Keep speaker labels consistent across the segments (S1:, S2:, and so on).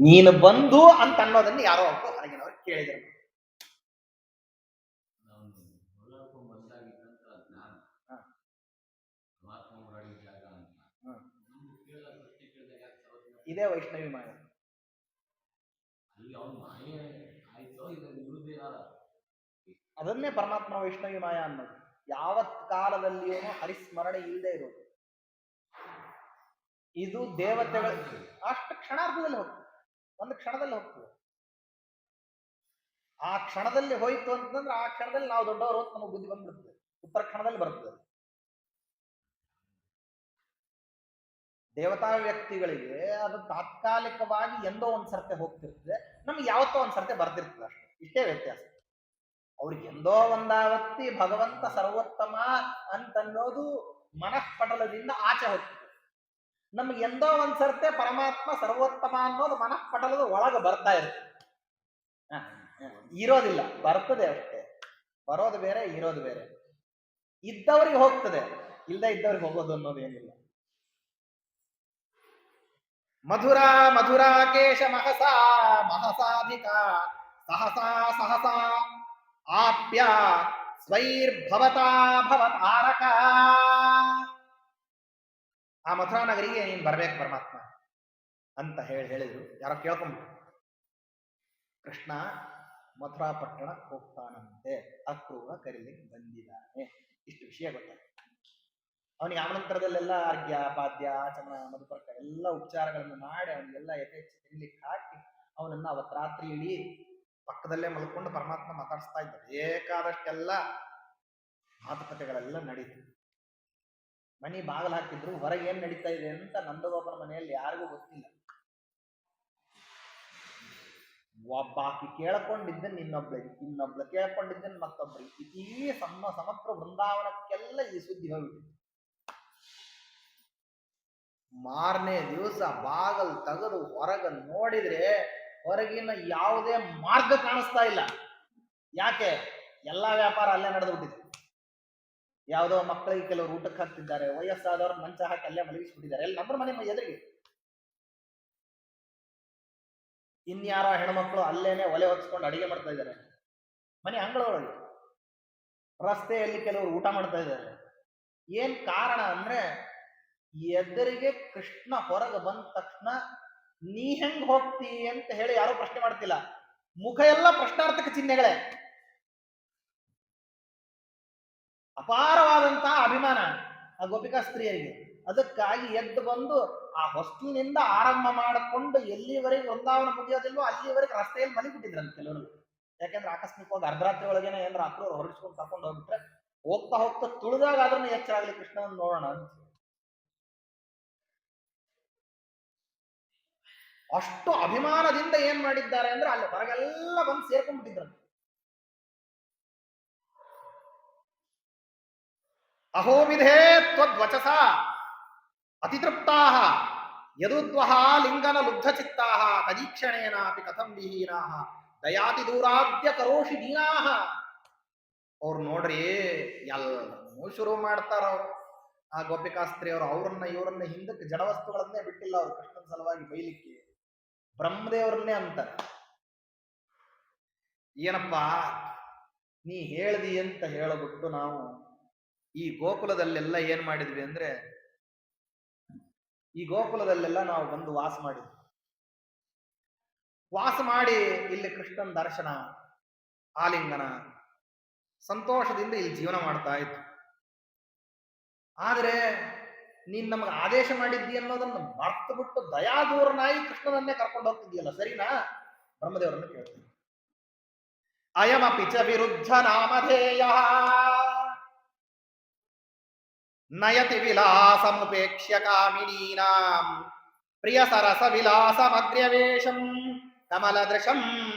S1: ನೀನು ಬಂಧು ಅಂತ ಅನ್ನೋದನ್ನ ಯಾರೋ ಒಬ್ಬರು ಹೊರಗಿನವರು ಕೇಳಿದರು. ಇದೇ ವೈಷ್ಣವಿ ಮಾಯ. ಅದನ್ನೇ ಪರಮಾತ್ಮ ವೈಷ್ಣವಿ ಮಾಯ ಅನ್ನೋದು. ಯಾವತ್ ಕಾಲದಲ್ಲಿಯೂ ಹರಿಸ್ಮರಣೆ ಇಲ್ಲದೆ ಇರೋದು. ಇದು ದೇವತೆಗಳ ಅಷ್ಟು ಕ್ಷಣಾರ್ಧದಲ್ಲಿ ಹೋಗ್ತದೆ, ಒಂದು ಕ್ಷಣದಲ್ಲಿ ಹೋಗ್ತದೆ. ಆ ಕ್ಷಣದಲ್ಲಿ ಹೋಯ್ತು ಅಂತಂದ್ರೆ ಆ ಕ್ಷಣದಲ್ಲಿ ನಾವು ದೊಡ್ಡವರು ಅಂತ ನಮಗೆ ಬುದ್ಧಿ ಬಂದ್ಬಿಡ್ತದೆ, ಉತ್ತರ ಕ್ಷಣದಲ್ಲಿ ಬರ್ತದೆ. ದೇವತಾ ವ್ಯಕ್ತಿಗಳಿಗೆ ಅದು ತಾತ್ಕಾಲಿಕವಾಗಿ ಎಂದೋ ಒಂದ್ ಸರ್ತೆ ಹೋಗ್ತಿರ್ತದೆ, ನಮ್ಗೆ ಯಾವತ್ತೋ ಒಂದ್ ಸರ್ತೆ ಬರ್ತಿರ್ತದೆ, ಅಷ್ಟೇ. ಇಷ್ಟೇ ವ್ಯತ್ಯಾಸ. ಅವ್ರಿಗೆ ಎಂದೋ ಒಂದಾವತ್ತಿ ಭಗವಂತ ಸರ್ವೋತ್ತಮ ಅಂತನ್ನೋದು ಮನಃಪಟಲದಿಂದ ಆಚೆ ಹೋಗ್ತದೆ. ನಮ್ಗೆ ಎಂದೋ ಒಂದ್ ಸರ್ತೆ ಪರಮಾತ್ಮ ಸರ್ವೋತ್ತಮ ಅನ್ನೋದು ಮನಃಪಟಲದ ಒಳಗೆ ಬರ್ತಾ ಇರ್ತದೆ. ಇರೋದಿಲ್ಲ, ಬರ್ತದೆ ಅಷ್ಟೇ. ಬರೋದು ಬೇರೆ, ಇರೋದು ಬೇರೆ. ಇದ್ದವರಿಗೆ ಹೋಗ್ತದೆ, ಇಲ್ಲದೆ ಇದ್ದವ್ರಿಗೆ ಹೋಗೋದು ಅನ್ನೋದು ಏನಿಲ್ಲ. ಮಧುರಾ ಮಧುರಾ ಕೇಶ ಮಹಸಾ ಮಹಸಾಧಿಕ ಸಹಸಾ ಸಹಸಾ ಆಪ್ಯ ಸ್ವೈರ್ಭವತಾ ಭವತಾರಕ. ಆ ಮಥುರಾ ನಗರಿಗೆ ನೀನ್ ಬರ್ಬೇಕು ಪರಮಾತ್ಮ ಅಂತ ಹೇಳಿದ್ರು. ಯಾರೋ ಕೇಳ್ಕೊಂಡ್ಬಿಟ್ಟು, ಕೃಷ್ಣ ಮಥುರಾ ಪಟ್ಟಣ ಹೋಗ್ತಾನಂತೆ, ಅಕ್ರೂರ ಕರೀಲಿಕ್ಕೆ ಬಂದಿದ್ದಾನೆ. ಇಷ್ಟು ವಿಷಯ ಗೊತ್ತಾಯ್ತು ಅವನಿಗೆ. ಆಮಂತ್ರದಲ್ಲೆಲ್ಲ ಅರ್ಘ್ಯ ಪಾದ್ಯ ಆಚಮನ ಮಧುಪರ್ಕ ಎಲ್ಲ ಉಪಚಾರಗಳನ್ನು ಮಾಡಿ ಅವನಿಗೆಲ್ಲ ಯಥೇಚ್ಛ ತಿನ್ಲಿಕ್ಕೆ ಹಾಕಿ ಅವನನ್ನ ಅವತ್ತು ರಾತ್ರಿ ಇಡೀ ಪಕ್ಕದಲ್ಲೇ ಮಲ್ಕೊಂಡು ಪರಮಾತ್ಮ ಮಾತಾಡಿಸ್ತಾ ಇದ್ದ. ಬೇಕಾದಷ್ಟೆಲ್ಲ ಮಾತುಕತೆಗಳೆಲ್ಲ ನಡೀತು. ಮನಿ ಬಾಗಿಲು ಹಾಕಿದ್ರು, ಹೊರಗೆ ಏನ್ ನಡೀತಾ ಇದೆ ಅಂತ ನಂದಗೋಪನ ಮನೆಯಲ್ಲಿ ಯಾರಿಗೂ ಗೊತ್ತಿಲ್ಲ. ಒಬ್ಬಾಕಿ ಕೇಳ್ಕೊಂಡಿದ್ದನ್ ಇನ್ನೊಬ್ಳಿಗೆ, ಇನ್ನೊಬ್ಳು ಕೇಳ್ಕೊಂಡಿದ್ದನ್ ಮತ್ತೊಬ್ರಿಗೆ, ಇಡೀ ಸಮಗ್ರ ವೃಂದಾವನಕ್ಕೆಲ್ಲ ಈ ಸುದ್ದಿ ಹೋಗ್ಬಿಟ್ಟಿದೆ. ಮಾರನೇ ದಿವಸ ಬಾಗಲ್ ತೆಗೆದು ಹೊರಗ ನೋಡಿದ್ರೆ ಹೊರಗಿನ ಯಾವುದೇ ಮಾರ್ಗ ಕಾಣಿಸ್ತಾ ಇಲ್ಲ. ಯಾಕೆ? ಎಲ್ಲಾ ವ್ಯಾಪಾರ ಅಲ್ಲೇ ನಡೆದ್ಬಿಟ್ಟಿದೆ. ಯಾವುದೋ ಮಕ್ಕಳಿಗೆ ಕೆಲವರು ಊಟಕ್ಕೆ ಹಾಕ್ತಿದ್ದಾರೆ, ವಯಸ್ಸಾದವ್ರ ಮಂಚ ಹಾಕಿ ಅಲ್ಲೇ ಮಲಗಿಸ್ಬಿಟ್ಟಿದ್ದಾರೆ. ಎಲ್ಲ ನಮ್ಮ ಮನೆ ಎದುರಿಗೆ ಇನ್ಯಾರೋ ಹೆಣ್ಮಕ್ಳು ಅಲ್ಲೇನೆ ಒಲೆ ಹೊತ್ಸ್ಕೊಂಡು ಅಡಿಗೆ ಮಾಡ್ತಾ ಇದ್ದಾರೆ ಮನೆ ಅಂಗಳೊಳಗೆ. ರಸ್ತೆಯಲ್ಲಿ ಕೆಲವರು ಊಟ ಮಾಡ್ತಾ ಇದ್ದಾರೆ. ಏನ್ ಕಾರಣ ಅಂದ್ರೆ, ಎದುರಿಗೆ ಕೃಷ್ಣ ಹೊರಗೆ ಬಂದ ತಕ್ಷಣ ನೀ ಹೆಂಗ್ ಹೋಗ್ತಿ ಅಂತ ಹೇಳಿ ಯಾರು ಪ್ರಶ್ನೆ ಮಾಡ್ತಿಲ್ಲ. ಮುಖ ಎಲ್ಲ ಪ್ರಶ್ನಾರ್ಥಕ ಚಿಹ್ನೆಗಳೇ. ಅಪಾರವಾದಂತಹ ಅಭಿಮಾನ ಆ ಗೋಪಿಕಾ ಸ್ತ್ರೀಯರಿಗೆ. ಅದಕ್ಕಾಗಿ ಎದ್ದು ಬಂದು ಆ ಹೊಸ್ತಿನಿಂದ ಆರಂಭ ಮಾಡಿಕೊಂಡು ಎಲ್ಲಿವರೆಗೆ ವೃಂದಾವನ ಮುಗಿಯೋದಿಲ್ವೋ ಅಲ್ಲಿವರೆಗೆ ರಸ್ತೆಯಲ್ಲಿ ಮಲಿಬಿಟ್ಟಿದ್ರಂತೆ ಕೆಲವರು. ಯಾಕೆಂದ್ರೆ ಆಕಸ್ಮಿಕವಾಗಿ ಅರ್ಧರಾತ್ರಿ ಒಳಗೇನೆ ಏನಾರ ಅಕ್ರೂರು ಹೊರಡಿಸ್ಕೊಂಡು ಕರ್ಕೊಂಡು ಹೋಗ್ಬಿಟ್ರೆ ಹೋಗ್ತಾ ಹೋಗ್ತಾ ತುಳಿದಾಗ ಆದ್ರೂ ಎಚ್ಚರ ಆಗ್ಲಿ ಕೃಷ್ಣನ ನೋಡೋಣ ಅಂತ. ಅಷ್ಟು ಅಭಿಮಾನದಿಂದ ಏನ್ ಮಾಡಿದ್ದಾರೆ ಅಂದ್ರೆ ಅಲ್ಲಿ ಹೊರಗೆಲ್ಲ ಬಂದು ಸೇರ್ಕೊಂಡ್ಬಿಟ್ಟಿದ್ರಂತೆ. ಅಹೋವಿಧೇ ತ್ವದ್ವಚಸ ಅತಿತೃಪ್ತಾ ಯದುದ್ವಹ ಲಿಂಗನ ಲುಬ್ಧಚಿತ್ತಾ ತದೀಕ್ಷಣೇನಾಪಿ ಕಥಂ ವಿಹೀನಾ ದಯಾತಿ ದೂರಾದ್ಯ ಕರೋಷಿ ದೀನಾ. ಅವ್ರು ನೋಡ್ರಿ ಎಲ್ಲರೂ ಶುರು ಮಾಡ್ತಾರ. ಅವರು ಆ ಗೋಪಿಕಾಸ್ತ್ರೀ ಅವರು ಅವ್ರನ್ನ ಇವ್ರನ್ನ ಹಿಂದಕ್ಕೆ ಜಡವಸ್ತುಗಳನ್ನೇ ಬಿಟ್ಟಿಲ್ಲ ಅವರು ಕೃಷ್ಣನ ಸಲುವಾಗಿ ಬೈಲಿಕ್ಕೆ. ಬ್ರಹ್ಮದೇವರನ್ನೇ ಅಂತಾರೆ, ಏನಪ್ಪಾ ನೀ ಹೇಳ್ದಿ ಅಂತ ಹೇಳಬಿಟ್ಟು ನಾವು ಈ ಗೋಕುಲದಲ್ಲೆಲ್ಲ ಏನ್ ಮಾಡಿದ್ವಿ ಅಂದ್ರೆ, ಈ ಗೋಕುಲದಲ್ಲೆಲ್ಲ ನಾವು ಬಂದು ವಾಸ ಮಾಡಿದ್ವಿ. ವಾಸ ಮಾಡಿ ಇಲ್ಲಿ ಕೃಷ್ಣನ ದರ್ಶನ ಆಲಿಂಗನ ಸಂತೋಷದಿಂದ ಇಲ್ಲಿ ಜೀವನ ಮಾಡ್ತಾ ಇತ್ತು. ಆದ್ರೆ ನೀನ್ ನಮಗೆ ಆದೇಶ ಮಾಡಿದ್ದಿ ಅನ್ನೋದನ್ನು ಮರ್ತು ಬಿಟ್ಟು ದಯಾದೂರನಾಗಿ ಕೃಷ್ಣನನ್ನೇ ಕರ್ಕೊಂಡು ಹೋಗ್ತಿದ್ಯಲ್ಲ, ಸರಿನಾ? ಬ್ರಹ್ಮದೇವರನ್ನು ಕೇಳ್ತೀನಿ. ಅಯಮಪಿ ಚ ವಿರುದ್ಧ ನಾಮಧೇಯ ನಯತಿ ವಿಲಾಸಮುಪೇಕ್ಷ್ಯ ಕಾಮಿನೀನಾಂ ಪ್ರಿಯ ಸರಸ ವಿಲಾಸಮಗ್ರ್ಯವೇಶಂ ಕಮಲದೃಶಂ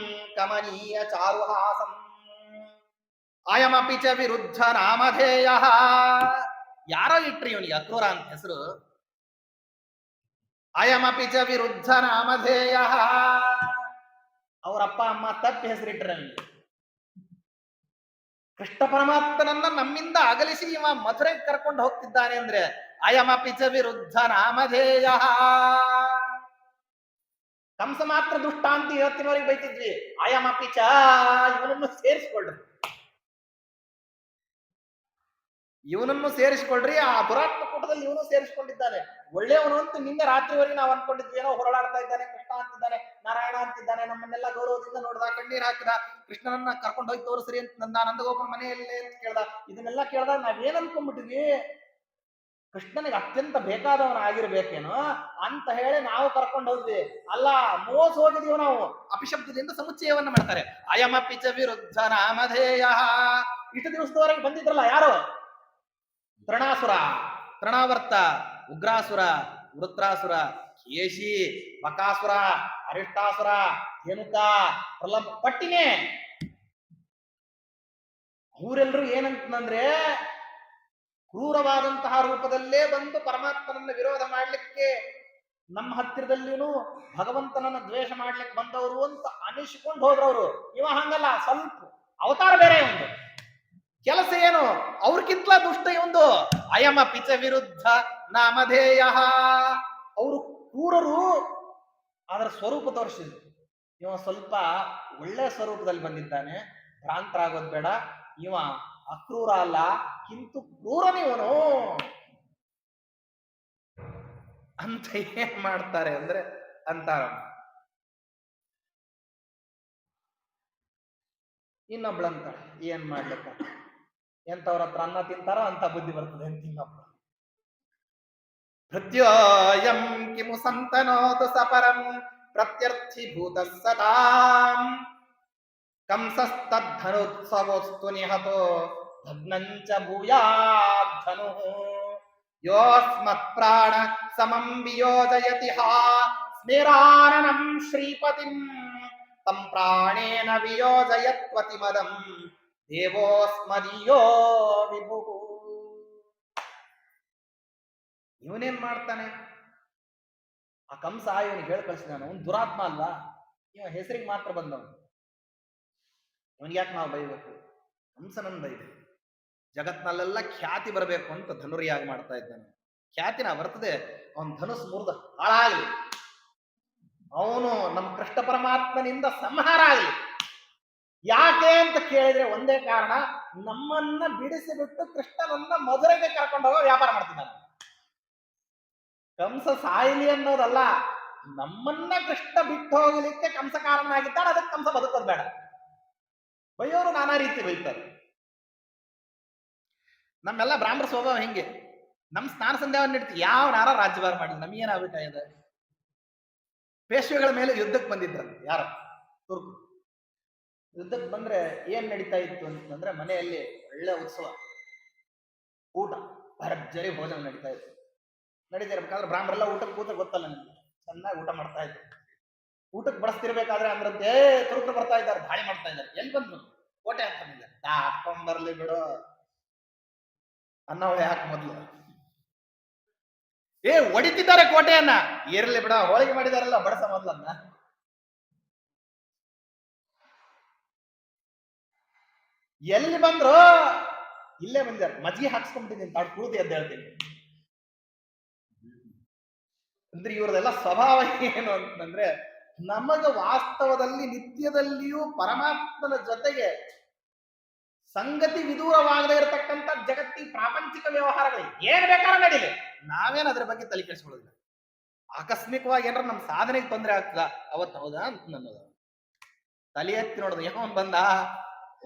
S1: ಕಮನೀಯ ಚಾರುಹಾಸಂ. ಅಯಮಪಿ ಚ ವಿರುದ್ಧ ನಾಮಧೇಯ. ಯಾರೋ ಇಟ್ರಿ ಇವನಿಗೆ ಅಕ್ರೂರ ಅಂತ ಹೆಸರು. ಅಯಮಪಿ ಚ ವಿರುದ್ಧ ನಾಮಧೇಯ. ಅವರಪ್ಪ ಅಮ್ಮ ತಪ್ಪಿ ಹೆಸರಿಟ್ರೆ ಕೃಷ್ಣ ಪರಮಾತ್ಮನನ್ನ ನಮ್ಮಿಂದ ಅಗಲಿಸಿ ಇವ ಮಥುರೆಗೆ ಕರ್ಕೊಂಡು ಹೋಗ್ತಿದ್ದಾನೆ ಅಂದ್ರೆ ಅಯಮಪಿ ಚ ವಿರುದ್ಧ ನಾಮಧೇಯ. ಕಂಸ ಮಾತ್ರ ದುಷ್ಟ ಅಂತ ಇವತ್ತಿನವರೆಗೆ ಬೈತಿದ್ವಿ. ಆಯಾಮ ಪಿಚ ಇವನನ್ನು ಸೇರಿಸ್ಕೊಳ್ರಿ, ಇವನನ್ನು ಸೇರಿಸಿಕೊಳ್ಳ್ರಿ. ಆ ದುರಾತ್ಮ ಕೂಟದಲ್ಲಿ ಇವನು ಸೇರಿಸಿಕೊಂಡಿದ್ದಾನೆ. ಒಳ್ಳೆಯವನು ಅಂತ ನಿನ್ನೆ ರಾತ್ರಿವರೆಗೆ ನಾವು ಅನ್ಕೊಂಡಿದ್ವಿ. ಏನೋ ಹೊರಳಾಡ್ತಾ ಇದ್ದಾನೆ, ಕೃಷ್ಣ ಅಂತಿದ್ದಾನೆ, ನಾರಾಯಣ ಅಂತಿದ್ದಾನೆ, ನಮ್ಮನ್ನೆಲ್ಲ ಗೌರವದಿಂದ ನೋಡ್ದ, ಕಣ್ಣೀರ್ ಹಾಕಿದ, ಕೃಷ್ಣನನ್ನ ಕರ್ಕೊಂಡು ಹೋಗಿ ತೋರಿಸ್ರಿ ಅಂತ ನಂದ, ನಂದಗೋಪನ ಮನೆಯಲ್ಲೇ ಅಂತ ಕೇಳ್ದ. ಇದನ್ನೆಲ್ಲ ಕೇಳ್ದಾಗ ನಾವೇನ್ ಅನ್ಕೊಂಡ್ಬಿಟ್ಟಿದ್ವಿ, ಕೃಷ್ಣನಿಗೆ ಅತ್ಯಂತ ಬೇಕಾದವನಾಗಿರ್ಬೇಕೇನೋ ಅಂತ ಹೇಳಿ ನಾವು ಕರ್ಕೊಂಡು ಹೋದ್ವಿ. ಅಲ್ಲ, ಮೋಸ ಹೋಗಿದೀವಿ ನಾವು. ಅಪಿಶಬ್ದದಿಂದ ಸಮುಚ್ಚಯವನ್ನ ಮಾಡ್ತಾರೆ. ಅಯಮ ಪಿಚ ವಿರುದ್ಧ ನಾಮಧೇಯ. ಇಷ್ಟು ದಿವಸದವರೆಗೆ ಬಂದಿದ್ರಲ್ಲ ಯಾರು? ತೃಣಾಸುರ, ತೃಣಾವರ್ತ, ಉಗ್ರಾಸುರ, ವೃತ್ರಾಸುರ, ಕೇಶಿ, ಬಕಾಸುರ, ಅರಿಷ್ಟಾಸುರ, ಧೇನುಕ, ಪ್ರಲಂಬ, ಪಟ್ಟಿನೇ. ಅವರೆಲ್ಲರೂ ಏನಂತಂದ್ರೆ ಕ್ರೂರವಾದಂತಹ ರೂಪದಲ್ಲೇ ಬಂದು ಪರಮಾತ್ಮನನ್ನ ವಿರೋಧ ಮಾಡ್ಲಿಕ್ಕೆ, ನಮ್ಮ ಹತ್ತಿರದಲ್ಲಿನೂ ಭಗವಂತನನ್ನ ದ್ವೇಷ ಮಾಡ್ಲಿಕ್ಕೆ ಬಂದವರು ಅಂತ ಅನಿಸಿಕೊಂಡು ಹೋದ್ರವ್ರು. ಇವ ಹಂಗಲ್ಲ, ಸ್ವಲ್ಪ ಅವತಾರ ಬೇರೆ ಒಂದು, ಕೆಲಸ ಏನು ಅವ್ರಿಗಿಂತಲ ದುಷ್ಟ ಒಂದು. ಅಯಮ ಪಿಚ ವಿರುದ್ಧ ನಾಮಧೇಯ. ಅವರು ಕ್ರೂರರು, ಅದರ ಸ್ವರೂಪ ತೋರಿಸಿದ್ರು. ಇವ ಸ್ವಲ್ಪ ಒಳ್ಳೆ ಸ್ವರೂಪದಲ್ಲಿ ಬಂದಿದ್ದಾನೆ, ಭ್ರಾಂತರಾಗೋದ್ ಬೇಡ. ಇವ ಅಕ್ರೂರ ಅಲ್ಲ, ಕಿಂತು ಕ್ರೂರನಿವನು ಅಂತ ಏನ್ ಮಾಡ್ತಾರೆ ಅಂದ್ರೆ ಅಂತಾರ. ಇನ್ನೊಬ್ಳಂತಾಳೆ, ಏನ್ ಮಾಡ್ಲಿಕ್ಕ, ಎಂತವ್ರ ಹತ್ರ ಅನ್ನ ತಿಂತಾರೋ ಅಂತ ಬುದ್ಧಿ ಬರ್ತದೆ ಅಂತ ಇನ್ನೊಬ್ಳು. ಭೃತ್ಯೋಯಂ ಕಿಮು ಸಂತನೋತು ಸಪರಂ ಪ್ರತ್ಯರ್ಥಿಭೂತ ಸದಾಂ ಕಂಸಸ್ತದ್ಧನುತ್ಸವೋಸ್ತು ನಿಹತೋ ಭಗ್ನಂಚ ಭೂಯಾಧನು ಯೋಸ್ಮತ್ ಪ್ರಾಣ ಸಮಂ ವಿಯೋಜಯತಿ ಹಾ ಸ್ಮೇರಾನನಂ ಶ್ರೀಪತಿಂ ತಂ ಪ್ರಾಣೇನ ವಿಯೋಜಯತ್ವತಿ ಮದಂ ದೇವೋಸ್ಮದೀಯೋ ವಿಭು. ಇವನೇನ್ ಮಾಡ್ತಾನೆ, ಆ ಕಂಸ ಇವನಿಗೆ ಹೇಳಿ ಕಳಿಸಿದಾನ. ಅವನು ದುರಾತ್ಮ ಅಲ್ವಾ, ಇವ ಹೆಸರಿಗೆ ಮಾತ್ರ ಬಂದವನು. ಇವನಿಗೆ ಯಾಕೆ ನಾವು ಬೈಬೇಕು? ಕಂಸನನ್ನು ಬೈಬೇಕು. ಜಗತ್ನಲ್ಲೆಲ್ಲ ಖ್ಯಾತಿ ಬರಬೇಕು ಅಂತ ಧನುರ್ಯಾಗ ಮಾಡ್ತಾ ಇದ್ದಾನೆ. ಖ್ಯಾತಿನ ಬರ್ತದೆ, ಅವನ್ ಧನುಸ್ ಮುರಿದ ಹಾಳಾಗಲಿ, ಅವನು ನಮ್ಮ ಕೃಷ್ಣ ಪರಮಾತ್ಮನಿಂದ ಸಂಹಾರ ಆಗಲಿ. ಯಾಕೆ ಅಂತ ಕೇಳಿದ್ರೆ ಒಂದೇ ಕಾರಣ, ನಮ್ಮನ್ನ ಬಿಡಿಸಿ ಬಿಟ್ಟು ಕೃಷ್ಣನನ್ನ ಮಧುರೆಗೆ ಕರ್ಕೊಂಡು ಹೋಗೋ ವ್ಯಾಪಾರ ಮಾಡ್ತಿದ್ದಾನೆ. ಕಂಸ ಸಾಯಲಿ ಅನ್ನೋದಲ್ಲ, ನಮ್ಮನ್ನ ಕೃಷ್ಣ ಬಿಟ್ಟು ಹೋಗಲಿಕ್ಕೆ ಕಂಸ ಕಾರಣ ಆಗಿದ್ದಾನೆ. ಅದಕ್ಕೆ ಕಂಸ ಬದುಕೋದು ಬೇಡ. ಬೈಯೋರು ನಾನಾ ರೀತಿ ಬೈತಾರೆ. ನಮ್ಮೆಲ್ಲ ಬ್ರಾಹ್ಮಣ ಸ್ವಭಾವ ಹೆಂಗೆ, ನಮ್ ಸ್ನಾನ ಸಂಧ್ಯಾವನ್ನ ಇಡ್ತೀವಿ, ಯಾವ ನಾರ ರಾಜ್ಯಭಾರ ಮಾಡಿ ನಮಗೇನಾಗಬೇಕಾಗಿದೆ. ಪೇಶ್ವೆಗಳ ಮೇಲೆ ಯುದ್ಧಕ್ಕೆ ಬಂದಿದ್ರ ಯಾರ ತುರ್ಕು, ಯುದ್ಧಕ್ಕೆ ಬಂದ್ರೆ ಏನ್ ನಡೀತಾ ಇತ್ತು ಅಂತಂದ್ರೆ, ಮನೆಯಲ್ಲಿ ಒಳ್ಳೆ ಉತ್ಸವ, ಊಟ, ಭರ್ಜರಿ ಭೋಜನ ನಡೀತಾ ಇತ್ತು. ನಡೀತಿರ್ಬೇಕಾದ್ರೆ ಬ್ರಾಹ್ಮರೆಲ್ಲ ಊಟಕ್ಕೆ ಕೂತ ಗೊತ್ತಲ್ಲ ನಿಮ್ಗೆ, ಚೆನ್ನಾಗಿ ಊಟ ಮಾಡ್ತಾ ಇದ್ರು. ಊಟಕ್ಕೆ ಬಡಿಸ್ತಿರ್ಬೇಕಾದ್ರೆ ಅಂದ್ರಂತೆ ತುರುಕರು ಬರ್ತಾ ಇದ್ದಾರೆ, ದಾಳಿ ಮಾಡ್ತಾ ಇದ್ದಾರೆ. ಎಲ್ಲಿ ಬಂದ್ರು? ಕೋಟೆ ಅಂತ ಹಾಕೊಂಡ್ ಬರ್ಲಿ ಬಿಡು ಅನ್ನೋಳೆ ಯಾಕೆ ಮೊದ್ಲು ಹೊಡಿತಿದ್ದಾರೆ ಕೋಟೆಯನ್ನ. ಇರ್ಲಿ ಬಿಡ, ಹೋಳಿಗೆ ಮಾಡಿದಾರಲ್ಲ, ಬಡಸ ಮೊದ್ಲನ್ನ. ಎಲ್ಲಿ ಬಂದ್ರು? ಇಲ್ಲೇ ಬಂದಿದ್ದಾರೆ. ಮಜ್ಜಿಗೆ ಹಾಕ್ಸ್ಕೊಂಡ್ಬಿಟ್ಟಿದ್ದೀನಿ, ತಾಡು ಕುಳಿತು ಅಂತ ಹೇಳ್ತೀನಿ. ಅಂದ್ರೆ ಇವ್ರದೆಲ್ಲ ಸ್ವಭಾವ ಏನು ಅಂತಂದ್ರೆ, ನಮಗ ವಾಸ್ತವದಲ್ಲಿ ನಿತ್ಯದಲ್ಲಿಯೂ ಪರಮಾತ್ಮನ ಜೊತೆಗೆ ಸಂಗತಿ ವಿದೂರವಾಗದೇ ಇರತಕ್ಕಂಥ ಜಗತ್ತಿ ಪ್ರಾಪಂಚಿಕ ವ್ಯವಹಾರಗಳು ಏನ್ ಬೇಕಾದ್ರೂ ನಡೀಲಿ, ನಾವೇನ್ ಅದ್ರ ಬಗ್ಗೆ ತಲೆ ಕೆಡಿಸ್ಕೊಳ್ಳೋದಿಲ್ಲ. ಆಕಸ್ಮಿಕವಾಗಿ ಏನಾರ ನಮ್ ಸಾಧನೆಗೆ ತೊಂದರೆ ಆಗ್ತದ, ಅವತ್ತು ಹೌದಾ ಅಂತ ನನ್ನೋದು ತಲೆ ಎತ್ತಿ ನೋಡೋದು, ಯಾವನ್ ಬಂದ,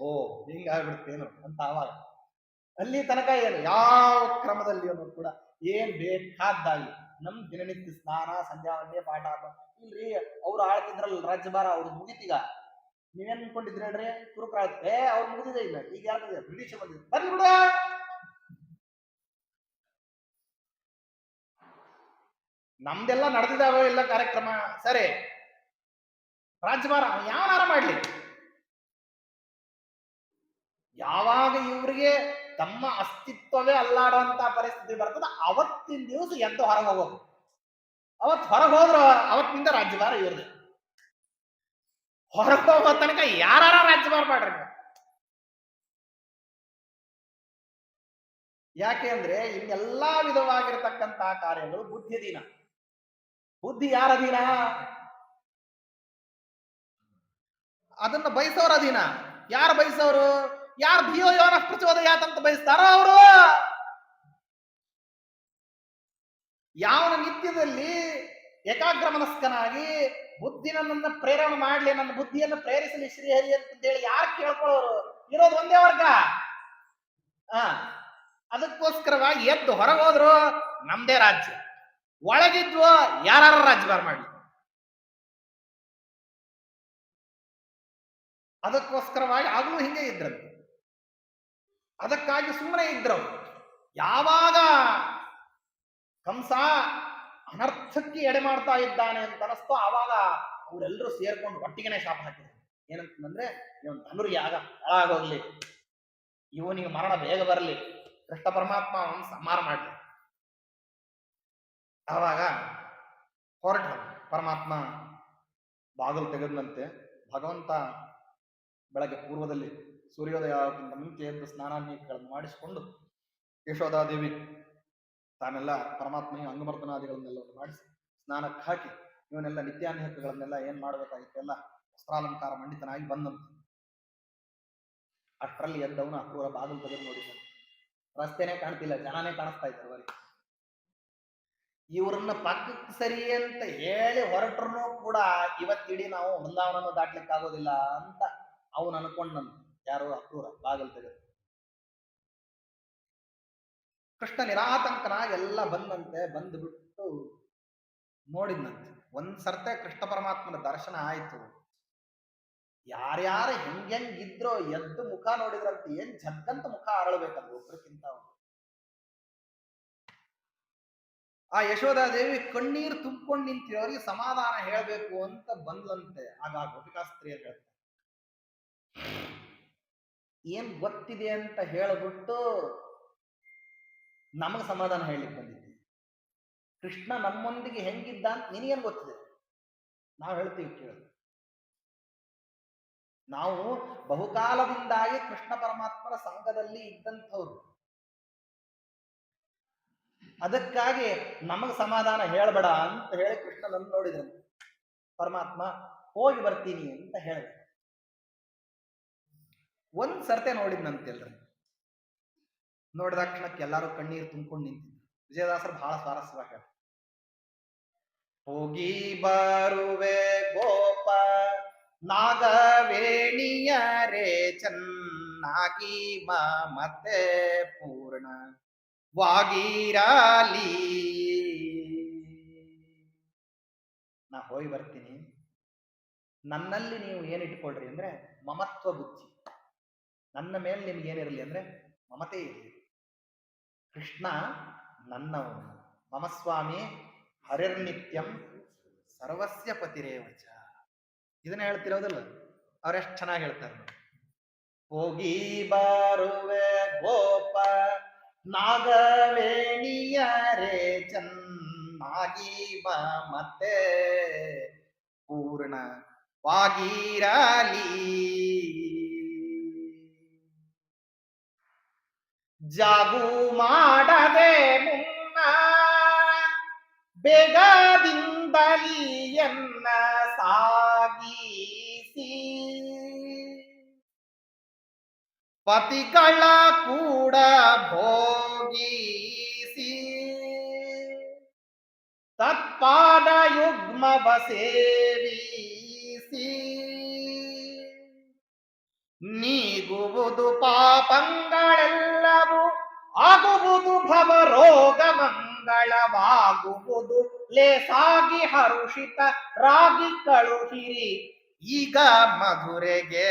S1: ಓ ಹಿಂಗ ಆಗ್ಬಿಡ್ತೇನು ಅಂತ. ಆವಾಗ ಅಲ್ಲಿ ತನಕ ಏನು ಯಾವ ಕ್ರಮದಲ್ಲಿ ಅನ್ನೋದು ಕೂಡ ಏನ್ ಬೇಕಾದ್ದಾಗಿ ನಮ್ ದಿನನಿತ್ಯ ಸ್ನಾನ ಸಂಧ್ಯಾವನ್ನೇ ಪಾಠ ಇಲ್ರಿ. ಅವ್ರು ಆಳ್ತಿದ್ರಲ್ಲ ರಾಜ್ಯಭಾರ, ಅವ್ರು ಮುಗಿತೀಗ. ನೀವೇನ್ ಅನ್ಕೊಂಡಿದ್ರಿ ಹೇಳ್ರಿ? ತುರುಕ್ರ ಅವ್ರು ಮುಗಿದಿದೆ. ಇಲ್ಲ, ಈಗ ಯಾರಿದೆ? ಬ್ರಿಟಿಷ್ ಬಂದಿದೆ, ಬರ್ಲಿ ಬಿಡ. ನಮ್ದೆಲ್ಲ ನಡೆದಿದ್ದಾವೆ ಎಲ್ಲ ಕಾರ್ಯಕ್ರಮ ಸರಿ, ರಾಜ್ಯಭಾರ ಯಾವನಾರ ಮಾಡ್ಲಿ. ಯಾವಾಗ ಇವ್ರಿಗೆ ತಮ್ಮ ಅಸ್ತಿತ್ವವೇ ಅಲ್ಲಾಡುವಂತ ಪರಿಸ್ಥಿತಿ ಬರ್ತದ, ಅವತ್ತಿನ ದಿವಸ ಎಂತ ಹೊರಗೆ ಹೋಗೋದು. ಅವತ್ ಹೊರಗೆ ಹೋದ್ರ ಅವತ್ತಿನಿಂದ ರಾಜ್ಯಭಾರ ಇವ್ರದೆ. ಹೊರಗೆ ಹೋಗೋ ತನಕ ಯಾರ ರಾಜ್ಯಭಾರ ಮಾಡ್ರಿ ನೀವು. ಯಾಕೆ ಅಂದ್ರೆ ಇನ್ನೆಲ್ಲಾ ವಿಧವಾಗಿರತಕ್ಕಂತಹ ಕಾರ್ಯಗಳು ಬುದ್ಧಿ ಅಧೀನ. ಬುದ್ಧಿ ಯಾರ ಅಧೀನ? ಅದನ್ನ ಬಯಸೋರ ಅಧೀನ. ಯಾರು ಬಯಸೋರು? ಯಾರು ಧಿಯೋ ಯೋನ ಪ್ರಚೋದಯಾತ್ ಅಂತ ಬಯಸ್ತಾರೋ ಅವರು. ಯಾವನ ನಿತ್ಯದಲ್ಲಿ ಏಕಾಗ್ರ ಮನಸ್ಕನಾಗಿ ಬುದ್ಧಿ ನನ್ನನ್ನು ಪ್ರೇರಣೆ ಮಾಡ್ಲಿ, ನನ್ನ ಬುದ್ಧಿಯನ್ನು ಪ್ರೇರಿಸಲಿ ಶ್ರೀಹರಿ ಅಂತಂದೇಳಿ ಯಾರು ಕೇಳ್ಕೊಳ್ಳೋರು? ಇರೋದು ಒಂದೇ ವರ್ಗ. ಅದಕ್ಕೋಸ್ಕರವಾಗಿ ಎದ್ದು ಹೊರಗೆ ಹೋದ್ರು ನಮ್ದೇ ರಾಜ್ಯ, ಒಳಗಿದ್ವು ಯಾರ ರಾಜ್ಯಭಾರ ಮಾಡ್ಲಿ. ಅದಕ್ಕೋಸ್ಕರವಾಗಿ ಆಗ್ಲೂ ಹಿಂಗೆ ಇದ್ರಂತೆ. ಅದಕ್ಕಾಗಿ ಸುಮ್ಮನೆ ಇದ್ರು. ಯಾವಾಗ ಕಂಸ ಅನರ್ಥಕ್ಕೆ ಎಡೆ ಮಾಡ್ತಾ ಇದ್ದಾನೆ ಅಂತ ಅನಿಸ್ತೋ ಆವಾಗ ಅವರೆಲ್ಲರೂ ಸೇರ್ಕೊಂಡು ಒಟ್ಟಿಗೆನೆ ಶಾಪ ಹಾಕಿದ್ರು. ಏನಂತಂದ್ರೆ, ಇವನ್ ಧನುರ್ಯಾಗ ಹಾಳಾಗೋಗ್ಲಿ, ಇವನಿಗೆ ಮರಣ ಬೇಗ ಬರಲಿ, ಕೃಷ್ಣ ಪರಮಾತ್ಮ ಅವನು ಸಂಹಾರ ಮಾಡಲಿ. ಆವಾಗ ಹೊರಟ ಪರಮಾತ್ಮ ಬಾಗಿಲು ತೆಗೆದಂತೆ. ಭಗವಂತ ಬೆಳಗ್ಗೆ ಪೂರ್ವದಲ್ಲಿ ಸೂರ್ಯೋದಯ ಆಗೋಕ್ಕಿಂತ ಮುಂಚೆ ಎದ್ದು ಸ್ನಾನಾದಿಗಳನ್ನು ಮಾಡಿಸಿಕೊಂಡು ಯಶೋಧಾದೇವಿ ತಾನೆಲ್ಲ ಪರಮಾತ್ಮನಿಗೆ ಅಂಗಮರ್ದನಾದಿಗಳನ್ನೆಲ್ಲ ಮಾಡಿಸಿ ಸ್ನಾನಕ್ಕೆ ಹಾಕಿ ಇವನ್ನೆಲ್ಲ ನಿತ್ಯಾನ್ಯಗಳನ್ನೆಲ್ಲ ಏನ್ ಮಾಡ್ಬೇಕಾಗಿತ್ತು ಎಲ್ಲ ವಸ್ತ್ರಾಲಂಕಾರ ಮಂಡಿತನಾಗಿ ಬಂದಂತೆ. ಅಷ್ಟರಲ್ಲಿ ಎದ್ದವನು ಅಕ್ರೂರ ಬಾಗಿಲು ತೆಗೆದು ನೋಡಿದ್ದಾನೆ. ರಸ್ತೆನೇ ಕಾಣ್ತಿಲ್ಲ, ಜನನೇ ಕಾಣಿಸ್ತಾ ಇದ್ದಾರೆ ಅವರಿಗೆ. ಇವ್ರನ್ನ ಪಕ್ಕಕ್ಕೆ ಸರಿ ಅಂತ ಹೇಳಿ ಹೊರಟ್ರು ಕೂಡ ಇವತ್ತಿಡೀ ನಾವು ವೃಂದಾವನನ್ನು ದಾಟ್ಲಿಕ್ಕೆ ಆಗೋದಿಲ್ಲ ಅಂತ ಅವನು ಅನ್ಕೊಂಡಂತ. ಯಾರು? ಅಕ್ರೂರ ಬಾಗಿಲು ತೆಗೆದು. ಕೃಷ್ಣ ನಿರಾತಂಕನಾಗಿ ಎಲ್ಲ ಬಂದಂತೆ. ಬಂದು ಬಿಟ್ಟು ನೋಡಿದ್ನಂತೆ. ಒಂದ್ಸರ್ತೆ ಕೃಷ್ಣ ಪರಮಾತ್ಮನ ದರ್ಶನ ಆಯ್ತು. ಯಾರ್ಯಾರು ಹೆಂಗಿದ್ರೋ ಎದ್ದು ಮುಖ ನೋಡಿದ್ರಂತೆ. ಏನ್ ಜಗ್ಗಂತ ಮುಖ ಅರಳಬೇಕದು ಒಬ್ರಕ್ಕಿಂತ. ಆ ಯಶೋಧಾದೇವಿ ಕಣ್ಣೀರು ತುಂಬಿಕೊಂಡು ನಿಂತಿರೋರಿಗೆ ಸಮಾಧಾನ ಹೇಳ್ಬೇಕು ಅಂತ ಬಂದ್ಲಂತೆ. ಆಗ ಗೋಪಿಕಾಸ್ತ್ರೀಯರು ಹೇಳ್ತಾರೆ, ಏನ್ ಗೊತ್ತಿದೆ ಅಂತ ಹೇಳ್ಬಿಟ್ಟು ನಮಗ ಸಮಾಧಾನ ಹೇಳಲಿಕ್ಕೆ ಬಂದಿದ್ದೆ. ಕೃಷ್ಣ ನಮ್ಮೊಂದಿಗೆ ಹೆಂಗಿದ್ದ ಅಂತ ನಿನಗೇನ್ ಗೊತ್ತಿದೆ? ನಾವು ಹೇಳ್ತೀವಿ, ಕೇಳಿ. ನಾವು ಬಹುಕಾಲದಿಂದಾಗಿ ಕೃಷ್ಣ ಪರಮಾತ್ಮನ ಸಂಘದಲ್ಲಿ ಇದ್ದಂಥವ್ರು. ಅದಕ್ಕಾಗಿ ನಮಗ ಸಮಾಧಾನ ಹೇಳ್ಬೇಡ ಅಂತ ಹೇಳಿ ಕೃಷ್ಣನನ್ನು ನೋಡಿದಂತೆ. ಪರಮಾತ್ಮ ಹೋಗಿ ಬರ್ತೀನಿ ಅಂತ ಹೇಳಿದ. ಒಂದ್ ಸರ್ತೆ ನೋಡಿದ್ನಂತೆಲ್ರಿ. ನೋಡಿದ ಕ್ಷಣಕ್ಕೆ ಎಲ್ಲಾರು ಕಣ್ಣೀರು ತುಂಬಿಕೊಂಡು ನಿಂತಿದ್ರು. ವಿಜಯದಾಸರು ಬಹಳ ಸ್ವಾರಸ್ಯವಾಗಿ ಹೇಳ್ತಾರೆ, ಹೋಗಿ ಬರುವೆ ಗೋಪ ನಾಗವೇಣಿಯರೇ ಚೆನ್ನಾಗಿ ಮತ್ತೆ ಪೂರ್ಣ ವಾಗಿರಾಲಿ. ನಾ ಹೋಗಿ ಬರ್ತೀನಿ, ನನ್ನಲ್ಲಿ ನೀವು ಏನಿಟ್ಕೊಳ್ರಿ ಅಂದ್ರೆ ಮಮತ್ವ ಬುದ್ಧಿ. ನನ್ನ ಮೇಲೆ ನಿಮ್ಗೆ ಏನಿರಲಿ ಅಂದ್ರೆ ಮಮತೆ ಇರಲಿ. ಕೃಷ್ಣ ನನ್ನವನು, ಮಮಸ್ವಾಮಿ ಹರಿರ್ನಿತ್ಯಂ ಸರ್ವಸ್ಯ ಪತಿರೇವಚ. ಇದನ್ನ ಹೇಳ್ತಿರೋದಿಲ್ಲ, ಅವರೆಷ್ಟು ಚೆನ್ನಾಗಿ ಹೇಳ್ತಾರೆ. ಹೋಗಿ ಬರುವೆ ಗೋಪ ನಾಗವೇಣಿಯರೇ ಚೆನ್ನಾಗಿ ಮತ್ತೆ ಪೂರ್ಣವಾಗಿರಲಿ. ಜಾಗು ಮಾಡದೆ ಮುನ್ನ ಬೇಗದಿಂದಲಿ ಎನ್ನ ಸಾಗಿಸಿ ಪತಿಗಳ ಕೂಡ ಭೋಗಿಸಿ ತತ್ಪಾದ ಯುಗ್ಮವ ಸೇವಿಸಿ ನೀಗುವುದು ಪಾಪಂಗಳೆಲ್ಲವೂ ಆಗುವುದು ಭವರೋಗ ಮಂಗಳವಾಗುವುದು ಲೇಸಾಗಿ ಹರುಷಿತ ರಾಗಿ ಕಳುಹಿರಿ ಈಗ ಮಧುರೆಗೆ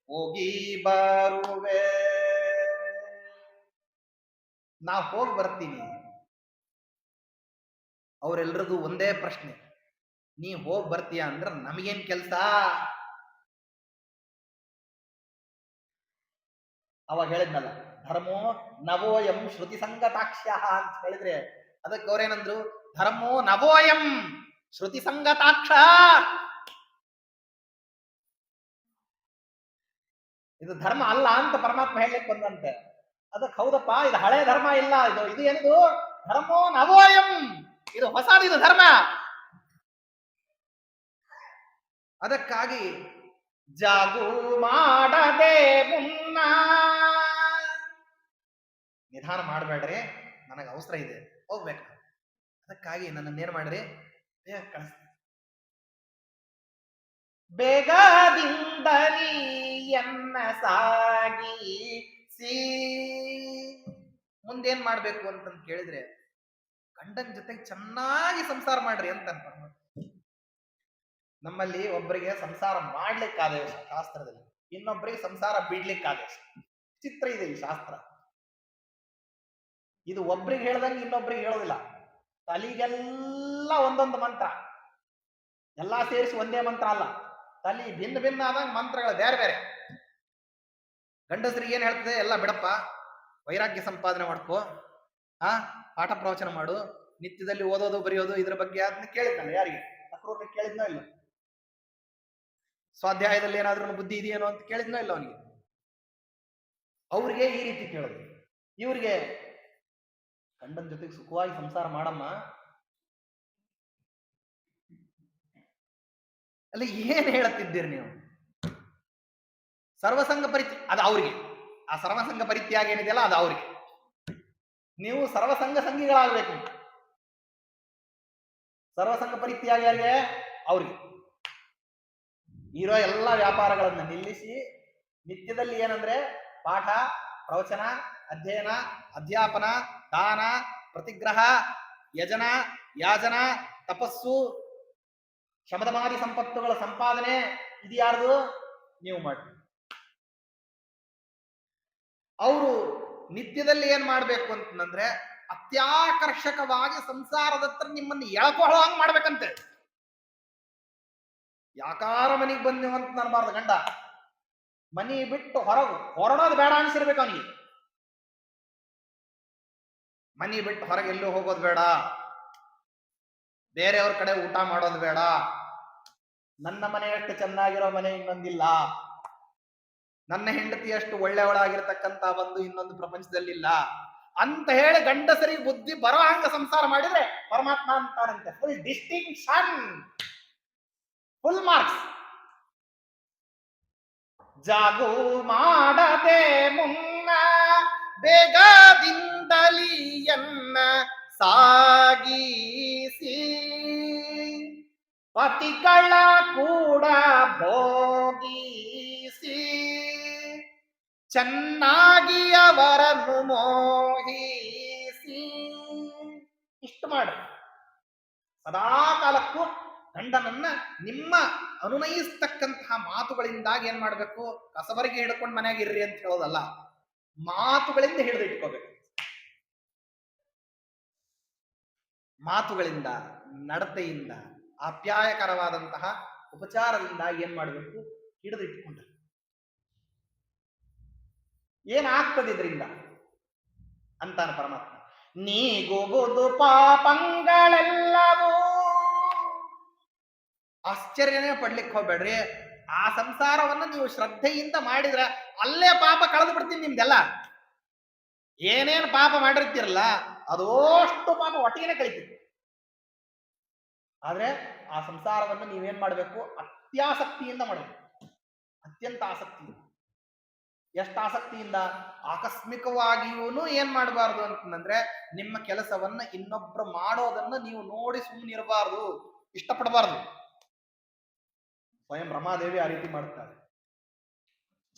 S1: ಹೋಗಿ ಬರುವೆ. ನಾ ಹೋಗಿ ಬರ್ತೀನಿ. ಅವರೆಲ್ಲರದು ಒಂದೇ ಪ್ರಶ್ನೆ, ನೀ ಹೋಗಿ ಬರ್ತೀಯ ಅಂದ್ರೆ ನಮಗೇನ್ ಕೆಲ್ಸ? ಅವಾಗ ಹೇಳಿದ್ನಲ್ಲ, ಧರ್ಮೋ ನವೋಯಂ ಶ್ರುತಿ ಸಂಗತಾಕ್ಷ್ಯ ಅಂತ ಹೇಳಿದ್ರೆ ಅದಕ್ಕೆ ಅವ್ರೇನಂದ್ರು, ಧರ್ಮೋ ನವೋಯಂ ಶ್ರುತಿ ಸಂಗತಾಕ್ಷ. ಇದು ಧರ್ಮ ಅಲ್ಲ ಅಂತ ಪರಮಾತ್ಮ ಹೇಳಲಿಕ್ಕೆ ಬಂದಂತೆ. ಅದಕ್ಕೆ ಹೌದಪ್ಪ, ಇದು ಹಳೆ ಧರ್ಮ ಇಲ್ಲ, ಇದು ಏನಿದು ಧರ್ಮೋ ನವೋಯಂ, ಇದು ಹೊಸದಿದು ಧರ್ಮ. ಅದಕ್ಕಾಗಿ ಜಾಗು ಮಾಡದೆ ಮುನ್ನ, ನಿಧಾನ ಮಾಡಬೇಡ್ರಿ, ನನಗೆ ಅವಸರ ಇದೆ, ಹೋಗ್ಬೇಕು. ಅದಕ್ಕಾಗಿ ನನ್ನನ್ನೇನು ಮಾಡ್ರಿ, ಬೇಗ ಕಳಿಸ್ತೀನಿ. ಬೇಗದಿಂದಲೀ ಎನ್ನ ಸಾಗಿಸಿ. ಮುಂದೇನ್ ಮಾಡ್ಬೇಕು ಅಂತಂದು ಕೇಳಿದ್ರೆ, ಗಂಡನ ಜೊತೆಗೆ ಚೆನ್ನಾಗಿ ಸಂಸಾರ ಮಾಡ್ರಿ ಅಂತ. ನಮ್ಮಲ್ಲಿ ಒಬ್ಬರಿಗೆ ಸಂಸಾರ ಮಾಡ್ಲಿಕ್ಕೆ ಆದೇಶ ಶಾಸ್ತ್ರದಲ್ಲಿ, ಇನ್ನೊಬ್ಬರಿಗೆ ಸಂಸಾರ ಬಿಡ್ಲಿಕ್ಕೆ ಆದೇಶ. ಚಿತ್ರ ಇದೆ ಈ ಶಾಸ್ತ್ರ. ಇದು ಒಬ್ರಿಗೆ ಹೇಳ್ದಂಗೆ ಇನ್ನೊಬ್ರಿಗೆ ಹೇಳೋದಿಲ್ಲ. ತಲಿಗೆಲ್ಲ ಒಂದೊಂದು ಮಂತ್ರ, ಎಲ್ಲಾ ಸೇರಿಸಿ ಒಂದೇ ಮಂತ್ರ ಅಲ್ಲ, ತಲಿ ಭಿನ್ನ ಭಿನ್ನ ಆದಂಗ ಮಂತ್ರಗಳು ಬೇರೆ ಬೇರೆ. ಗಂಡಸರಿಗೆ ಏನ್ ಹೇಳ್ತದೆ, ಎಲ್ಲ ಬಿಡಪ್ಪ, ವೈರಾಗ್ಯ ಸಂಪಾದನೆ ಮಾಡ್ಕೋ, ಪಾಠ ಪ್ರವಚನ ಮಾಡು, ನಿತ್ಯದಲ್ಲಿ ಓದೋದು ಬರೆಯೋದು ಇದ್ರ ಬಗ್ಗೆ ಅದನ್ನ ಕೇಳಿದ್ನಲ್ಲ, ಯಾರಿಗೆ ಅಕ್ರೂರ್ನ ಕೇಳಿದ್ನೋ ಇಲ್ಲ, ಸ್ವಾಧ್ಯಾಯದಲ್ಲಿ ಏನಾದ್ರೂ ಬುದ್ಧಿ ಇದೆಯೇನೋ ಅಂತ ಕೇಳಿದ್ನೋ ಇಲ್ಲ ಅವನಿಗೆ. ಅವ್ರಿಗೆ ಈ ರೀತಿ ಕೇಳೋದು, ಇವ್ರಿಗೆ ಗಂಡನ ಜೊತೆಗೆ ಸುಖವಾಗಿ ಸಂಸಾರ ಮಾಡಮ್ಮ, ಅಲ್ಲಿ ಏನ್ ಹೇಳುತ್ತಿದ್ದೀರಿ ನೀವು? ಸರ್ವಸಂಗ ಅದು ಅವ್ರಿಗೆ, ಆ ಸರ್ವಸಂಗ ಪರಿತ್ಯಾಗ ಏನಿದೆಯಲ್ಲ ಅದು ಅವ್ರಿಗೆ. ನೀವು ಸರ್ವಸಂಗ ಸಂಗಿಗಳಾಗಬೇಕು. ಸರ್ವಸಂಗ ಪರಿತ್ಯಾಗ ಯಾರಿಗೆ? ಅವ್ರಿಗೆ. ಇರೋ ಎಲ್ಲ ವ್ಯಾಪಾರಗಳನ್ನ ನಿಲ್ಲಿಸಿ ನಿತ್ಯದಲ್ಲಿ ಏನಂದ್ರೆ ಪಾಠ ಪ್ರವಚನ ಅಧ್ಯಯನ ಅಧ್ಯಾಪನ ದಾನ ಪ್ರತಿಗ್ರಹ ಯಜನ ಯಾಜನ ತಪಸ್ಸು ಶಮದಮಾದಿ ಸಂಪತ್ತುಗಳ ಸಂಪಾದನೆ ಇದು ಯಾರ್ದು? ನೀವು ಮಾಡಿ. ಅವರು ನಿತ್ಯದಲ್ಲಿ ಏನ್ ಮಾಡ್ಬೇಕು ಅಂತಂದ್ರೆ ಅತ್ಯಾಕರ್ಷಕವಾಗಿ ಸಂಸಾರದತ್ರ ನಿಮ್ಮನ್ನು ಎಳ್ಕೊಳ್ಳೋ ಹಂಗ್ ಮಾಡ್ಬೇಕಂತೆ. ಯಾಕಾರ ಮನೆಗೆ ಬಂದೇವಂತ ನನ್ಬಾರ್ದು ಗಂಡ, ಮನಿ ಬಿಟ್ಟು ಹೊರಡೋದು ಬೇಡ ಅನ್ಸಿರ್ಬೇಕು ಅವನಿಗೆ. ಮನಿ ಬಿಟ್ಟು ಹೊರಗೆ ಎಲ್ಲೂ ಹೋಗೋದು ಬೇಡ, ಬೇರೆಯವ್ರ ಕಡೆ ಊಟ ಮಾಡೋದು ಬೇಡ, ನನ್ನ ಮನೆ ಎಷ್ಟು ಚೆನ್ನಾಗಿರೋ ಮನೆ ಇನ್ನೊಂದಿಲ್ಲ, ನನ್ನ ಹೆಂಡತಿಯಷ್ಟು ಒಳ್ಳೆಯವಳಾಗಿರ್ತಕ್ಕಂತ ಒಂದು ಇನ್ನೊಂದು ಪ್ರಪಂಚದಲ್ಲಿಲ್ಲ ಅಂತ ಹೇಳಿ ಗಂಡಸರಿಗೆ ಬುದ್ಧಿ ಬರೋ ಹಂಗ ಸಂಸಾರ ಮಾಡಿದ್ರೆ ಪರಮಾತ್ಮ ಅಂತಾರಂತೆ ಫುಲ್ ಡಿಸ್ಟಿಂಕ್ಷನ್, ಫುಲ್ ಮಾರ್ಕ್ಸ್. ಜಾಗು ಮಾಡದೆ ಮುನ್ನ ಬೇಗದಿಂದಲೀ ಎನ್ನ ಸಾಗಿಸಿ, ಪತಿಗಳ ಕೂಡ ಭೋಗಿಸಿ, ಚೆನ್ನಾಗಿ ಅವರನ್ನು ಮೋಹಿಸಿ. ಇಷ್ಟು ಮಾಡಿ ಸದಾ ಕಾಲಕ್ಕೂ ಗಂಡನನ್ನ ನಿಮ್ಮ ಅನುನಯಿಸ್ತಕ್ಕಂತಹ ಮಾತುಗಳಿಂದಾಗಿ ಏನ್ ಮಾಡ್ಬೇಕು? ಕಸಬರಿಗೆ ಹಿಡ್ಕೊಂಡು ಮನೆಯಾಗ ಇರ್ರಿ ಅಂತ ಹೇಳೋದಲ್ಲ, ಮಾತುಗಳಿಂದ ಹಿಡಿದು ಇಟ್ಕೋಬೇಕು. ಮಾತುಗಳಿಂದ, ನಡತೆಯಿಂದ, ಆಪ್ಯಾಯಕರವಾದಂತಹ ಉಪಚಾರದಿಂದ ಏನ್ ಮಾಡಬೇಕು? ಹಿಡಿದು ಇಟ್ಕೊಂಡ್ರೆ ಏನಾಗ್ತದೆ ಇದರಿಂದ ಅಂತಾನ ಪರಮಾತ್ಮ. ನೀಗುವುದು ಪಾಪಂಗಳೆಲ್ಲವೂ. ಆಶ್ಚರ್ಯನೇ ಪಡ್ಲಿಕ್ಕೆ ಹೋಗ್ಬೇಡ್ರಿ. ಆ ಸಂಸಾರವನ್ನ ನೀವು ಶ್ರದ್ಧೆಯಿಂದ ಮಾಡಿದ್ರ ಅಲ್ಲೇ ಪಾಪ ಕಳೆದು ಬಿಡ್ತೀನಿ ನಿಮ್ದೆಲ್ಲ. ಏನೇನು ಪಾಪ ಮಾಡಿರ್ತಿರಲ್ಲ ಅದೋಷ್ಟು ಪಾಪ ಒಟ್ಟಿಗೆನೆ ಕಳಿತೀವಿ. ಆದ್ರೆ ಆ ಸಂಸಾರವನ್ನು ನೀವೇನ್ ಮಾಡ್ಬೇಕು? ಅತ್ಯಾಸಕ್ತಿಯಿಂದ ಮಾಡಬೇಕು, ಅತ್ಯಂತ ಆಸಕ್ತಿಯಿಂದ. ಎಷ್ಟು ಆಸಕ್ತಿಯಿಂದ? ಆಕಸ್ಮಿಕವಾಗಿಯೂ ಏನ್ ಮಾಡಬಾರ್ದು ಅಂತಂದ್ರೆ ನಿಮ್ಮ ಕೆಲಸವನ್ನ ಇನ್ನೊಬ್ರು ಮಾಡೋದನ್ನ ನೀವು ನೋಡಿ ಸುಮ್ಮನಿರಬಾರ್ದು, ಇಷ್ಟಪಡಬಾರ್ದು. ಸ್ವಯಂ ರಮಾದೇವಿ ಆ ರೀತಿ ಮಾಡ್ತಾರೆ.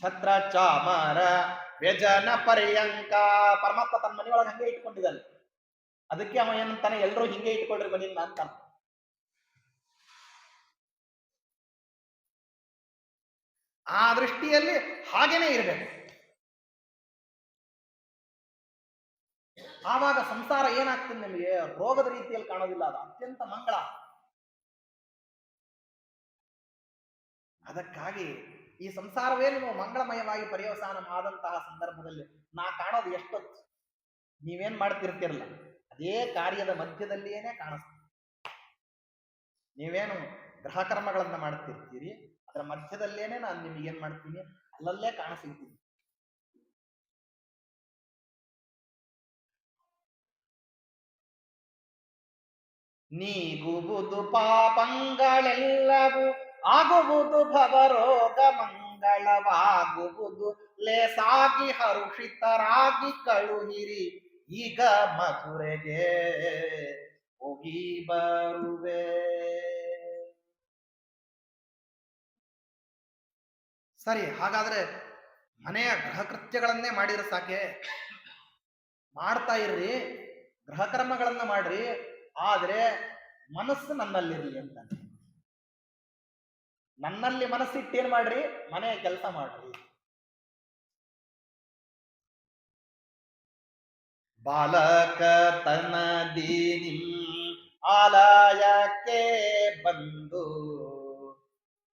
S1: ಛತ್ರ ಚಾಮರ ವ್ಯಜನ ಪರ್ಯಂಕ. ಪರಮಾತ್ಮ ತನ್ನ ಮನೆಯೊಳಗೆ ಹಂಗೆ ಇಟ್ಕೊಂಡಿದ್ದಾನೆ. ಅದಕ್ಕೆ ಅವ ಏನಂತಾನೆ, ಎಲ್ರೂ ಹಿಂಗೆ ಇಟ್ಕೊಳ್ರಿ ಮನೆಯನ್ನ ಅಂತ. ಆ ದೃಷ್ಟಿಯಲ್ಲಿ ಹಾಗೇನೆ ಇರಬೇಕು. ಆವಾಗ ಸಂಸಾರ ಏನಾಗ್ತದೆ ನಿಮಗೆ? ರೋಗದ ರೀತಿಯಲ್ಲಿ ಕಾಣೋದಿಲ್ಲ, ಅದು ಅತ್ಯಂತ ಮಂಗಳ. ಅದಕ್ಕಾಗಿ ಈ ಸಂಸಾರವೇ ನೀವು ಮಂಗಳಮಯವಾಗಿ ಪರ್ಯವಸಾನ ಆದಂತಹ ಸಂದರ್ಭದಲ್ಲಿ ನಾ ಕಾಣೋದು ಎಷ್ಟೊತ್ತು ನೀವೇನ್ ಮಾಡ್ತಿರ್ತಿರಲ್ಲ, ಅದೇ ಕಾರ್ಯದ ಮಧ್ಯದಲ್ಲಿಯೇನೆ ಕಾಣಿಸ್ತದೆ. ನೀವೇನು ಗ್ರಹಕರ್ಮಗಳನ್ನ ಮಾಡ್ತಿರ್ತೀರಿ, ಅದರ ಮಧ್ಯದಲ್ಲೇನೆ ನಾನು ನಿಮ್ಗೆ ಏನ್ ಮಾಡ್ತೀನಿ, ಅಲ್ಲಲ್ಲೇ ಕಾಣಿಸ್ತೀನಿ. ನೀಗುವುದು ಪಾಪಂಗಳೆಲ್ಲವೂ ಆಗುವುದು ಭವರೋಗ ಮಂಗಳವಾಗುವುದು ಲೇಸಾಗಿ ಹರುಷಿತರಾಗಿ ಕಳುಹಿರಿ ಈಗ ಮಧುರೆಗೆ ಹೋಗಿ ಬರುವೆ. ಸರಿ, ಹಾಗಾದ್ರೆ ಮನೆಯ ಗೃಹ ಕೃತ್ಯಗಳನ್ನೇ ಮಾಡಿದ್ರೆ ಸಾಕೆ? ಮಾಡ್ತಾ ಇರ್ರಿ, ಗೃಹ ಕರ್ಮಗಳನ್ನ ಮಾಡ್ರಿ, ಆದ್ರೆ ಮನಸ್ಸು ನನ್ನಲ್ಲಿರ್ಲಿ ಅಂತ. ನನ್ನಲ್ಲಿ ಮನಸ್ಸಿಟ್ಟೇನ್ ಮಾಡ್ರಿ? ಮನೆಯ ಕೆಲಸ ಮಾಡ್ರಿ. ಬಾಲಕತನದಿ ಆಲಯಕ್ಕೆ ಬಂದು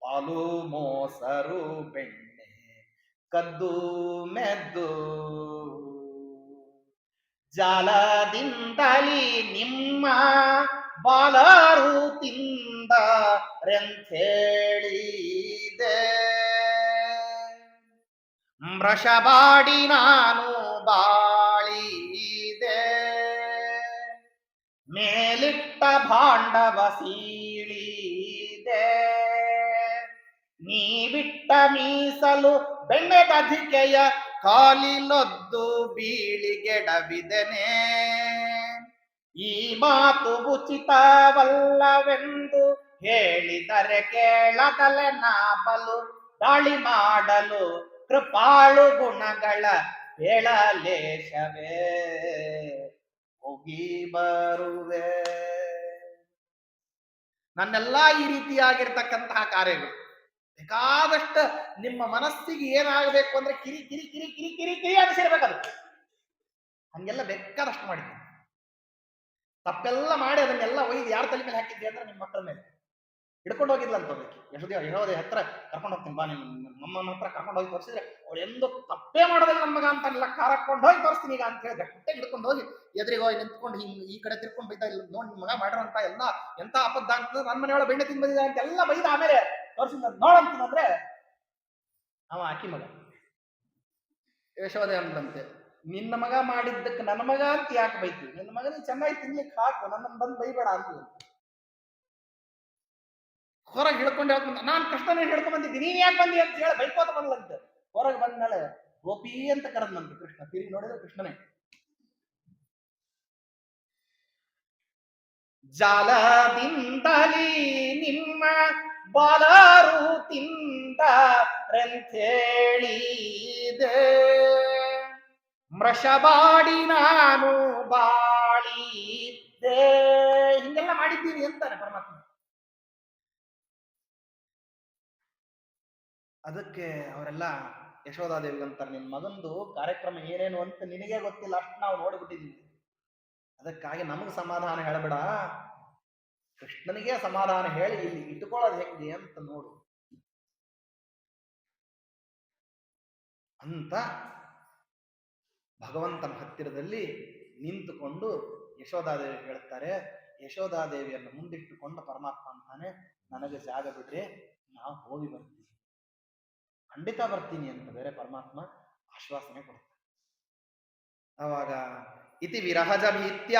S1: ಪಾಲು ಮೋಸರು ಬೆಣ್ಣೆ ಕದ್ದು ಮೆದ್ದು ಜಾಲದಿಂದಲಿ ನಿಮ್ಮ ಬಾಲರು ತಿಂದ ರೆಂಥೇಳಿದೆ. ಮೃಷಬಾಡಿ ನಾನು ಬಾಳಿದೆ, ಮೇಲಿಟ್ಟ ಭಾಂಡವ ಸೀಳಿದೆ. ನೀ ಬಿಟ್ಟ ಮೀಸಲು ಬೆಣ್ಣೆದಧಿಕೆಯ ಕಾಲಿಲೊದ್ದು ಬೀಳಿಗೆಡವಿದೆನೆ. ಈ ಮಾತು ಉಚಿತವಲ್ಲವೆಂದು ಹೇಳಿದರೆ ಕೇಳದಲೆ ನಾಬಲು ದಾಳಿ ಮಾಡಲು ಕೃಪಾಳು ಗುಣಗಳ ಹೇಳಲೇಶವೇ ಹೋಗಿ ಬರುವೆ. ನನ್ನೆಲ್ಲಾ ಈ ರೀತಿಯಾಗಿರ್ತಕ್ಕಂತಹ ಕಾರ್ಯಗಳು ಬೇಕಾದಷ್ಟು ನಿಮ್ಮ ಮನಸ್ಸಿಗೆ ಏನಾಗಬೇಕು ಅಂದ್ರೆ ಕಿರಿ ಕಿರಿ ಕಿರಿ ಕಿರಿ ಕಿರಿ ಕಿರಿ ಅನಿಸಿರ್ಬೇಕದು. ಹಂಗೆಲ್ಲ ಬೇಕಾದಷ್ಟು ಮಾಡಿದ್ದೀನಿ. ತಪ್ಪೆಲ್ಲ ಮಾಡಿ ಅದನ್ನೆಲ್ಲ ಒಯ್ದು ಯಾರ ತಲೆ ಮೇಲೆ ಹಾಕಿದ್ದೆ ಅಂದ್ರೆ ನಿಮ್ಮ ಮಕ್ಕಳ ಮೇಲೆ ಹಿಡ್ಕೊಂಡು ಹೋಗಿದ್ಲ ಅಂತ ಹೋಗ್ಬೇಕು. ಯಶೋದೆ ಹತ್ರ ಕರ್ಕೊಂಡು ಹೋಗ್ತೀನಿ ಬಾ, ನಮ್ಮನ ಹತ್ರ ಕರ್ಕೊಂಡು ಹೋಗಿ ತೋರಿಸಿದ್ರೆ ಅವಳು ಎಂದು ತಪ್ಪೇ ಮಾಡೋದಿಲ್ಲ ನಮಗ ಅಂತ ಎಲ್ಲ ಕಾರ್ ಹಾಕೊಂಡು ಹೋಗಿ ತೋರಿಸ್ತೀನಿ ಈಗ ಅಂತ ಹೇಳಿ ಗಟ್ಟಿಗೆ ಹಿಡ್ಕೊಂಡು ಹೋಗಿ ಎದುರಿಗೆ ಹೋಗಿ ನಿಂತ್ಕೊಂಡು ಹಿಂಗ್ ಈ ಕಡೆ ತಿರ್ಕೊಂಡು ಬೈತಾ ಇಲ್ಲ ನೋಡಿ ನಿಮ್ಮ ಮಗ ಮಾಡಿರೋಂತ ಎಲ್ಲ ಎಂತ ಅಪದ್ಧ ಆಗ್ತದೆ, ನನ್ನ ಮನೆಯೊಳಗೆ ಬೆಣ್ಣೆ ತಿಂದು ಬಂದಿದೆ ಅಂತ ಎಲ್ಲ ಬೈದ ಆಮೇಲೆ ತೋರಿಸಿದ ನೋಡಂತಂದ್ರೆ ಅವ ಆಕಿ ಮಗ ಯಶೋದೆ ಅಂದ್ರಂತೆ, ನಿನ್ನ ಮಗ ಮಾಡಿದ್ದಕ್ಕೆ ನನ್ನ ಮಗ ಅಂತ ಯಾಕೆ ಬೈತೀವಿ? ನಿನ್ನ ಮಗನಿಗೆ ಚೆನ್ನಾಗಿ ತಿನ್ಲಿಕ್ಕೆ ಹಾಕು, ನನ್ನನ್ನು ಬಂದು ಬೈಬೇಡ ಅಂತೀವಿ. ಹೊರಗೆ ಹಿಡ್ಕೊಂಡು ಹೇಳ್ಕೊಂಡ ನಾನು ಕೃಷ್ಣನೇ ಹಿಡ್ಕೊಂಡ್ ಬಂದಿದ್ದೀನಿ, ನೀನ್ ಯಾಕೆ ಬಂದಿ ಅಂತ ಹೇಳಿ ಬೈಕೋತ ಬಂದ್ಲಂತೆ. ಹೊರಗೆ ಬಂದ್ಮೇಲೆ ಗೋಪಿ ಅಂತ ಕರೆದ್ನಂತೆ ಕೃಷ್ಣ. ತಿರುಗಿ ನೋಡಿದ್ರೆ ಕೃಷ್ಣನೇ. ಜಾಲದಿಂದಲೀ ನಿಮ್ಮ ಬಾಲರು ತಿಂದ ರೆಂಥೇಳಿದೆ, ಮೃಷಬಾಡಿ ನಾನು ಬಾಳಿದೆ. ಹಿಂಗೆಲ್ಲ ಮಾಡಿದ್ದೀರಿ ಅಂತಾನೆ ಪರಮಾತ್ಮ. ಅದಕ್ಕೆ ಅವರೆಲ್ಲ ಯಶೋಧಾದೇವಿ ಅಂತಾರೆ, ನಿನ್ ಮಗಂದು ಕಾರ್ಯಕ್ರಮ ಏನೇನು ಅಂತ ನಿನಗೆ ಗೊತ್ತಿಲ್ಲ, ಅಷ್ಟು ನಾವು ನೋಡ್ಬಿಟ್ಟಿದೀವಿ. ಅದಕ್ಕಾಗಿ ನಮಗ್ ಸಮಾಧಾನ ಹೇಳಬೇಡ, ಕೃಷ್ಣನಿಗೆ ಸಮಾಧಾನ ಹೇಳಿ ಇಲ್ಲಿ ಇಟ್ಕೊಳ್ಳೋದು ಹೆಂಗೆ ಅಂತ ನೋಡು ಅಂತ ಭಗವಂತನ ಹತ್ತಿರದಲ್ಲಿ ನಿಂತುಕೊಂಡು ಯಶೋಧಾದೇವಿ ಹೇಳ್ತಾರೆ. ಯಶೋಧಾದೇವಿಯನ್ನು ಮುಂದಿಟ್ಟುಕೊಂಡು ಪರಮಾತ್ಮ ಅಂತಾನೆ, ನನಗೆ ಜಾಗ ಬಿಡ್ರಿ, ನಾವು ಹೋಗಿ ಬರ್ತೀವಿ, ಖಂಡಿತ ಬರ್ತೀನಿ ಅಂತ ಬೇರೆ ಪರಮಾತ್ಮ ಆಶ್ವಾಸನೆ ಕೊಡ್ತಾರೆ. ಅವಾಗ ಇತಿ ವಿರಹಜ ಭೀತ್ಯ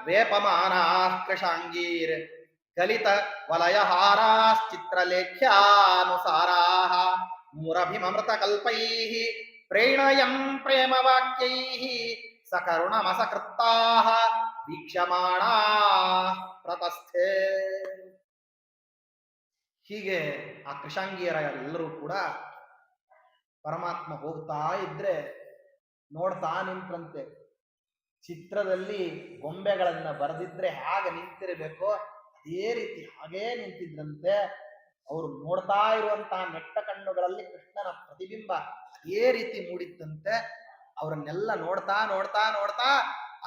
S1: ವೇಪಮಾನ ಕೃಷಾಂಗೀರ್ ಗಲಿತ ವಲಯಹಾರಾಶ್ಚಿತ್ರಲೇಖ್ಯಾನುಸಾರಾ ಮೂರಭಿಮೃತ ಕಲ್ಪೈಃ ಪ್ರೇಣಯಂ ಪ್ರೇಮವಾಕ್ಯೈಃ ಸಕರುಣಮಸಕೃತ್ತಾಃ ವೀಕ್ಷ್ಯಮಾಣಾ ಪ್ರತಸ್ಥೆ. ಹೀಗೆ ಆ ಕೃಷಾಂಗಿಯರ ಎಲ್ಲರೂ ಕೂಡ ಪರಮಾತ್ಮ ಹೋಗ್ತಾ ಇದ್ರೆ ನೋಡ್ತಾ ನಿಂತ್ರಂತೆ. ಚಿತ್ರದಲ್ಲಿ ಗೊಂಬೆಗಳನ್ನ ಬರೆದಿದ್ರೆ ಹಾಗೆ ನಿಂತಿರಬೇಕೋ ಅದೇ ರೀತಿ ಹಾಗೇ ನಿಂತಿದ್ರಂತೆ. ಅವರು ನೋಡ್ತಾ ಇರುವಂತಹ ನೆಟ್ಟ ಕಣ್ಣುಗಳಲ್ಲಿ ಕೃಷ್ಣನ ಪ್ರತಿಬಿಂಬ ಅದೇ ರೀತಿ ಮೂಡಿತ್ತಂತೆ. ಅವರನ್ನೆಲ್ಲ ನೋಡ್ತಾ ನೋಡ್ತಾ ನೋಡ್ತಾ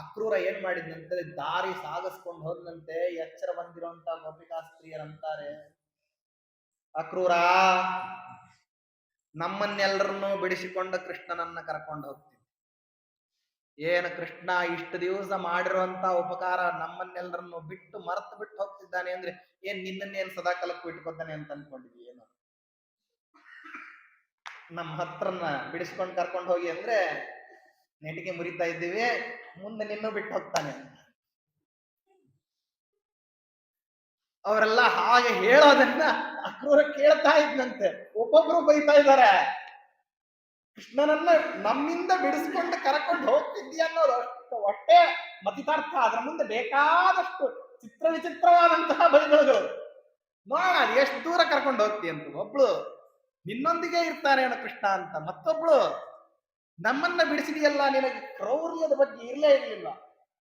S1: ಅಕ್ರೂರ ಏನ್ ಮಾಡಿದ್ನಂತೆ, ದಾರಿ ಸಾಗಿಸ್ಕೊಂಡು ಹೋದಂತೆ. ಎಚ್ಚರ ಬಂದಿರುವಂತ ಗೋಪಿಕಾಸ್ತ್ರೀಯರಂತಾರೆ, ಅಕ್ರೂರ ನಮ್ಮನ್ನೆಲ್ಲರನ್ನೂ ಬಿಡಿಸಿಕೊಂಡು ಕೃಷ್ಣನನ್ನ ಕರ್ಕೊಂಡು ಹೋಗ್ತೀನಿ. ಏನು ಕೃಷ್ಣ ಇಷ್ಟು ದಿವಸ ಮಾಡಿರುವಂತ ಉಪಕಾರ ನಮ್ಮನ್ನೆಲ್ಲರನ್ನು ಬಿಟ್ಟು ಮರೆತು ಬಿಟ್ಟು ಹೋಗ್ತಿದ್ದಾನೆ ಅಂದ್ರೆ ಏನ್ ನಿನ್ನನ್ನೇನ್ ಸದಾ ಕಾಲಕ್ಕೂ ಇಟ್ಕೊತಾನೆ ಅಂತ ಅನ್ಕೊಂಡಿದ್ವಿ ಏನು? ನಮ್ಮ ಹತ್ರನ್ನ ಬಿಡಿಸ್ಕೊಂಡು ಕರ್ಕೊಂಡು ಹೋಗಿ ಅಂದ್ರೆ ನೆಟಿಗೆ ಮುರಿತಾ ಇದ್ದೀವಿ, ಮುಂದೆ ನಿನ್ನೂ ಬಿಟ್ಟು ಹೋಗ್ತಾನೆ ಅಂತ. ಅವರೆಲ್ಲ ಹಾಗೆ ಹೇಳೋದನ್ನ ಅಕ್ರೂರ ಕೇಳ್ತಾ ಇದ್ನಂತೆ, ಒಬ್ಬೊಬ್ರು ಬೈತಾ ಇದ್ದಾರೆ. ಕೃಷ್ಣನನ್ನ ನಮ್ಮಿಂದ ಬಿಡಿಸ್ಕೊಂಡು ಕರ್ಕೊಂಡು ಹೋಗ್ತಿದ್ದಿ ಅನ್ನೋದು ಅಷ್ಟು ಹೊಟ್ಟೆ ಮತಿತಾರ್ಥ. ಅದರ ಮುಂದೆ ಬೇಕಾದಷ್ಟು ಚಿತ್ರ ವಿಚಿತ್ರವಾದಂತಹ ಬೈಗಳು. ನೋಡೋಣ ಎಷ್ಟು ದೂರ ಕರ್ಕೊಂಡು ಹೋಗ್ತಿ ಅಂತ. ಒಬ್ಳು ನಿನ್ನೊಂದಿಗೆ ಇರ್ತಾನೆ ಅನ್ನೋ ಕೃಷ್ಣ ಅಂತ, ಮತ್ತೊಬ್ಳು ನಮ್ಮನ್ನ ಬಿಡಿಸಿದೆಯಲ್ಲ, ನಿನಗೆ ಕ್ರೌರ್ಯದ ಬಗ್ಗೆ ಇರ್ಲೇ ಇರ್ಲಿಲ್ಲ,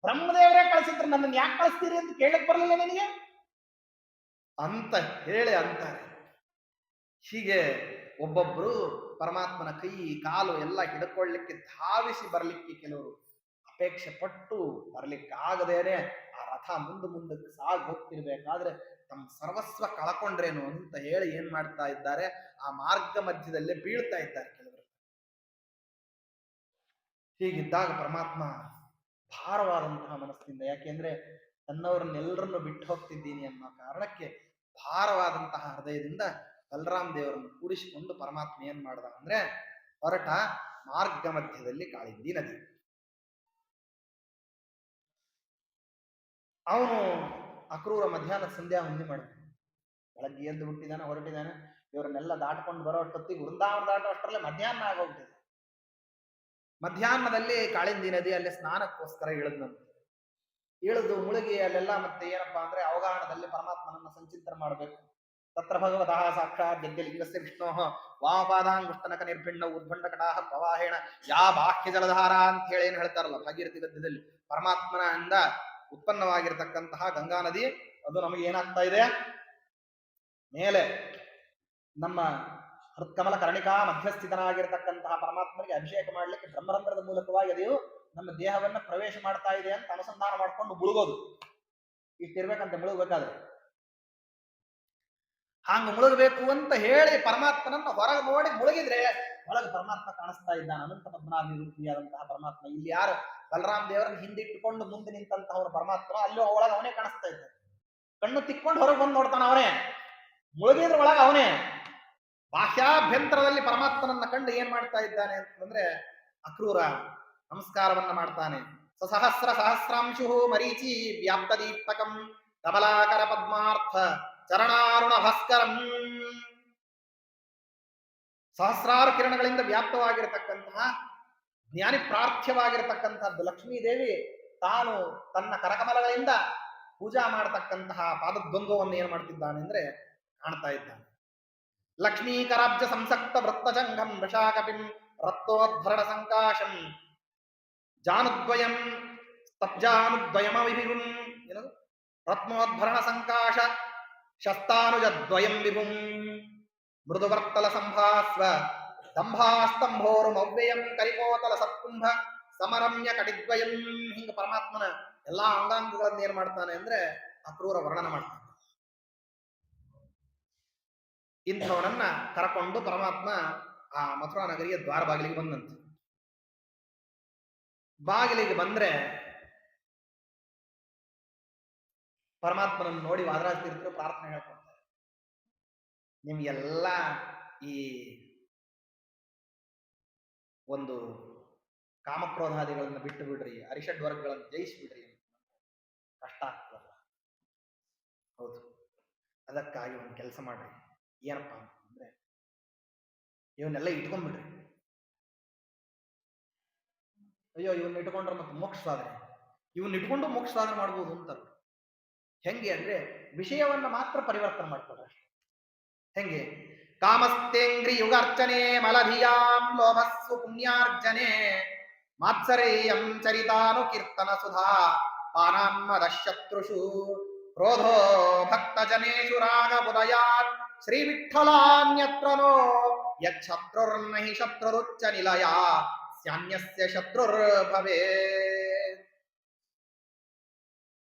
S1: ಬ್ರಹ್ಮದೇವರೇ ಕಳಿಸಿದ್ರೆ ನನ್ನನ್ನು ಯಾಕೆ ಕಳಿಸ್ತೀರಿ ಅಂತ ಕೇಳಕ್ ಬರಲಿಲ್ಲ ನಿನಗೆ ಅಂತ ಹೇಳಿ ಅಂತಾರೆ. ಹೀಗೆ ಒಬ್ಬೊಬ್ರು ಪರಮಾತ್ಮನ ಕೈ ಕಾಲು ಎಲ್ಲ ಹಿಡ್ಕೊಳ್ಳಿಕ್ಕೆ ಧಾವಿಸಿ ಬರ್ಲಿಕ್ಕೆ ಕೆಲವರು ಅಪೇಕ್ಷೆ ಪಟ್ಟು ಬರ್ಲಿಕ್ಕೆ ಆಗದೇನೆ ಆ ರಥ ಮುಂದಕ್ಕೆ ಸಾಗಿ ಹೋಗ್ತಿರ್ಬೇಕಾದ್ರೆ ತಮ್ಮ ಸರ್ವಸ್ವ ಕಳ್ಕೊಂಡ್ರೇನು ಅಂತ ಹೇಳಿ ಏನ್ ಮಾಡ್ತಾ ಇದ್ದಾರೆ, ಆ ಮಾರ್ಗ ಮಧ್ಯದಲ್ಲೇ ಬೀಳ್ತಾ ಇದ್ದಾರೆ ಕೆಲವರು. ಹೀಗಿದ್ದಾಗ ಪರಮಾತ್ಮ ಭಾರವಾದಂತಹ ಮನಸ್ಸಿನಿಂದ, ಯಾಕೆಂದ್ರೆ ತನ್ನವರನ್ನೆಲ್ಲರನ್ನು ಬಿಟ್ಟು ಹೋಗ್ತಿದ್ದೀನಿ ಅನ್ನೋ ಕಾರಣಕ್ಕೆ ಭಾರವಾದಂತಹ ಹೃದಯದಿಂದ ಬಲರಾಮ್ ದೇವರನ್ನು ಕೂಡಿಸಿಕೊಂಡು ಪರಮಾತ್ಮ ಏನ್ ಮಾಡ್ದ ಅಂದ್ರೆ ಹೊರಟ ಮಾರ್ಗ ಮಧ್ಯದಲ್ಲಿ ಕಾಳಿಂದಿ ನದಿ. ಅವನು ಅಕ್ರೂರ ಮಧ್ಯಾಹ್ನ ಸಂಧ್ಯಾ ವಂದನೆ ಮಾಡಿದ. ಬೆಳಗ್ಗೆ ಎದ್ದು ಹುಟ್ಟಿದಾನೆ, ಹೊರಟಿದ್ದಾನೆ. ಇವರನ್ನೆಲ್ಲ ದಾಟ್ಕೊಂಡು ಬರೋ ಅಷ್ಟೊತ್ತಿಗೆ ವೃಂದಾವನ ದಾಟೋ ಅಷ್ಟರಲ್ಲೇ ಮಧ್ಯಾಹ್ನ ಆಗೋಗ್ತಿದೆ. ಮಧ್ಯಾಹ್ನದಲ್ಲಿ ಕಾಳಿಂದಿ ನದಿ ಅಲ್ಲಿ ಸ್ನಾನಕ್ಕೋಸ್ಕರ ಇಳಿದ್ನಂತೆ. ಇಳಿದು ಮುಳುಗಿ ಅಲ್ಲೆಲ್ಲ ಮತ್ತೆ ಏನಪ್ಪಾ ಅಂದ್ರೆ ಅವಗಾಹನದಲ್ಲಿ ಪರಮಾತ್ಮನನ್ನ ಸಂಚಿಂತನೆ ಮಾಡಬೇಕು. ತತ್ರ ಭಗವತಃ ಸಾಕ್ಷಾತ್ ಜಗ್ಗಲಿಂಗಸ್ಯ ವಿಷ್ಣೋ ವಾಮಪಾದಾಂಗುಷ್ಟನಕ ನಿರ್ಭಿಣ್ಣ ಉದ್ಭಂಡ ಕಟಾಹ ಪ್ರವಾಹೇಣ ಯಾ ಬಾಹ್ಯ ಜಲಧಾರ ಅಂತ ಹೇಳಿ ಏನ್ ಹೇಳ್ತಾರಲ್ಲ ಭಾಗೀರಥಿ ಗದ್ಯದಲ್ಲಿ, ಪರಮಾತ್ಮನ ಇಂದ ಉತ್ಪನ್ನವಾಗಿರ್ತಕ್ಕಂತಹ ಗಂಗಾ ನದಿ ಅದು ನಮಗೆ ಏನಾಗ್ತಾ ಇದೆ, ಮೇಲೆ ನಮ್ಮ ಹೃತ್ಕಮಲ ಕರ್ಣಿಕಾ ಮಧ್ಯಸ್ಥಿತನಾಗಿರ್ತಕ್ಕಂತಹ ಪರಮಾತ್ಮನಿಗೆ ಅಭಿಷೇಕ ಮಾಡ್ಲಿಕ್ಕೆ ಬ್ರಹ್ಮರಂಧ್ರದ ಮೂಲಕವಾಗಿ ಅದು ನಮ್ಮ ದೇಹವನ್ನ ಪ್ರವೇಶ ಮಾಡ್ತಾ ಇದೆ ಅಂತ ಅನುಸಂಧಾನ ಮಾಡ್ಕೊಂಡು ಮುಳುಗೋದು. ಇಷ್ಟಿರ್ಬೇಕಂತೆ ಮುಳುಗಬೇಕಾದ್ರೆ. ಹಾಂಗ ಮುಳುಗಬೇಕು ಅಂತ ಹೇಳಿ ಪರಮಾತ್ಮನನ್ನ ಹೊರಗೆ ನೋಡಿ ಮುಳುಗಿದ್ರೆ ಒಳಗೆ ಪರಮಾತ್ಮ ಕಾಣಿಸ್ತಾ ಇದ್ದಾನೆ. ಅನಂತ ಪದ್ಮನಾಭ ರೂಪಿಯಾದಂತಹ ಪರಮಾತ್ಮ. ಇಲ್ಲಿ ಯಾರು ಬಲರಾಮ್ ದೇವರನ್ನ ಹಿಂದಿಟ್ಟುಕೊಂಡು ಮುಂದೆ ನಿಂತಂತಹವ್ರ ಪರಮಾತ್ಮ, ಅಲ್ಲೂ ಒಳಗೆ ಅವನೇ ಕಾಣಿಸ್ತಾ ಇದ್ದಾನೆ. ಕಣ್ಣು ತಿಕ್ಕೊಂಡು ಹೊರಗೆ ಬಂದು ನೋಡ್ತಾನ ಅವನೇ, ಮುಳುಗಿದ್ರ ಒಳಗೆ ಅವನೇ. ಬಾಹ್ಯಾಭ್ಯಂತರದಲ್ಲಿ ಪರಮಾತ್ಮನನ್ನ ಕಂಡು ಏನ್ ಮಾಡ್ತಾ ಇದ್ದಾನೆ ಅಂತಂದ್ರೆ ಅಕ್ರೂರ ನಮಸ್ಕಾರವನ್ನ ಮಾಡ್ತಾನೆ. ಸಹಸ್ರ ಸಹಸ್ರಾಂಶು ಮರೀಚಿ ವ್ಯಾಪ್ತ ದೀಪ್ತಕಂ ಕಮಲಾಕರ ಪದ್ಮಾರ್ಥ ಚರಣಾರುಣ ಭಾಸ್ಕರಂ. ಸಹಸ್ರಾರು ಕಿರಣಗಳಿಂದ ವ್ಯಾಪ್ತವಾಗಿರತಕ್ಕಂತಹ ಜ್ಞಾನಿ ಪ್ರಾರ್ಥ್ಯವಾಗಿರತಕ್ಕಂಥದ್ದು ಲಕ್ಷ್ಮೀದೇವಿ ತಾನು ತನ್ನ ಕರಕಮಲಗಳಿಂದ ಪೂಜಾ ಮಾಡತಕ್ಕಂತಹ ಪಾದದ್ವಂದ್ವವನ್ನು ಏನ್ ಮಾಡ್ತಿದ್ದಾನೆ ಅಂದ್ರೆ ಕಾಣ್ತಾ ಇದ್ದಾನೆ. ಲಕ್ಷ್ಮೀಕರಾಬ್ಜ ಸಂಸಕ್ತ ವೃತ್ತಜಂಘಂ ವೃಷಾಕಪಿಂ ರಕ್ತೋದ್ಭರಣ ಸಂಕಾಶಂ ಜಾನುದ್ವಯಂ ಸ್ತಬ್ಜಾನುದ್ವಯಮವಿಭುಂ ಏನದು ರತ್ನೋದ್ಭರಣ ಸಂಕಾಶ ಶಸ್ತಾನುಜದ್ವಯಂ ವಿಭುಂ ಮೃದುವರ್ತಲ ಸಂಭಾಸ್ವ ಸ್ತಂಭಾಸ್ತಂಭೋರುಮವ್ಯಯಂ ಕರಿಕೋತಲ ಸತ್ಕುಂಭ ಸಮರಮ್ಯ ಕಟಿದ್ವಯಂ. ಹಿಂಗ ಪರಮಾತ್ಮನ ಎಲ್ಲಾ ಅಂಗಾಂಗಗಳನ್ನು ಏನ್ ಮಾಡ್ತಾನೆ ಅಂದ್ರೆ ಅಕ್ರೂರ ವರ್ಣನ ಮಾಡ್ತಾನೆ. ಇಂಥವನನ್ನ ಕರಕೊಂಡು ಪರಮಾತ್ಮ ಆ ಮಥುರಾ ನಗರಿಯ ದ್ವಾರ ಬಾಗಿಲಿಗೆ ಬಂದಂತೆ. ಬಾಗಿಲಿಗೆ ಬಂದ್ರೆ ಪರಮಾತ್ಮನನ್ನು ನೋಡಿ ವಾದರಾಜ ತೀರ್ಥರು ಪ್ರಾರ್ಥನೆ ಹೇಳ್ಕೊಡ್ತಾರೆ. ನಿಮ್ಗೆಲ್ಲ ಈ ಒಂದು ಕಾಮಕ್ರೋಧಾದಿಗಳನ್ನ ಬಿಟ್ಟು ಬಿಡ್ರಿ, ಅರಿಷಡ್ ವರ್ಗಗಳನ್ನು ಜಯಿಸ್ಬಿಡ್ರಿ, ಕಷ್ಟ ಆಗ್ತದಲ್ಲ. ಹೌದು, ಅದಕ್ಕಾಗಿ ಒಂದು ಕೆಲಸ ಮಾಡ್ರಿ. ಏನಪ್ಪಾ ಅಂತಂದ್ರೆ ಇವನ್ನೆಲ್ಲ ಇಟ್ಕೊಂಡ್ಬಿಡ್ರಿ. ಅಯ್ಯೋ ಇವನ್ನ ಇಟ್ಕೊಂಡ್ರೆ ಮತ್ತೆ ಮೋಕ್ಷ ಸಾಧನೆ, ಇವನ್ನ ಇಟ್ಕೊಂಡು ಮೋಕ್ಷ ಸಾಧನೆ ಮಾಡ್ಬೋದು ಅಂತ. ಹೆಂಗೆ ಅಂದ್ರೆ ವಿಷಯವನ್ನ ಮಾತ್ರ ಪರಿವರ್ತನೆ ಮಾಡ್ತಾರೆ ಅಷ್ಟೇ. ಹೆಂಗೆ? ಕಾಮಸ್ತೇಂಗ್ರಿ ಯುಗಾರ್ಚನೆ ಮಲಧಿಯಾಂ ಲೋಭಸ್ಸು ಪುಣ್ಯಾರ್ಜನೆ ಮಾತ್ಸರೇಯಂ ಚರಿತಾನು ಕೀರ್ತನ ಸುಧಾ ಪಾನಾನ್ಮದ ಶತ್ರುಷು ಕ್ರೋಧೋ ಭಕ್ತ ಜನೇಶು ರಾಗ ಬುದಯಾತ್ ಶ್ರೀ ವಿಠ್ಠಲಾನ್ಯತ್ರನೋ ಯಚ್ಛತ್ರುರ್ನಹಿ ಶತ್ರುರುಚ್ಚ ನಿಲಯ ಸ್ಯಾನ್ಯಸ್ಯ ಶತ್ರುರ್ ಭವೇ.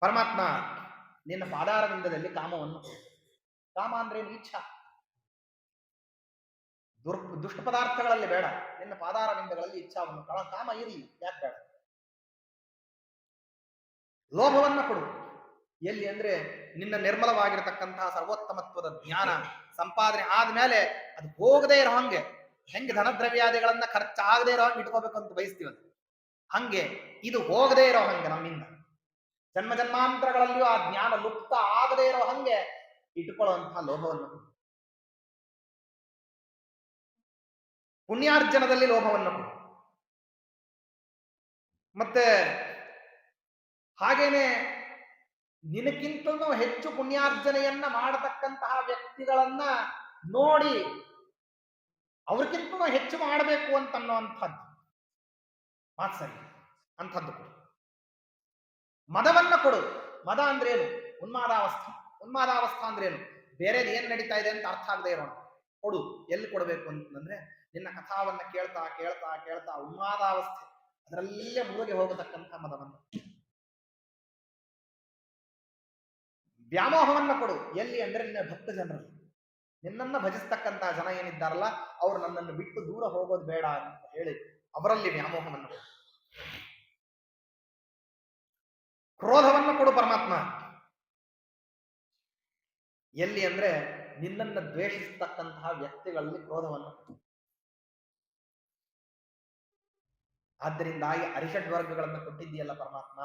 S1: ಪರಮಾತ್ಮ ನಿನ್ನ ಪಾದಾರವಿಂದದಲ್ಲಿ ಕಾಮವನ್ನು, ಕಾಮ ಅಂದ್ರೆ ಇಚ್ಛಾ, ದುಷ್ಟ ಪದಾರ್ಥಗಳಲ್ಲಿ ಬೇಡ, ನಿನ್ನ ಪಾದಾರವಿಂದಗಳಲ್ಲಿ ಇಚ್ಛಾವನ್ನು, ಕಾಮ ಇರಲಿ, ಯಾಕೆ ಬೇಡ. ಲೋಭವನ್ನ ಕೊಡು. ಎಲ್ಲಿ ಅಂದ್ರೆ ನಿನ್ನ ನಿರ್ಮಲವಾಗಿರತಕ್ಕಂತಹ ಸರ್ವೋತ್ತಮತ್ವದ ಜ್ಞಾನ ಸಂಪಾದನೆ ಆದ್ಮೇಲೆ ಅದು ಹೋಗದೆ ಇರೋ ಹಂಗೆ, ಹೆಂಗೆ ಧನದ್ರವ್ಯಾದಿಗಳನ್ನ ಖರ್ಚಾಗದೆ ಇರೋ ಹಂಗೆ ಇಟ್ಕೋಬೇಕು ಅಂತ ಬಯಸ್ತೀವ, ಹಂಗೆ ಇದು ಹೋಗದೆ ಇರೋ ಹಂಗೆ ನಮ್ಮಿಂದ ಜನ್ಮ ಜನ್ಮಾಂತರಗಳಲ್ಲಿಯೂ ಆ ಜ್ಞಾನ ಲುಪ್ತ ಆಗದೆ ಇರೋ ಹಂಗೆ ಇಟ್ಕೊಳ್ಳುವಂತಹ ಲೋಭವನ್ನು. ಪುಣ್ಯಾರ್ಜನದಲ್ಲಿ ಲೋಭವನ್ನು ಕೊಡು. ಮತ್ತೆ ಹಾಗೇನೆ ನಿನಕ್ಕಿಂತಲೂ ಹೆಚ್ಚು ಪುಣ್ಯಾರ್ಜನೆಯನ್ನ ಮಾಡತಕ್ಕಂತಹ ವ್ಯಕ್ತಿಗಳನ್ನ ನೋಡಿ ಅವ್ರಿಗಿಂತಲೂ ಹೆಚ್ಚು ಮಾಡಬೇಕು ಅಂತನ್ನುವಂಥದ್ದು ಮಾತು ಸರಿ. ಅಂಥದ್ದು ಕೊಡು. ಮದವನ್ನ ಕೊಡು. ಮದ ಅಂದ್ರೇನು? ಉನ್ಮಾದಾವಸ್ಥೆ. ಉನ್ಮಾದಾವಸ್ಥೆ ಅಂದ್ರೇನು? ಬೇರೆದು ಏನ್ ನಡೀತಾ ಇದೆ ಅಂತ ಅರ್ಥ ಆಗದೆ ಇರೋಣ. ಕೊಡು. ಎಲ್ಲಿ ಕೊಡಬೇಕು ಅಂತಂದ್ರೆ ನಿನ್ನ ಕಥಾವನ್ನ ಕೇಳ್ತಾ ಕೇಳ್ತಾ ಕೇಳ್ತಾ ಉನ್ಮಾದಾವಸ್ಥೆ ಅದರಲ್ಲೇ ಮುಳುಗಿ ಹೋಗತಕ್ಕಂಥ ಮದವನ್ನ. ವ್ಯಾಮೋಹವನ್ನ ಕೊಡು. ಎಲ್ಲಿ ಅಂದ್ರೆ ನಿನ್ನ ಭಕ್ತ ಜನರಲ್ಲಿ, ನಿನ್ನನ್ನ ಭಜಿಸ್ತಕ್ಕಂಥ ಜನ ಏನಿದ್ದಾರಲ್ಲ ಅವ್ರು ನನ್ನನ್ನು ಬಿಟ್ಟು ದೂರ ಹೋಗೋದು ಬೇಡ ಅಂತ ಹೇಳಿ ಅವರಲ್ಲಿ ವ್ಯಾಮೋಹವನ್ನು ಕೊಡು. ಕ್ರೋಧವನ್ನು ಕೊಡು ಪರಮಾತ್ಮ. ಎಲ್ಲಿ ಅಂದ್ರೆ ನಿನ್ನನ್ನು ದ್ವೇಷಿಸತಕ್ಕಂತಹ ವ್ಯಕ್ತಿಗಳಲ್ಲಿ ಕ್ರೋಧವನ್ನು ಕೊಡು. ಆದ್ದರಿಂದಾಗಿ ಅರಿಷಡ್ ವರ್ಗಗಳನ್ನು ಕೊಟ್ಟಿದ್ದೀಯಲ್ಲ ಪರಮಾತ್ಮ,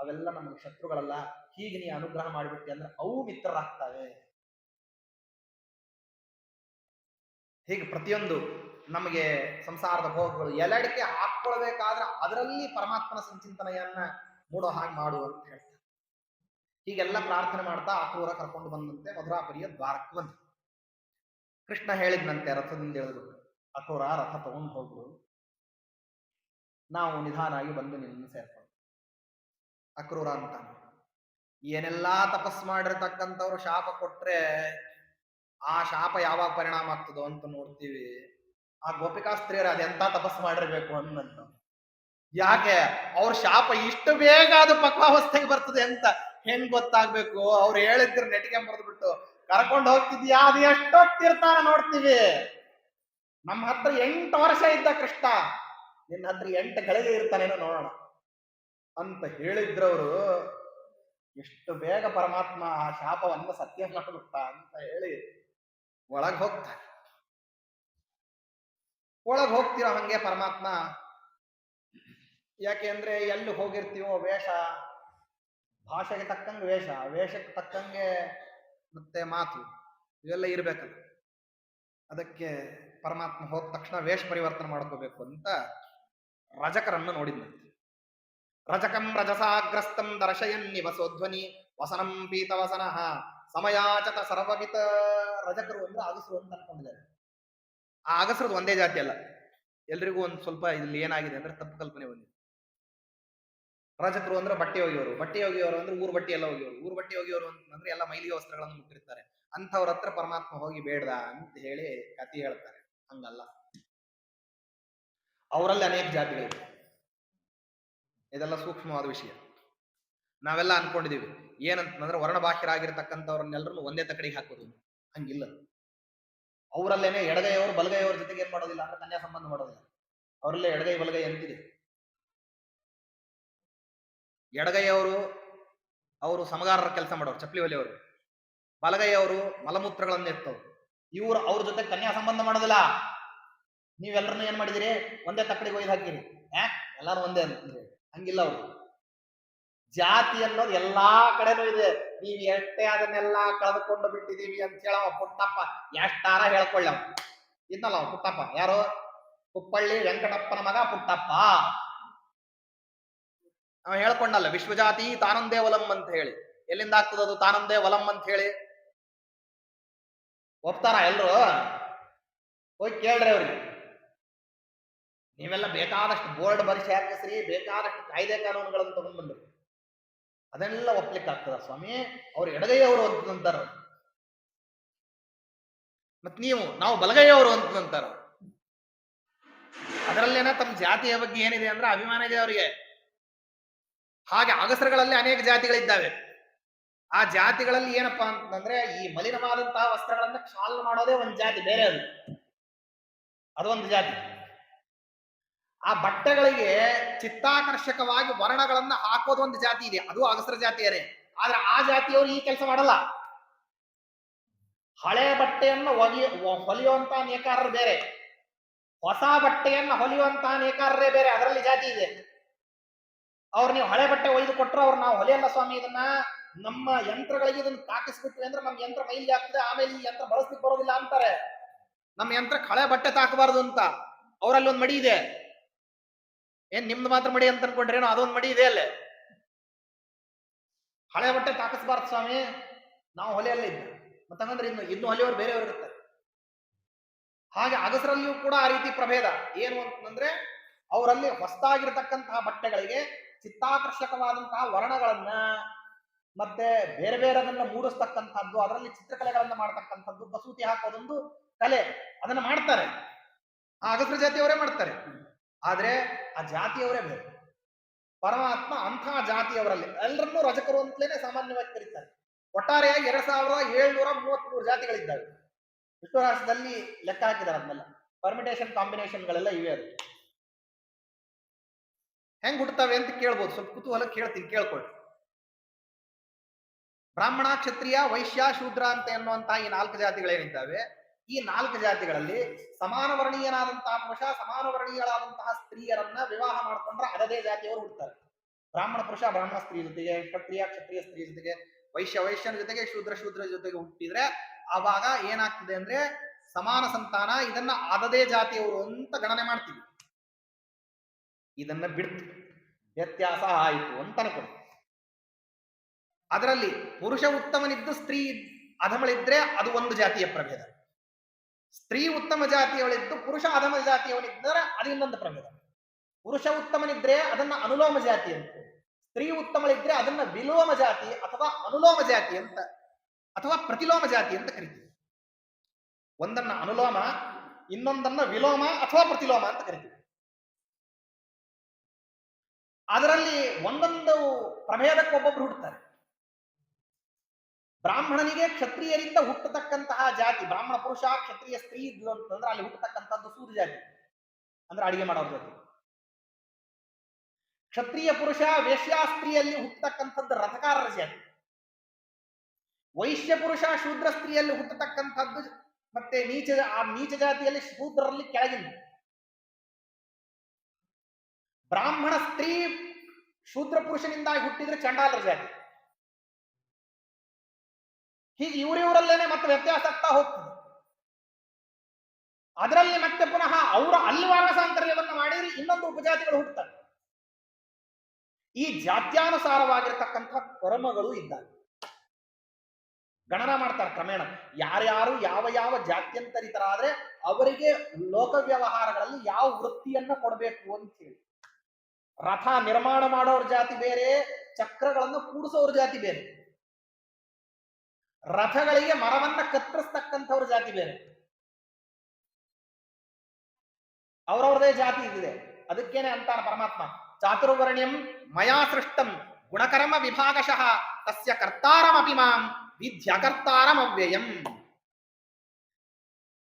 S1: ಅವೆಲ್ಲ ನಮಗೆ ಶತ್ರುಗಳಲ್ಲ. ಹೀಗೆ ನೀ ಅನುಗ್ರಹ ಮಾಡಿಬಿಟ್ಟಿ ಅಂದ್ರೆ ಅವು ಮಿತ್ರರಾಗ್ತವೆ. ಹೀಗೆ ಪ್ರತಿಯೊಂದು ನಮಗೆ ಸಂಸಾರದ ಭೋಗಗಳು ಎಲ್ಲಡಿಕೆ ಹಾಕೊಳ್ಬೇಕಾದ್ರೆ ಅದರಲ್ಲಿ ಪರಮಾತ್ಮನ ಸಂಚಿಂತನೆಯನ್ನ ಮೂಡೋ ಹಾಗೆ ಮಾಡು ಅಂತ ಹೇಳ್ತಾರೆ. ಹೀಗೆಲ್ಲ ಪ್ರಾರ್ಥನೆ ಮಾಡ್ತಾ ಅಕ್ರೂರ ಕರ್ಕೊಂಡು ಬಂದಂತೆ ಮಧುರಾಪುರಿಯ ದ್ವಾರಕ್ಕೆ ಬಂದ. ಕೃಷ್ಣ ಹೇಳಿದ್ನಂತೆ ರಥದಿಂದ ಇಳಿದ್ಬಿಟ್ಟು, ಅಕ್ರೂರ ರಥ ತಗೊಂಡು ಹೋಗ್ರು, ನಾವು ನಿಧಾನಾಗಿ ಬಂದು ನಿನ್ನ ಸೇರ್ಕೊಂಡು. ಅಕ್ರೂರ ಅಂತ ಏನೆಲ್ಲಾ ತಪಸ್ ಮಾಡಿರ್ತಕ್ಕಂಥವ್ರು ಶಾಪ ಕೊಟ್ರೆ ಆ ಶಾಪ ಯಾವಾಗ ಪರಿಣಾಮ ಆಗ್ತದೋ ಅಂತ ನೋಡ್ತೀವಿ. ಆ ಗೋಪಿಕಾಸ್ತ್ರೀಯರು ಅದೆಂತ ತಪಸ್ ಮಾಡಿರ್ಬೇಕು ಅನ್ನಂತ. ಯಾಕೆ ಅವ್ರ ಶಾಪ ಇಷ್ಟು ಬೇಗ ಅದು ಪಕ್ವಾವಸ್ಥೆಗೆ ಬರ್ತದೆ ಅಂತ ಹೆಂಗ್ ಗೊತ್ತಾಗ್ಬೇಕು? ಅವ್ರು ಹೇಳಿದ್ರೆ ನೆಟಿಗೆ ಮರೆದ್ಬಿಟ್ಟು ಕರ್ಕೊಂಡು ಹೋಗ್ತಿದ್ಯಾ, ಅದು ಎಷ್ಟೊತ್ತಿರ್ತಾನ ನೋಡ್ತೀವಿ. ನಮ್ಮ ಹತ್ರ 8 ವರ್ಷ ಇದ್ದ ಕೃಷ್ಣ, ನಿನ್ನ ಹತ್ರ 8 ಗಳಿಗೆ ಇರ್ತಾನೇನೋ ನೋಡೋಣ ಅಂತ ಹೇಳಿದ್ರವರು. ಎಷ್ಟು ಬೇಗ ಪರಮಾತ್ಮ ಆ ಶಾಪವನ್ನು ಸತ್ಯ ಮಾಡುತ್ತಾ ಅಂತ ಹೇಳಿ ಒಳಗ್ ಹೋಗ್ತಾರೆ. ಒಳಗ್ ಹೋಗ್ತಿರೋ ಹಂಗೆ ಪರಮಾತ್ಮ, ಯಾಕೆ ಅಂದ್ರೆ ಎಲ್ಲಿ ಹೋಗಿರ್ತೀವೋ ವೇಷ, ಭಾಷೆಗೆ ತಕ್ಕಂಗೆ ವೇಷ, ವೇಷಕ್ಕೆ ತಕ್ಕಂಗೆ ಮತ್ತೆ ಮಾತು, ಇವೆಲ್ಲ ಇರ್ಬೇಕಲ್ಲ. ಅದಕ್ಕೆ ಪರಮಾತ್ಮ ಹೋದ ತಕ್ಷಣ ವೇಷ ಪರಿವರ್ತನೆ ಮಾಡ್ಕೋಬೇಕು ಅಂತ ರಜಕರನ್ನು ನೋಡಿದ್ನಂತೆ. ರಜಕಂ ರಜಸಾಗ್ರಸ್ತಂ ದರ್ಶಯನ್ನಿವಸೋಧ್ವನಿ ವಸನಂ ಪೀತವಸನಃ ಸಮಯಾಚತ ಸರ್ವವಿತ. ರಜಕರು ಅಂದ್ರೆ ಅಗಸರು ಅಂತ ಅನ್ಕೊಂಡಿದ್ದಾರೆ. ಆ ಅಗಸರದು ಒಂದೇ ಜಾತಿ ಅಲ್ಲ, ಎಲ್ರಿಗೂ ಒಂದು ಸ್ವಲ್ಪ ಇಲ್ಲಿ ಏನಾಗಿದೆ ಅಂದ್ರೆ ತಪ್ಪು ಕಲ್ಪನೆ ಬಂದಿದೆ. ರಜಕರು ಅಂದ್ರೆ ಬಟ್ಟೆ ಒಗೆಯೋರು, ಬಟ್ಟೆ ಒಗೆಯೋರು ಅಂದ್ರೆ ಊರ್ ಬಟ್ಟೆ ಎಲ್ಲ ಒಗೆಯೋರು, ಊರ್ ಬಟ್ಟೆ ಒಗೆಯೋರು ಅಂತಂದ್ರೆ ಎಲ್ಲ ಮೈಲಿಗೆ ವಸ್ತ್ರಗಳನ್ನು ಮುಟ್ಟಿರ್ತಾರೆ. ಅಂಥವ್ರ ಹತ್ರ ಪರಮಾತ್ಮ ಹೋಗಿ ಬೇಡ್ದ ಅಂತ ಹೇಳಿ ಕಥೆ ಹೇಳ್ತಾರೆ. ಹಂಗಲ್ಲ, ಅವರಲ್ಲಿ ಅನೇಕ ಜಾತಿಗಳಿವೆ. ಇದೆಲ್ಲ ಸೂಕ್ಷ್ಮವಾದ ವಿಷಯ. ನಾವೆಲ್ಲ ಅನ್ಕೊಂಡಿದೀವಿ ಏನಂತಂದ್ರೆ ವರ್ಣಬಾಹ್ಯರಾಗಿರ್ತಕ್ಕಂಥವ್ರನ್ನೆಲ್ಲರೂ ಒಂದೇ ತಕಡಿಗೆ ಹಾಕೋದು. ಹಂಗಿಲ್ಲ. ಅವರಲ್ಲೇನೆ ಎಡಗೈಯವರು ಬಲಗೈಯವ್ರ ಜೊತೆಗೆ ಏನ್ ಮಾಡೋದಿಲ್ಲ ಅಂದ್ರೆ ಕನ್ಯಾ ಸಂಬಂಧ ಮಾಡೋದಿಲ್ಲ. ಅವರಲ್ಲೇ ಎಡಗೈ ಬಲಗೈ ಅಂತಿದೆ. ಎಡಗೈಯವರು ಅವರು ಸಮಗಾರರ ಕೆಲಸ ಮಾಡೋರು, ಚಪ್ಪಲಿ ಹೊಲಿಯವರು. ಬಲಗೈಯವರು ಮಲಮೂತ್ರಗಳನ್ನು ಎತ್ತವರು. ಇವರು ಅವ್ರ ಜೊತೆ ಕನ್ಯಾ ಸಂಬಂಧ ಮಾಡೋದಿಲ್ಲ. ನೀವೆಲ್ಲರನ್ನು ಏನ್ ಮಾಡಿದಿರಿ? ಒಂದೇ ತಕ್ಕಡಿಗೆ ಒಯ್ದು ಹಾಕಿರಿ. ಎಲ್ಲಾರು ಒಂದೇ ಅಂತಂದ್ರೆ ಹಂಗಿಲ್ಲ. ಅವರು ಜಾತಿ ಅನ್ನೋದು ಎಲ್ಲಾ ಕಡೆನೂ ಇದೆ. ನೀವು ಎಷ್ಟೇ ಅದನ್ನೆಲ್ಲಾ ಕಳೆದುಕೊಂಡು ಬಿಟ್ಟಿದೀವಿ ಅಂತ ಹೇಳ ಪುಟ್ಟಪ್ಪ ಎಷ್ಟಾರ ಹೇಳ್ಕೊಳ್ಳ. ಇದ್ನಲ್ಲ ಅವ ಪುಟ್ಟಪ್ಪ, ಯಾರು? ಕುಪ್ಪಳ್ಳಿ ವೆಂಕಟಪ್ಪನ ಮಗ ಪುಟ್ಟಪ್ಪ. ಅವ ಹೇಳ್ಕೊಂಡಲ್ಲ ವಿಶ್ವಜಾತಿ ತಾನಂದೇ ವಲಂ ಅಂತ ಹೇಳಿ. ಎಲ್ಲಿಂದ ಆಗ್ತದದು ತಾನಂದೇ ವಲಂ ಅಂತ ಹೇಳಿ? ಒಪ್ತಾರ ಎಲ್ರು? ಹೋಗಿ ಕೇಳ್ರಿ ಅವ್ರಿಗೆ. ನೀವೆಲ್ಲ ಬೇಕಾದಷ್ಟು ಬೋರ್ಡ್ ಬರಿಸಿ ಹಾಕಿಸ್ರಿ, ಬೇಕಾದಷ್ಟು ಕಾಯ್ದೆ ಕಾನೂನುಗಳನ್ನು ತಗೊಂಡ್ ಬಂದ್ರಿ, ಅದನ್ನೆಲ್ಲ ಒಪ್ಲಿಕ್ಕೆ ಆಗ್ತದ ಸ್ವಾಮಿ? ಅವ್ರು ಎಡಗೈಯವರು ಅಂತಂತಾರ. ಮತ್ ನಾವು ಬಲಗೈಯವರು ಅಂತಂತಾರ. ಅದರಲ್ಲೇನ ತಮ್ಮ ಜಾತಿಯ ಬಗ್ಗೆ ಏನಿದೆ ಅಂದ್ರೆ ಅಭಿಮಾನ ಇದೆ ಅವರಿಗೆ. ಹಾಗೆ ಅಗಸರುಗಳಲ್ಲಿ ಅನೇಕ ಜಾತಿಗಳಿದ್ದಾವೆ. ಆ ಜಾತಿಗಳಲ್ಲಿ ಏನಪ್ಪಾ ಅಂತಂದ್ರೆ ಈ ಮಲಿನವಾದಂತಹ ವಸ್ತ್ರಗಳನ್ನ ಕ್ಷಾಲನ ಮಾಡೋದೇ ಒಂದು ಜಾತಿ, ಬೇರೆ ಅದೊಂದು ಜಾತಿ. ಆ ಬಟ್ಟೆಗಳಿಗೆ ಚಿತ್ತಾಕರ್ಷಕವಾಗಿ ವರ್ಣಗಳನ್ನ ಹಾಕೋದು ಒಂದು ಜಾತಿ ಇದೆ, ಅದು ಅಗಸರ ಜಾತಿಯರೇ. ಆದ್ರೆ ಆ ಜಾತಿಯವರು ಈ ಕೆಲಸ ಮಾಡಲ್ಲ. ಹಳೆ ಬಟ್ಟೆಯನ್ನು ಹೊಲಿಯುವಂತ ನೇಕಾರರು ಬೇರೆ, ಹೊಸ ಬಟ್ಟೆಯನ್ನ ಹೊಲಿಯುವಂತ ನೇಕಾರರೇ ಬೇರೆ, ಅದರಲ್ಲಿ ಜಾತಿ ಇದೆ. ಅವ್ರು ನೀವು ಹಳೆ ಬಟ್ಟೆ ಒಯ್ದು ಕೊಟ್ಟರು ಅವ್ರು ನಾವು ಹೊಲಿಯಲ್ಲ ಸ್ವಾಮಿ, ಇದನ್ನ ನಮ್ಮ ಯಂತ್ರಗಳಿಗೆ ಇದನ್ನ ತಾಕಿಸ್ಬಿಟ್ವಿ ಅಂದ್ರೆ ನಮ್ಮ ಯಂತ್ರ ಮೈಲಿ ಆಗ್ತದೆ, ಆಮೇಲೆ ಈ ಯಂತ್ರ ಬಳಸ್ಲಿಕ್ಕೆ ಬರೋದಿಲ್ಲ ಅಂತಾರೆ. ನಮ್ಮ ಯಂತ್ರಕ್ಕೆ ಹಳೆ ಬಟ್ಟೆ ತಾಕಬಾರದು ಅಂತ. ಅವರಲ್ಲಿ ಒಂದು ಮಡಿ ಇದೆ. ಏನ್ ನಿಮ್ದು ಮಾತ್ರ ಮಡಿ ಅಂತ ಅನ್ಕೊಂಡ್ರೇನೋ, ಅದೊಂದು ಮಡಿ ಇದೆ ಅಲ್ಲೇ. ಹಳೆ ಬಟ್ಟೆ ತಾಕಿಸ್ಬಾರ್ದು ಸ್ವಾಮಿ, ನಾವು ಹೊಲೆಯಲ್ಲೇ ಇದ್ದೇವೆ ಮತ್ತಂದ್ರೆ ಇನ್ನು ಹೊಲೆಯವರು ಬೇರೆಯವರು ಇರ್ತಾರೆ. ಹಾಗೆ ಅಗಸರಲ್ಲಿಯೂ ಕೂಡ ಆ ರೀತಿ ಪ್ರಭೇದ ಏನು ಅಂತಂದ್ರೆ, ಅವರಲ್ಲಿ ಹೊಸದಾಗಿರ್ತಕ್ಕಂತಹ ಬಟ್ಟೆಗಳಿಗೆ ಚಿತ್ತಾಕರ್ಷಕವಾದಂತಹ ವರ್ಣಗಳನ್ನ ಮತ್ತೆ ಬೇರೆ ಬೇರೆದನ್ನ ಮೂಡಿಸ್ತಕ್ಕಂಥದ್ದು, ಅದರಲ್ಲಿ ಚಿತ್ರಕಲೆಗಳನ್ನ ಮಾಡ್ತಕ್ಕಂಥದ್ದು, ಕಸೂತಿ ಹಾಕೋದೊಂದು ಕಲೆ, ಅದನ್ನ ಮಾಡ್ತಾರೆ. ಆ ಅಗಸರ ಜಾತಿಯವರೇ ಮಾಡ್ತಾರೆ. ಆದ್ರೆ ಆ ಜಾತಿಯವರೇ ಬೇರೆ. ಪರಮಾತ್ಮ ಅಂತಹ ಜಾತಿಯವರಲ್ಲಿ ಎಲ್ಲರನ್ನೂ ರಜಕರು ಅಂತಲೇ ಸಾಮಾನ್ಯವಾಗಿ ಕರೀತಾರೆ. ಒಟ್ಟಾರೆಯಾಗಿ 2733 ಜಾತಿಗಳಿದ್ದಾವೆ. ವಿಷ್ಣು ರಾಷ್ಟ್ರದಲ್ಲಿ ಲೆಕ್ಕ ಹಾಕಿದ್ದಾರೆ ಅದನ್ನೆಲ್ಲ. ಪರ್ಮಿಟೇಷನ್ ಕಾಂಬಿನೇಷನ್ಗಳೆಲ್ಲ ಇವೆ. ಅದು ಹೆಂಗ್ ಹುಟ್ಟುತ್ತವೆ ಅಂತ ಕೇಳ್ಬೋದು, ಸ್ವಲ್ಪ ಕುತೂಹಲ ಕೇಳ್ತೀನಿ, ಕೇಳ್ಕೊಳ್ರಿ. ಬ್ರಾಹ್ಮಣ, ಕ್ಷತ್ರಿಯ, ವೈಶ್ಯ, ಶೂದ್ರ ಅಂತ ಎನ್ನುವಂತಹ ಈ 4 ಜಾತಿಗಳೇನಿದ್ದಾವೆ, ಈ 4 ಜಾತಿಗಳಲ್ಲಿ ಸಮಾನ ವರ್ಣೀಯನಾದಂತಹ ಪುರುಷ, ಸಮಾನ ವರ್ಣೀಯರಾದಂತಹ ಸ್ತ್ರೀಯರನ್ನ ವಿವಾಹ ಮಾಡಿಕೊಂಡ್ರೆ ಅದದೇ ಜಾತಿಯವರು ಹುಡ್ತಾರೆ. ಬ್ರಾಹ್ಮಣ ಪುರುಷ ಬ್ರಾಹ್ಮಣ ಸ್ತ್ರೀ ಜೊತೆಗೆ, ಕ್ಷತ್ರಿಯ ಕ್ಷತ್ರಿಯ ಸ್ತ್ರೀ ಜೊತೆಗೆ, ವೈಶ್ಯ ವೈಶ್ಯನ ಜೊತೆಗೆ, ಶೂದ್ರ ಶೂದ್ರ ಜೊತೆಗೆ ಹುಟ್ಟಿದ್ರೆ ಆವಾಗ ಏನಾಗ್ತದೆ ಅಂದ್ರೆ ಸಮಾನ ಸಂತಾನ. ಇದನ್ನ ಅದದೇ ಜಾತಿಯವರು ಅಂತ ಗಣನೆ ಮಾಡ್ತೀವಿ. ಇದನ್ನ ಬಿಡ್ತು ವ್ಯತ್ಯಾಸ ಆಯಿತು ಅಂತ ಅನ್ಕೊಂಡು, ಅದರಲ್ಲಿ ಪುರುಷ ಉತ್ತಮನಿದ್ದು ಸ್ತ್ರೀ ಅಧಮಳಿದ್ರೆ ಅದು ಒಂದು ಜಾತಿಯ ಪ್ರಭೇದ. ಸ್ತ್ರೀ ಉತ್ತಮ ಜಾತಿಯವಳಿದ್ದು ಪುರುಷ ಅಧಮ ಜಾತಿಯವನಿದ್ದರೆ ಅದು ಇನ್ನೊಂದು ಪ್ರಭೇದ. ಪುರುಷ ಉತ್ತಮನಿದ್ರೆ ಅದನ್ನ ಅನುಲೋಮ ಜಾತಿ ಅಂತ, ಸ್ತ್ರೀ ಉತ್ತಮಳಿದ್ರೆ ಅದನ್ನ ವಿಲೋಮ ಜಾತಿ ಅಥವಾ ಅನುಲೋಮ ಜಾತಿ ಅಂತ ಅಥವಾ ಪ್ರತಿಲೋಮ ಜಾತಿ ಅಂತ ಕರಿತೀವಿ. ಒಂದನ್ನ ಅನುಲೋಮ, ಇನ್ನೊಂದನ್ನ ವಿಲೋಮ ಅಥವಾ ಪ್ರತಿಲೋಮ ಅಂತ ಕರಿತೀವಿ. ಅದರಲ್ಲಿ ಒಂದೊಂದು ಪ್ರಭೇದಕ್ಕೆ ಒಬ್ಬೊಬ್ರು ಹುಟ್ಟುತ್ತಾರೆ. ಬ್ರಾಹ್ಮಣನಿಗೆ ಕ್ಷತ್ರಿಯರಿಂದ ಹುಟ್ಟತಕ್ಕಂತಹ ಜಾತಿ, ಬ್ರಾಹ್ಮಣ ಪುರುಷ ಕ್ಷತ್ರಿಯ ಸ್ತ್ರೀ ಇದ್ಲು ಅಂತಂದ್ರೆ ಅಲ್ಲಿ ಹುಟ್ಟತಕ್ಕಂಥದ್ದು ಸೂರ್ಯ ಜಾತಿ, ಅಂದ್ರೆ ಅಡಿಗೆ ಮಾಡೋರ ಜಾತಿ. ಕ್ಷತ್ರಿಯ ಪುರುಷ ವೇಶ್ಯಾ ಸ್ತ್ರೀಯಲ್ಲಿ ಹುಟ್ಟತಕ್ಕಂಥದ್ದು ರಥಕಾರರ ಜಾತಿ. ವೈಶ್ಯ ಪುರುಷ ಶೂದ್ರ ಸ್ತ್ರೀಯಲ್ಲಿ ಹುಟ್ಟತಕ್ಕಂಥದ್ದು ಮತ್ತೆ ನೀಚ ಜಾತಿಯಲ್ಲಿ ಶೂದ್ರರಲ್ಲಿ ಕೆಳಗಿನ. ಬ್ರಾಹ್ಮಣ ಸ್ತ್ರೀ ಶೂದ್ರ ಪುರುಷನಿಂದಾಗಿ ಹುಟ್ಟಿದ್ರೆ ಚಂಡಾಲರ ಜಾತಿ. ಹೀಗೆ ಇವರಿವರಲ್ಲೇನೆ ಮತ್ತೆ ವ್ಯತ್ಯಾಸ ಆಗ್ತಾ ಹೋಗ್ತದೆ. ಅದರಲ್ಲಿ ಮತ್ತೆ ಪುನಃ ಅವರ ಅಲ್ಲಿ ವರ್ಣಸಾಂತರ್ಯವನ್ನು ಮಾಡಿದ್ರೆ ಇನ್ನೊಂದು ಉಪಜಾತಿಗಳು ಹುಟ್ಟುತ್ತವೆ. ಈ ಜಾತ್ಯಾನುಸಾರವಾಗಿರ್ತಕ್ಕಂಥ ಕರ್ಮಗಳು ಇದ್ದಾವೆ. ಗಣನ ಮಾಡ್ತಾರೆ ಕ್ರಮೇಣ. ಯಾರ್ಯಾರು ಯಾವ ಯಾವ ಜಾತ್ಯಂತರಿತರಾದ್ರೆ ಅವರಿಗೆ ಲೋಕ ವ್ಯವಹಾರಗಳಲ್ಲಿ ಯಾವ ವೃತ್ತಿಯನ್ನ ಕೊಡಬೇಕು ಅಂತ ಹೇಳಿ. ರಥ ನಿರ್ಮಾಣ ಮಾಡೋರ ಜಾತಿ ಬೇರೆ, ಚಕ್ರಗಳನ್ನು ಕೂಡಿಸೋರ ಜಾತಿ ಬೇರೆ, ರಥಗಳಿಗೆ ಮರವನ್ನ ಕತ್ತರಿಸ್ತಕ್ಕಂಥವ್ರ ಜಾತಿ ಬೇರೆ. ಅವರವ್ರದೇ ಜಾತಿ ಇದೆ. ಅದಕ್ಕೇನೆ ಅಂತಾನ ಪರಮಾತ್ಮ, ಚಾತುರ್ವರ್ಣ್ಯಂ ಮಯಾ ಸೃಷ್ಟಂ ಗುಣಕರ್ಮ ವಿಭಾಗಶಃ ತಸ್ಯ ಕರ್ತಾರಮಪಿ ಮಾಂ ವಿದ್ಯಾಕರ್ತಾರಮವ್ಯಯಂ.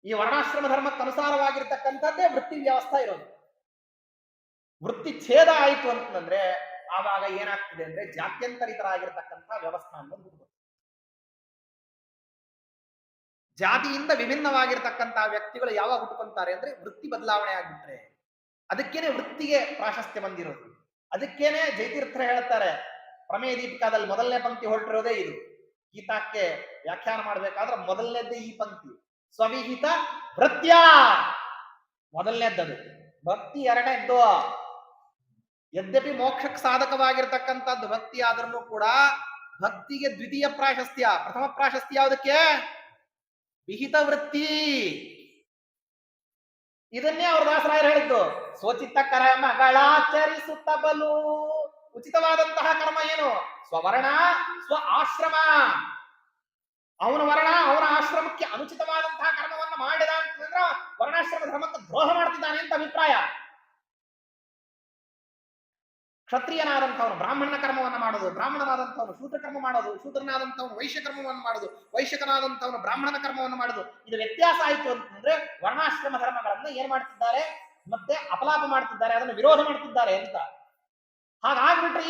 S1: ಈ ವರ್ಣಾಶ್ರಮ ಧರ್ಮಕ್ಕೆ ಅನುಸಾರವಾಗಿರ್ತಕ್ಕಂಥದ್ದೇ ವೃತ್ತಿ ವ್ಯವಸ್ಥೆ ಇರೋದು. ವೃತ್ತಿ ಛೇದ ಆಯಿತು ಅಂತಂದ್ರೆ ಆವಾಗ ಏನಾಗ್ತದೆ ಅಂದ್ರೆ ಜಾತ್ಯಂತರಿತರಾಗಿರ್ತಕ್ಕಂಥ ವ್ಯವಸ್ಥೆ ಅನ್ನೋದು. ಜಾತಿಯಿಂದ ವಿಭಿನ್ನವಾಗಿರ್ತಕ್ಕಂತಹ ವ್ಯಕ್ತಿಗಳು ಯಾವಾಗ ಹುಟ್ಟುಕೊಂತಾರೆ ಅಂದ್ರೆ ವೃತ್ತಿ ಬದಲಾವಣೆ ಆಗ್ಬಿಟ್ರೆ. ಅದಕ್ಕೇನೆ ವೃತ್ತಿಗೆ ಪ್ರಾಶಸ್ತ್ಯ ಬಂದಿರೋದು. ಅದಕ್ಕೇನೆ ಜಯತೀರ್ಥರು ಹೇಳ್ತಾರೆ, ಪ್ರಮೇಯ ದೀಪಿಕಾದಲ್ಲಿ ಮೊದಲನೇ ಪಂಕ್ತಿ ಹೊರಟಿರೋದೇ ಇದು. ಗೀತಾಕ್ಕೆ ವ್ಯಾಖ್ಯಾನ ಮಾಡ್ಬೇಕಾದ್ರೆ ಮೊದಲನೇದ್ದೇ ಈ ಪಂಕ್ತಿ, ಸ್ವವಿಹಿತ ಭೃತ್ಯ ಮೊದಲನೇದ್ದದು, ಭಕ್ತಿ ಎರಡನೇದ್ದು. ಯದ್ಯಪಿ ಮೋಕ್ಷಕ್ಕೆ ಸಾಧಕವಾಗಿರ್ತಕ್ಕಂಥದ್ದು ಭಕ್ತಿ ಆದ್ರೂ ಕೂಡ ಭಕ್ತಿಗೆ ದ್ವಿತೀಯ ಪ್ರಾಶಸ್ತ್ಯ. ಪ್ರಥಮ ಪ್ರಾಶಸ್ತ್ಯ ಯಾವುದಕ್ಕೆ? ವಿಹಿತ ವೃತ್ತಿ. ಇದನ್ನೇ ಅವ್ರ ದಾಸರಾಯರು ಹೇಳಿದ್ದು, ಸ್ವಚಿತ್ತ ಕರ್ಮಗಳಾಚರಿಸುತ್ತ ಬಲು. ಉಚಿತವಾದಂತಹ ಕರ್ಮ ಏನು? ಸ್ವವರ್ಣ ಸ್ವ ಆಶ್ರಮ. ಅವನ ವರ್ಣ ಅವನ ಆಶ್ರಮಕ್ಕೆ ಅನುಚಿತವಾದಂತಹ ಕರ್ಮವನ್ನು ಮಾಡಿದ ಅಂತಂದ್ರೆ ವರ್ಣಾಶ್ರಮ ಧರ್ಮಕ್ಕೆ ದ್ರೋಹ ಮಾಡ್ತಿದ್ದಾನೆ ಅಂತ ಅಭಿಪ್ರಾಯ. ಕ್ಷತ್ರಿಯನಾದಂಥವನು ಬ್ರಾಹ್ಮಣನ ಕರ್ಮವನ್ನು ಮಾಡೋದು, ಬ್ರಾಹ್ಮಣನಾದಂಥವನು ಶೂದ್ರ ಕರ್ಮ ಮಾಡೋದು, ಶೂದ್ರನಾದಂಥವನು ವೈಶ್ಯ ಕರ್ಮವನ್ನು ಮಾಡೋದು, ವೈಶ್ಯಕನಾದಂಥವನು ಬ್ರಾಹ್ಮಣನ ಕರ್ಮವನ್ನು ಮಾಡೋದು. ಇದು ವ್ಯತ್ಯಾಸ ಆಯಿತು ಅಂತಂದ್ರೆ ವರ್ಣಾಶ್ರಮ ಧರ್ಮಗಳನ್ನ ಏನ್ ಮಾಡ್ತಿದ್ದಾರೆ, ಮತ್ತೆ ಅಪಲಾಪ ಮಾಡ್ತಿದ್ದಾರೆ, ಅದನ್ನು ವಿರೋಧ ಮಾಡ್ತಿದ್ದಾರೆ ಅಂತ. ಹಾಗಾಗ್ಬಿಟ್ರೆ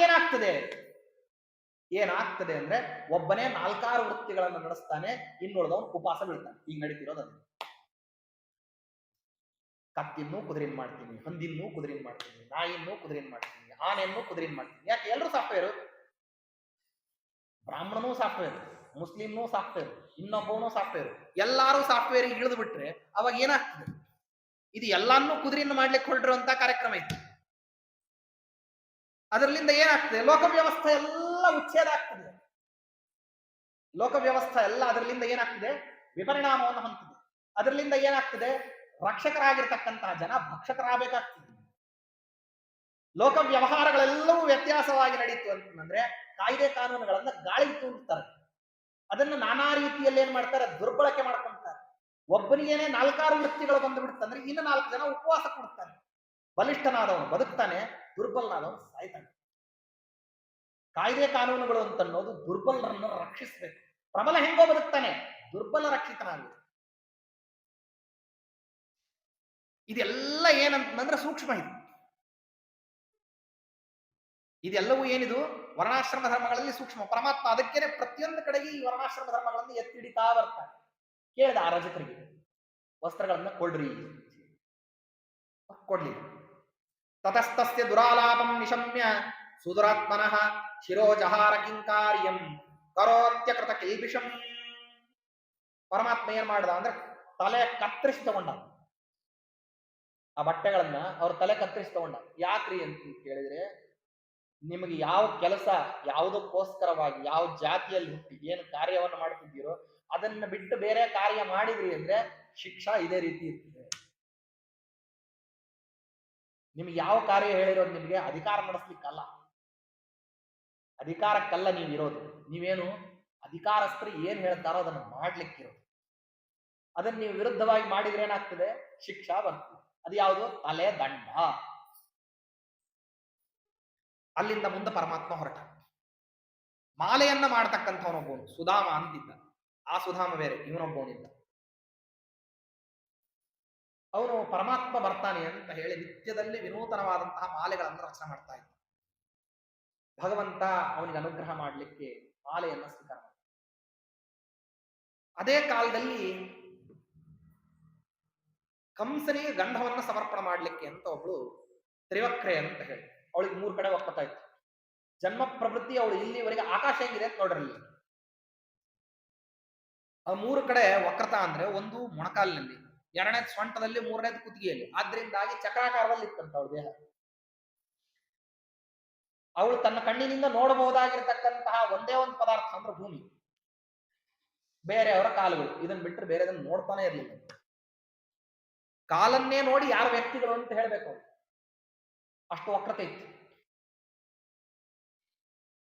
S1: ಏನಾಗ್ತದೆ ಅಂದ್ರೆ ಒಬ್ಬನೇ 4 ವೃತ್ತಿಗಳನ್ನು ನಡೆಸ್ತಾನೆ, ಇನ್ನುಳಿದವನು ಉಪವಾಸ ಬೀಳ್ತಾನೆ. ಈಗ ನಡೀತಿರೋದು ಅದು. ಕತ್ತಿನ್ನೂ ಕುದುರೆನ್ ಮಾಡ್ತೀನಿ, ಹಂದಿನ್ನೂ ಕುದುರೆನ್ ಮಾಡ್ತೀನಿ, ನಾಯಿನ್ನೂ ಕುದುರೆನ್ ಮಾಡ್ತೀನಿ, ಆನೆಯನ್ನು ಕುದುರೆನ್ ಮಾಡ್ತೀನಿ. ಯಾಕೆ? ಎಲ್ಲರೂ ಸಾಫ್ಟ್ವೇರು. ಬ್ರಾಹ್ಮಣನೂ ಸಾಫ್ಟ್ವೇರ್, ಮುಸ್ಲಿಮ್ನೂ ಸಾಫ್ಟ್ವೇರ್, ಇನ್ನೊಬ್ಬವನು ಸಾಫ್ಟ್ವೇರ್. ಎಲ್ಲಾರು ಸಾಫ್ಟ್ವೇರ್ ಇಳಿದು ಬಿಟ್ರೆ ಅವಾಗ ಏನಾಗ್ತದೆ? ಇದು ಎಲ್ಲಾನು ಕುದುರೆಯನ್ನು ಮಾಡ್ಲಿಕ್ಕೆ ಹೊರಟಿರುವಂತಹ ಕಾರ್ಯಕ್ರಮ ಇತ್ತು. ಅದರಲ್ಲಿಂದ ಏನಾಗ್ತದೆ? ಲೋಕ ವ್ಯವಸ್ಥೆ ಎಲ್ಲ ಉಚ್ಛೇದ ಆಗ್ತದೆ. ಲೋಕ ವ್ಯವಸ್ಥೆ ಎಲ್ಲ ಅದರಲ್ಲಿಂದ ಏನಾಗ್ತದೆ? ವಿಪರಿಣಾಮವನ್ನು ಹೊಂದಿದೆ. ಅದರಲ್ಲಿಂದ ಏನಾಗ್ತದೆ? ರಕ್ಷಕರಾಗಿರ್ತಕ್ಕಂತಹ ಜನ ಭಕ್ಷಕರಾಗಬೇಕಾಗ್ತದೆ. ಲೋಕ ವ್ಯವಹಾರಗಳೆಲ್ಲವೂ ವ್ಯತ್ಯಾಸವಾಗಿ ನಡೀತು ಅಂತಂದ್ರೆ ಕಾಯ್ದೆ ಕಾನೂನುಗಳನ್ನ ಗಾಳಿಗೆ ತೂರುತ್ತಾರೆ. ಅದನ್ನು ನಾನಾ ರೀತಿಯಲ್ಲಿ ಏನ್ ಮಾಡ್ತಾರೆ? ದುರ್ಬಳಕೆ ಮಾಡ್ಕೊಂತಾರೆ. ಒಬ್ಬನಿಗೇನೆ 4-6 ವೃತ್ತಿಗಳು ಬಂದು ಬಿಡುತ್ತಂದ್ರೆ ಇನ್ನು 4 ಜನ ಉಪವಾಸ ಕೊಡ್ತಾನೆ. ಬಲಿಷ್ಠನಾದವನು ಬದುಕ್ತಾನೆ, ದುರ್ಬಲನಾದವನು ಸಾಯ್ತಾನೆ. ಕಾಯ್ದೆ ಕಾನೂನುಗಳು ಅಂತನ್ನೋದು ದುರ್ಬಲರನ್ನು ರಕ್ಷಿಸಬೇಕು. ಪ್ರಬಲ ಹೆಂಗೋ ಬದುಕ್ತಾನೆ, ದುರ್ಬಲ ರಕ್ಷಿತನಾಗಬೇಕು. ಇದೆಲ್ಲ ಏನಂತಂದ್ರೆ ಸೂಕ್ಷ್ಮ ಇದು. ಇದೆಲ್ಲವೂ ಏನಿದು? ವರ್ಣಾಶ್ರಮ ಧರ್ಮಗಳಲ್ಲಿ ಸೂಕ್ಷ್ಮ. ಪರಮಾತ್ಮ ಅದಕ್ಕೇನೆ ಪ್ರತಿಯೊಂದು ಕಡೆಗೆ ಈ ವರ್ಣಾಶ್ರಮ ಧರ್ಮಗಳನ್ನು ಎತ್ತಿಡಿತಾ ಬರ್ತಾನೆ. ಕೇಳಿದ ಆ ರಜಕರಿಗೆ ವಸ್ತ್ರಗಳನ್ನ ಕೊಡ್ರಿ, ಕೊಡ್ಲಿ. ತತಸ್ತಸ್ಯ ದುರಾಲಾಪಂ ನಿಶಮ್ಯ ಸುದುರಾತ್ಮನಃ ಶಿರೋಜಹಾರ ಕಿಂಕಾರ್ಯಂ ಕರೋತ್ಯಕೃತ ಕಿಲ್ಬಿಷಂ. ಪರಮಾತ್ಮ ಏನ್ ಮಾಡ್ದ ಅಂದ್ರೆ ತಲೆ ಕತ್ತರಿಸಿ ತಗೊಂಡ. ಆ ಬಟ್ಟೆಗಳನ್ನ ಅವ್ರ ತಲೆ ಕತ್ತರಿಸಿ ತಗೊಂಡ. ಯಾಕ್ರಿ ಅಂತ ಕೇಳಿದ್ರೆ, ನಿಮಗೆ ಯಾವ ಕೆಲಸ, ಯಾವುದಕ್ಕೋಸ್ಕರವಾಗಿ, ಯಾವ ಜಾತಿಯಲ್ಲಿ ಹುಟ್ಟಿ ಏನು ಕಾರ್ಯವನ್ನು ಮಾಡ್ತಿದ್ದೀರೋ ಅದನ್ನ ಬಿಟ್ಟು ಬೇರೆ ಕಾರ್ಯ ಮಾಡಿದ್ರಿ ಅಂದ್ರೆ ಶಿಕ್ಷಾ ಇದೇ ರೀತಿ ಇರ್ತದೆ. ನಿಮ್ಗೆ ಯಾವ ಕಾರ್ಯ ಹೇಳಿರೋದು? ನಿಮ್ಗೆ ಅಧಿಕಾರ ನಡೆಸ್ಲಿಕ್ಕಲ್ಲ, ಅಧಿಕಾರಕ್ಕಲ್ಲ ನೀವಿರೋದು. ನೀವೇನು ಅಧಿಕಾರಸ್ಥರು ಏನ್ ಹೇಳ್ತಾರೋ ಅದನ್ನು ಮಾಡ್ಲಿಕ್ಕಿರೋದು. ಅದನ್ನ ನೀವು ವಿರುದ್ಧವಾಗಿ ಮಾಡಿದ್ರೆ ಏನಾಗ್ತದೆ? ಶಿಕ್ಷಾ ಬರ್ತದೆ. ಅದು ಯಾವುದು? ತಲೆ ದಂಡ. ಅಲ್ಲಿಂದ ಮುಂದೆ ಪರಮಾತ್ಮ ಹೊರಟ. ಮಾಲೆಯನ್ನ ಮಾಡತಕ್ಕಂಥವನೊಬ್ಬನು ಸುಧಾಮ ಅಂತಿದ್ದ. ಆ ಸುಧಾಮ ಬೇರೆ, ಇವನೊಬ್ಬನಿದ್ದ. ಅವನು ಪರಮಾತ್ಮ ಬರ್ತಾನೆ ಅಂತ ಹೇಳಿ ನಿತ್ಯದಲ್ಲಿ ವಿನೂತನವಾದಂತಹ ಮಾಲೆಗಳನ್ನು ರಚನೆ ಮಾಡ್ತಾ ಇದ್ದ. ಭಗವಂತ ಅವನಿಗೆ ಅನುಗ್ರಹ ಮಾಡಲಿಕ್ಕೆ ಮಾಲೆಯನ್ನು ಸ್ವೀಕಾರ ಮಾಡಿದ. ಅದೇ ಕಾಲದಲ್ಲಿ ಕಂಸನಿಗೆ ಗಂಧವನ್ನು ಸಮರ್ಪಣೆ ಮಾಡಲಿಕ್ಕೆ ಅಂತ ಒಬ್ಳು ತ್ರಿವಕ್ರೆ ಅಂತ ಹೇಳಿ, ಅವಳಿಗೆ 3 ಕಡೆ ಒಕ್ಕತಾ ಇತ್ತು. ಜನ್ಮ ಪ್ರವೃತ್ತಿ ಅವಳು ಇಲ್ಲಿವರೆಗೆ ಆಕಾಶ ಹೆಂಗಿದೆ ಅಂತ ನೋಡ್ರಲ್ಲಿ. ಆ 3 ಕಡೆ ವಕ್ರತ ಅಂದ್ರೆ, ಒಂದು ಮೊಣಕಾಲಿನಲ್ಲಿ, 2ನೇದು ಸೊಂಟದಲ್ಲಿ, 3ನೇದು ಕುತ್ತಿಗೆಯಲ್ಲಿ. ಆದ್ರಿಂದಾಗಿ ಚಕ್ರಾಕಾರದಲ್ಲಿ ಇತ್ತಂತ ಅವಳ ದೇಹ. ಅವಳು ತನ್ನ ಕಣ್ಣಿನಿಂದ ನೋಡಬಹುದಾಗಿರ್ತಕ್ಕಂತಹ ಒಂದೇ ಒಂದು ಪದಾರ್ಥ ಅಂದ್ರೆ ಭೂಮಿ, ಬೇರೆಯವರ ಕಾಲುಗಳು. ಇದನ್ನ ಬಿಟ್ಟರೆ ಬೇರೆದನ್ನು ನೋಡ್ತಾನೆ ಇರಲಿಲ್ಲ. ಕಾಲನ್ನೇ ನೋಡಿ ಯಾರ ವ್ಯಕ್ತಿಗಳು ಅಂತ ಹೇಳ್ಬೇಕು ಅವಳು. ಅಷ್ಟು ವಕ್ರತೆ ಇತ್ತು.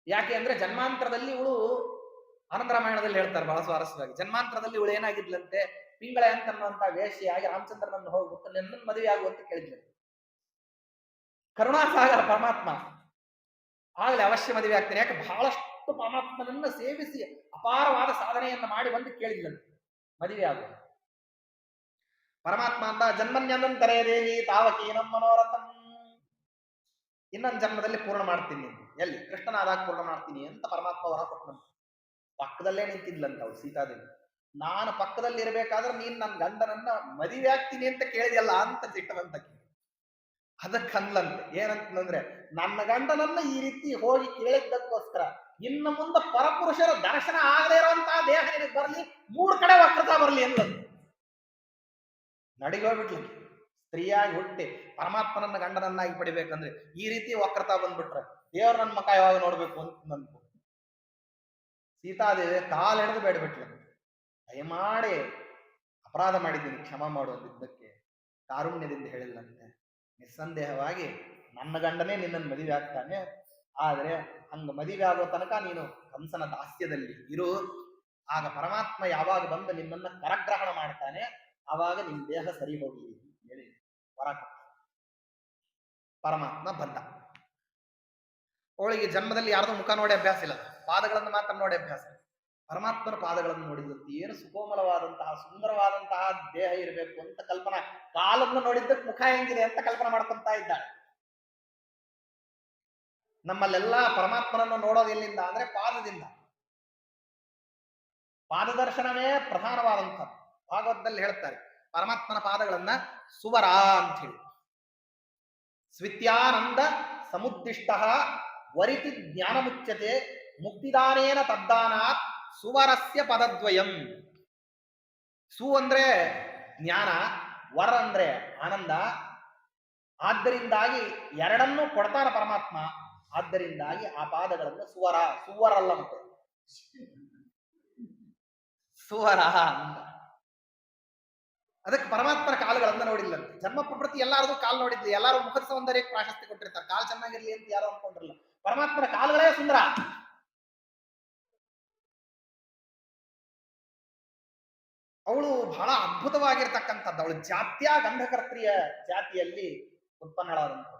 S1: ಯಾಕೆ ಅಂದ್ರೆ ಜನ್ಮಾಂತರದಲ್ಲಿ ಇವಳು, ಆನಂದ ರಾಮಾಯಣದಲ್ಲಿ ಹೇಳ್ತಾರೆ ಬಹಳ ಸ್ವಾರಸ್ಯವಾಗಿ, ಜನ್ಮಾಂತರದಲ್ಲಿ ಇವಳು ಏನಾಗಿದ್ಲಂತೆ? ಪಿಂಗಳೆ ಅಂತನ್ನುವಂತ ವೇಷಿಯಾಗಿ ರಾಮಚಂದ್ರನನ್ನು ಹೋಗ್ಬಿಟ್ಟು ನನ್ನ ಮದುವೆ ಆಗುವಂತ ಕೇಳಿದ್ಲು. ಕರುಣಾಸಾಗರ ಪರಮಾತ್ಮ ಆಗಲೇ ಅವಶ್ಯ ಮದುವೆ ಆಗ್ತೇನೆ. ಯಾಕೆ? ಬಹಳಷ್ಟು ಪರಮಾತ್ಮನನ್ನ ಸೇವಿಸಿ ಅಪಾರವಾದ ಸಾಧನೆಯನ್ನು ಮಾಡಿ ಬಂದು ಕೇಳಿದ್ಲಂತೆ ಮದುವೆ ಆಗುವ. ಪರಮಾತ್ಮ ಅಂತ ಜನ್ಮನ್ಯಂತರೇ ದೇವಿ ತಾವಕೀನಂ ಮನೋರಥಂ, ಇನ್ನೊಂದು ಜನ್ಮದಲ್ಲಿ ಪೂರ್ಣ ಮಾಡ್ತೀನಿ. ಎಲ್ಲಿ? ಕೃಷ್ಣನಾದಾಗ ಪೂರ್ಣ ಮಾಡ್ತೀನಿ ಅಂತ ಪರಮಾತ್ಮ ವರ ಕೊಟ್ಟನಂತ. ಪಕ್ಕದಲ್ಲೇ ನಿಂತಿದ್ಲಂತ ಅವಳು ಸೀತಾದೇವಿ. ನಾನು ಪಕ್ಕದಲ್ಲಿ ಇರಬೇಕಾದ್ರೆ ನೀನ್ ನನ್ನ ಗಂಡನನ್ನ ಮದುವೆ ಆಗ್ತೀನಿ ಅಂತ ಕೇಳಿದೆಯಲ್ಲ ಅಂತ ಸಿಟ್ಟದಂತ. ಅದಕ್ಕೆ ಅಂದ್ಲಂತೆ ಏನಂತಂದ್ರೆ, ನನ್ನ ಗಂಡನನ್ನ ಈ ರೀತಿ ಹೋಗಿ ಕೇಳಿದ್ದಕ್ಕೋಸ್ಕರ ಇನ್ನು ಮುಂದೆ ಪರಪುರುಷರ ದರ್ಶನ ಆಗದೇ ಇರುವಂತಹ ದೇಹ ನಿನಗೆ ಬರಲಿ, 3 ಕಡೆ ವಕ್ರತಾ ಬರಲಿ ಎಂದ್ಲಂತೆ. ನಡಿಗೋಗ್ಬಿಟ್ಲಿ. ಸ್ತ್ರೀಯಾಗಿ ಹುಟ್ಟಿ ಪರಮಾತ್ಮನನ್ನ ಗಂಡನನ್ನಾಗಿ ಪಡಿಬೇಕಂದ್ರೆ ಈ ರೀತಿ ವಕ್ರತಾ ಬಂದ್ಬಿಟ್ರೆ ದೇವ್ರ ನನ್ನ ಮಕ ಯಾವಾಗ ನೋಡ್ಬೇಕು ಅಂತ ನನ್ಕು. ಸೀತಾದೇವಿ ಕಾಲೆಳೆದು ಬೇಡಬಿಟ್ಲ, ದಯಮಾಡಿ ಅಪರಾಧ ಮಾಡಿದ್ದೀನಿ, ಕ್ಷಮ ಮಾಡುವುದಕ್ಕೆ ಕಾರುಣ್ಯದಿಂದ ಹೇಳಿಲ್ಲಂತೆ. ನಿಸ್ಸಂದೇಹವಾಗಿ ನನ್ನ ಗಂಡನೇ ನಿನ್ನನ್ನು ಮದುವೆ ಆಗ್ತಾನೆ, ಆದ್ರೆ ಹಂಗ ಮದುವೆ ಆಗೋ ತನಕ ನೀನು ಕಂಸನ ದಾಸ್ಯದಲ್ಲಿ ಇರು. ಆಗ ಪರಮಾತ್ಮ ಯಾವಾಗ ಬಂದು ನಿನ್ನನ್ನ ಕರಗ್ರಹಣ ಮಾಡ್ತಾನೆ, ಆವಾಗ ನಿನ್ನ ದೇಹ ಸರಿ ಹೋಗ್ಲಿ ಹೇಳಿ ವರ ಕೊಟ್ಟ. ಪರಮಾತ್ಮ ಬಂದ. ಅವಳಿಗೆ ಜನ್ಮದಲ್ಲಿ ಯಾರ್ದು ಮುಖ ನೋಡಿ ಅಭ್ಯಾಸ ಇಲ್ಲ, ಪಾದಗಳನ್ನು ಮಾತ್ರ ನೋಡಿ ಅಭ್ಯಾಸ. ಪರಮಾತ್ಮನ ಪಾದಗಳನ್ನು ನೋಡಿದಂತೆ ಏನು ಸುಕೋಮಲವಾದಂತಹ ಸುಂದರವಾದಂತಹ ದೇಹ ಇರಬೇಕು ಅಂತ ಕಲ್ಪನಾ, ಕಾಲನ್ನು ನೋಡಿದ್ದಕ್ಕೆ ಮುಖ ಹೆಂಗಿದೆ ಅಂತ ಕಲ್ಪನೆ ಮಾಡ್ಕೊಂತ ಇದ್ದಾಳೆ. ನಮ್ಮಲ್ಲೆಲ್ಲ ಪರಮಾತ್ಮನನ್ನು ನೋಡೋದು ಎಲ್ಲಿಂದ ಅಂದ್ರೆ ಪಾದದಿಂದ. ಪಾದದರ್ಶನವೇ ಪ್ರಧಾನವಾದಂಥದ್ದು. ಭಾಗವತದಲ್ಲಿ ಹೇಳ್ತಾರೆ ಪರಮಾತ್ಮನ ಪಾದಗಳನ್ನ ಸುವರ ಅಂತ ಹೇಳಿ. ಸ್ವಿತ್ಯಾನಂದ ಸಮುದ್ದಿಷ್ಟ ವರಿತಿ ಜ್ಞಾನ ಮುಚ್ಯತೆ ಮುಕ್ತಿದಾನೇನ ತದ್ದಾನಾತ್ ಸುವರಸ್ಯ ಪದದ್ವಯಂ. ಸು ಅಂದ್ರೆ ಜ್ಞಾನ, ವರ ಅಂದ್ರೆ ಆನಂದ. ಆದ್ದರಿಂದಾಗಿ ಎರಡನ್ನೂ ಕೊಡ್ತಾನ ಪರಮಾತ್ಮ. ಆದ್ದರಿಂದಾಗಿ ಆ ಪಾದಗಳನ್ನು ಸುವರ ಅಲ್ಲ ಮತ್ತೆ ಸುವರ ಅಂತ. ಅದಕ್ಕೆ ಪರಮಾತ್ಮನ ಕಾಲುಗಳನ್ನ ನೋಡಿಲ್ಲಂತೆ. ಜನ್ಮ ಪ್ರಕೃತಿ ಎಲ್ಲಾರದು ಕಾಲು ನೋಡಿದ್ಲಿ, ಎಲ್ಲಾರು ಮುಖದ ಸೌಂದರ್ಯಕ್ಕೆ ಪ್ರಾಶಸ್ತ್ಯ ಕೊಟ್ಟಿರ್ತಾರೆ, ಕಾಲು ಚೆನ್ನಾಗಿರ್ಲಿ ಅಂತ ಯಾರು ಅನ್ಕೊಂಡಿರಲ್ಲ. ಪರಮಾತ್ಮನ ಕಾಲುಗಳೇ ಸುಂದರ. ಅವಳು ಬಹಳ ಅದ್ಭುತವಾಗಿರ್ತಕ್ಕಂಥದ್ದು. ಅವಳು ಗಂಧಕರ್ತ್ರಿಯ ಜಾತಿಯಲ್ಲಿ ಉತ್ಪನ್ನಳಾದಂಥವ್ರು.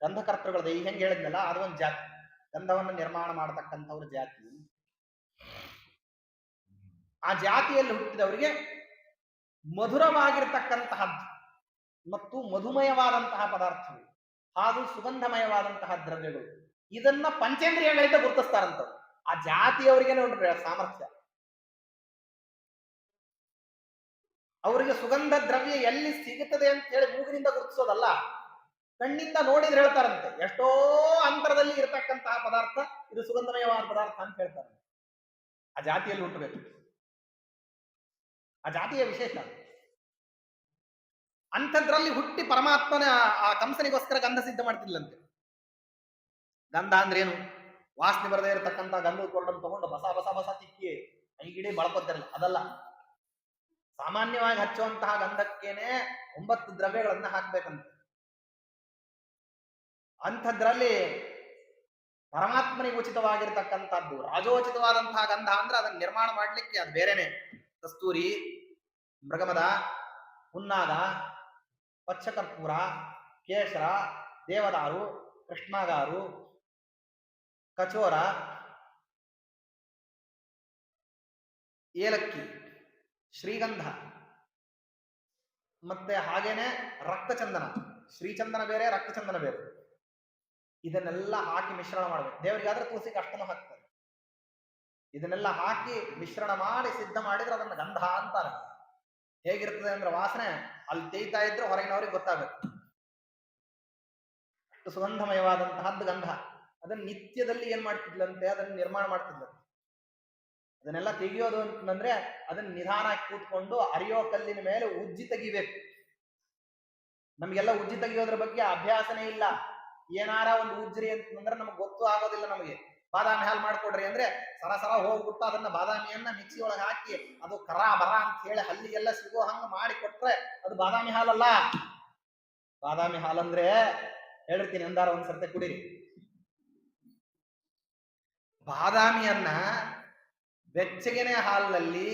S1: ಗಂಧಕರ್ತೃಗಳದ್ದು ಈ ಹೆಂಗೆ ಹೇಳಿದ್ನಲ್ಲ, ಅದು ಒಂದು ಜಾತಿ, ಗಂಧವನ್ನು ನಿರ್ಮಾಣ ಮಾಡತಕ್ಕಂಥವ್ರ ಜಾತಿ. ಆ ಜಾತಿಯಲ್ಲಿ ಹುಟ್ಟಿದವರಿಗೆ ಮಧುರವಾಗಿರ್ತಕ್ಕಂತಹದ್ದು ಮತ್ತು ಮಧುಮಯವಾದಂತಹ ಪದಾರ್ಥಗಳು ಹಾಗೂ ಸುಗಂಧಮಯವಾದಂತಹ ದ್ರವ್ಯಗಳು, ಇದನ್ನ ಪಂಚೇಂದ್ರಿಯಗಳಿಂದ ಗುರುತಿಸ್ತಾರಂತವ್ರು. ಆ ಜಾತಿಯವರಿಗೆ ನೋಡ್ರಿ ಸಾಮರ್ಥ್ಯ. ಅವರಿಗೆ ಸುಗಂಧ ದ್ರವ್ಯ ಎಲ್ಲಿ ಸಿಗುತ್ತದೆ ಅಂತ ಹೇಳಿ ಮೂಗಿನಿಂದ ಗುರುತಿಸೋದಲ್ಲ, ಕಣ್ಣಿಂದ ನೋಡಿದ್ರೆ ಹೇಳ್ತಾರಂತೆ. ಎಷ್ಟೋ ಅಂತರದಲ್ಲಿ ಇರತಕ್ಕಂತಹ ಪದಾರ್ಥ ಇದು ಸುಗಂಧಮಯವಾದ ಪದಾರ್ಥ ಅಂತ ಹೇಳ್ತಾರೆ. ಆ ಜಾತಿಯಲ್ಲಿ ಹುಟ್ಟಬೇಕು, ಆ ಜಾತಿಯ ವಿಶೇಷ. ಅಂಥದ್ರಲ್ಲಿ ಹುಟ್ಟಿ ಪರಮಾತ್ಮನ ಆ ಕಂಸನಿಗೋಸ್ಕರ ಗಂಧ ಸಿದ್ಧ ಮಾಡ್ತಿದ್ಲಂತೆ. ಗಂಧ ಅಂದ್ರೆ ಏನು? ವಾಸನೆ ಬರದೇ ಇರತಕ್ಕಂಥ ಗಂಧದ ಕೊರಡನ್ನು ತಗೊಂಡು ಬಸ ಬಸ ಬಸ ತಿಕ್ಕಿ ಐಗಿಡಿ ಬಳಕೋತಿರಲ್ಲ, ಅದಲ್ಲ. ಸಾಮಾನ್ಯವಾಗಿ ಹಚ್ಚುವಂತಹ ಗಂಧಕ್ಕೇನೆ 9 ದ್ರವ್ಯಗಳನ್ನ ಹಾಕ್ಬೇಕಂತ. ಅಂಥದ್ರಲ್ಲಿ ಪರಮಾತ್ಮನಿಗೆ ಉಚಿತವಾಗಿರ್ತಕ್ಕಂಥದ್ದು ರಾಜೋಚಿತವಾದಂತಹ ಗಂಧ ಅಂದ್ರೆ ಅದನ್ನ ನಿರ್ಮಾಣ ಮಾಡ್ಲಿಕ್ಕೆ ಅದು ಬೇರೆನೆ. ಕಸ್ತೂರಿ, ಮೃಗಮದ, ಹುನ್ನಾಗ, ಪಚ್ಚಕರ್ಪೂರ, ಕೇಸರ, ದೇವದಾರು, ಕೃಷ್ಣಗಾರು, ಕಚೋರ, ಏಲಕ್ಕಿ, ಶ್ರೀಗಂಧ, ಮತ್ತೆ ಹಾಗೇನೆ ರಕ್ತಚಂದನ. ಶ್ರೀಚಂದನ ಬೇರೆ, ರಕ್ತಚಂದನ ಬೇರೆ. ಇದನ್ನೆಲ್ಲ ಹಾಕಿ ಮಿಶ್ರಣ ಮಾಡ್ಬೇಕು. ದೇವರಿಗಾದ್ರೆ ತುಳಸಿಗೆ ಅಷ್ಟನ್ನು ಹಾಕ್ತಾರೆ. ಇದನ್ನೆಲ್ಲ ಹಾಕಿ ಮಿಶ್ರಣ ಮಾಡಿ ಸಿದ್ಧ ಮಾಡಿದ್ರೆ ಅದನ್ನ ಗಂಧ ಅಂತಾರೆ. ಹೇಗಿರ್ತದೆ ಅಂದ್ರೆ ವಾಸನೆ ಅಲ್ಲಿ ತೇಯ್ತಾ ಇದ್ರೆ ಹೊರಗಿನವ್ರಿಗೆ ಗೊತ್ತಾಗಬೇಕು. ಅಷ್ಟು ಸುಗಂಧಮಯವಾದಂತಹದ್ದು ಗಂಧ. ಅದನ್ನ ನಿತ್ಯದಲ್ಲಿ ಏನ್ ಮಾಡ್ತಿದ್ಲಂತೆ, ಅದನ್ನ ನಿರ್ಮಾಣ ಮಾಡ್ತಿದ್ಲಂತೆ. ಅದನ್ನೆಲ್ಲ ತೆಗಿಯೋದು ಅಂತಂದ್ರೆ ಅದನ್ನ ನಿಧಾನ ಕೂತ್ಕೊಂಡು ಅರಿಯೋ ಕಲ್ಲಿನ ಮೇಲೆ ಉಜ್ಜಿ ತೆಗಿಬೇಕು. ನಮ್ಗೆಲ್ಲ ಉಜ್ಜಿ ತೆಗಿಯೋದ್ರ ಬಗ್ಗೆ ಅಭ್ಯಾಸನೇ ಇಲ್ಲ. ಏನಾರ ಒಂದು ಉಜ್ಜ್ರಿ ಅಂತಂದ್ರೆ ನಮ್ಗೆ ಗೊತ್ತು ಆಗೋದಿಲ್ಲ. ನಮಗೆ ಬಾದಾಮಿ ಹಾಲು ಮಾಡ್ಕೊಡ್ರಿ ಅಂದ್ರೆ ಸರ ಹೋಗ್ಬಿಟ್ಟು ಅದನ್ನ ಬಾದಾಮಿಯನ್ನ ಮಿಕ್ಸಿ ಒಳಗೆ ಹಾಕಿ ಅದು ಕರ ಬರ ಅಂತ ಹೇಳಿ ಹಲ್ಲಿಗೆಲ್ಲ ಸಿಗೋ ಹಂಗ ಮಾಡಿ ಕೊಟ್ರೆ ಅದು ಬಾದಾಮಿ ಹಾಲಲ್ಲ. ಬಾದಾಮಿ ಹಾಲಂದ್ರೆ ಹೇಳಿರ್ತೀನಿ, ಎಂದಾರ ಒಂದ್ಸರ್ತೆ ಕುಡೀರಿ. ಬಾದಾಮಿಯನ್ನ ಬೆಚ್ಚಗಿನ ಹಾಲಿನಲ್ಲಿ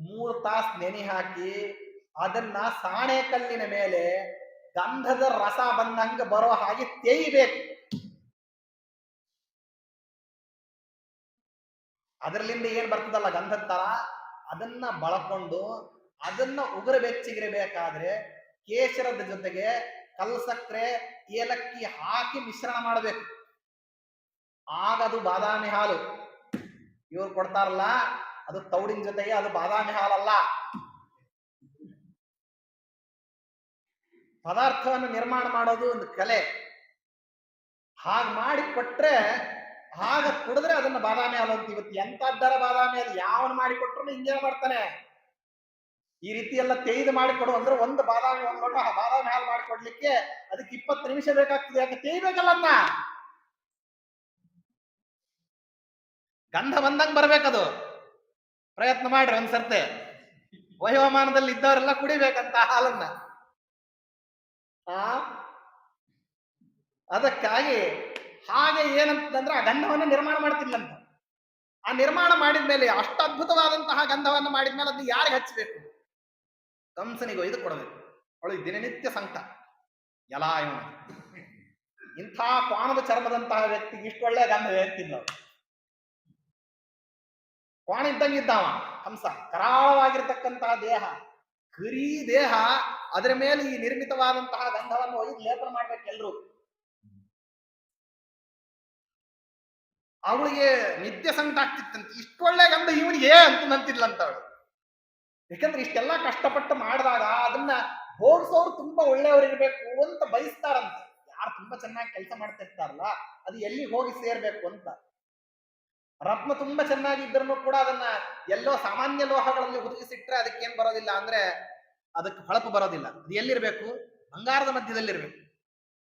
S1: 3 ತಾಸು ನೆನೆ ಹಾಕಿ ಅದನ್ನ ಸಾಣೆ ಕಲ್ಲಿನ ಮೇಲೆ ಗಂಧದ ರಸ ಬಂದಂಗ ಬರೋ ಹಾಗೆ ತೇಯ್ಬೇಕು. ಅದರಲ್ಲಿಂದ ಏನ್ ಬರ್ತದಲ್ಲ ಗಂಧದ ತರ, ಅದನ್ನ ಬಳಕೊಂಡು ಅದನ್ನ ಉಗುರು ಬೆಚ್ಚಗಿರಬೇಕಾದ್ರೆ ಕೇಸರದ ಜೊತೆಗೆ ಕಲ್ಸಕ್ರೆ, ಏಲಕ್ಕಿ ಹಾಕಿ ಮಿಶ್ರಣ ಮಾಡಬೇಕು. ಆಗದು ಬಾದಾಮಿ ಹಾಲು. ಇವ್ರು ಕೊಡ್ತಾರಲ್ಲ ಅದು ತೌಡಿನ ಜೊತೆಗೆ, ಅದು ಬಾದಾಮಿ ಹಾಲಲ್ಲ. ಪದಾರ್ಥವನ್ನು ನಿರ್ಮಾಣ ಮಾಡೋದು ಒಂದು ಕಲೆ. ಹಾಗೆ ಮಾಡಿ ಕೊಟ್ರೆ, ಆಗ ಕುಡಿದ್ರೆ ಅದನ್ನ ಬಾದಾಮಿ ಹಾಲು ಅಂತ. ಇವತ್ತು ಎಂತದ್ದರ ಬಾದಾಮಿ ಹಾಲು ಯಾವನ್ ಮಾಡಿ ಕೊಟ್ರು ಹಿಂಗೆ ಮಾಡ್ತಾನೆ. ಈ ರೀತಿ ಎಲ್ಲ ತೆಗೆದು ಮಾಡಿಕೊಡು ಅಂದ್ರೆ ಒಂದು ಬಾದಾಮಿ, ಒಂದು ಲೋಟ ಬಾದಾಮಿ ಹಾಲು ಮಾಡಿಕೊಡ್ಲಿಕ್ಕೆ ಅದಕ್ಕೆ 20 ನಿಮಿಷ ಬೇಕಾಗ್ತದೆ. ಯಾಕೆ ತೇಯ್ಬೇಕಲ್ಲ ಅನ್ನ. ಗಂಧ ಬಂದಂಗ ಬರ್ಬೇಕದು. ಪ್ರಯತ್ನ ಮಾಡ್ರಿ ಒಂದ್ಸರ್ತೆ. ವಯೋಮಾನದಲ್ಲಿ ಇದ್ದವರೆಲ್ಲ ಕುಡಿಬೇಕಂತ ಹಾಲನ್ನ. ಅದಕ್ಕಾಗಿ ಹಾಗೆ ಏನಂತಂದ್ರೆ ಆ ಗಂಧವನ್ನು ನಿರ್ಮಾಣ ಮಾಡ್ತಿಲ್ಲಂತ. ಆ ನಿರ್ಮಾಣ ಮಾಡಿದ್ಮೇಲೆ ಅಷ್ಟು ಅದ್ಭುತವಾದಂತಹ ಗಂಧವನ್ನು ಮಾಡಿದ್ಮೇಲೆ ಅದನ್ನ ಯಾರಿಗೆ ಹಚ್ಚಬೇಕು? ಕಂಸನಿಗೆ ಒಯ್ದು ಕೊಡಬೇಕು. ಅವಳು ದಿನನಿತ್ಯ ಸಂಕಟ. ಎಲ್ಲ ಇವನು ಇಂಥ ಕ್ವಾಣದ ಚರ್ಮದಂತಹ ವ್ಯಕ್ತಿಗೆ ಇಷ್ಟು ಒಳ್ಳೆ ಗಂಧ ಹೇಳ್ತಿಲ್ಲ. ಕ್ವಾಣ ಇದ್ದಂಗಿದ್ದಾವ ಕಂಸ. ಕರಾಳವಾಗಿರ್ತಕ್ಕಂತಹ ದೇಹ, ಕರಿ ದೇಹ, ಅದರ ಮೇಲೆ ಈ ನಿರ್ಮಿತವಾದಂತಹ ಗಂಧವನ್ನು ಒಯ್ದು ಲೇಪನ ಮಾಡ್ಬೇಕು ಎಲ್ರು. ಅವಳಿಗೆ ನಿತ್ಯ ಸಂಕಟ ಆಗ್ತಿತ್ತಂತೆ. ಇಷ್ಟೊಳ್ಳೆ ಗಂಧ ಇವನಿಗೆ ಅಂತಿದ್ಲಂತ ಅವಳು. ಯಾಕಂದ್ರೆ ಇಷ್ಟೆಲ್ಲ ಕಷ್ಟಪಟ್ಟು ಮಾಡಿದಾಗ ಅದನ್ನ ಹೋಗ್ಸೋರು ತುಂಬಾ ಒಳ್ಳೆಯವ್ರು ಇರ್ಬೇಕು ಅಂತ ಬಯಸ್ತಾರಂತೆ. ಯಾರು ತುಂಬಾ ಚೆನ್ನಾಗಿ ಕೆಲಸ ಮಾಡ್ತಿರ್ತಾರಲ್ಲ ಅದು ಎಲ್ಲಿ ಹೋಗಿ ಸೇರ್ಬೇಕು ಅಂತ. ರತ್ನ ತುಂಬಾ ಚೆನ್ನಾಗಿದ್ರೂ ಕೂಡ ಅದನ್ನ ಎಲ್ಲೋ ಸಾಮಾನ್ಯ ಲೋಹಗಳಲ್ಲಿ ಹುದುಗಿಸಿಟ್ರೆ ಅದಕ್ಕೇನ್ ಬರೋದಿಲ್ಲ ಅಂದ್ರೆ ಅದಕ್ಕೆ ಹೊಳಪು ಬರೋದಿಲ್ಲ. ಅದು ಎಲ್ಲಿರ್ಬೇಕು? ಬಂಗಾರದ ಮಧ್ಯದಲ್ಲಿರ್ಬೇಕು.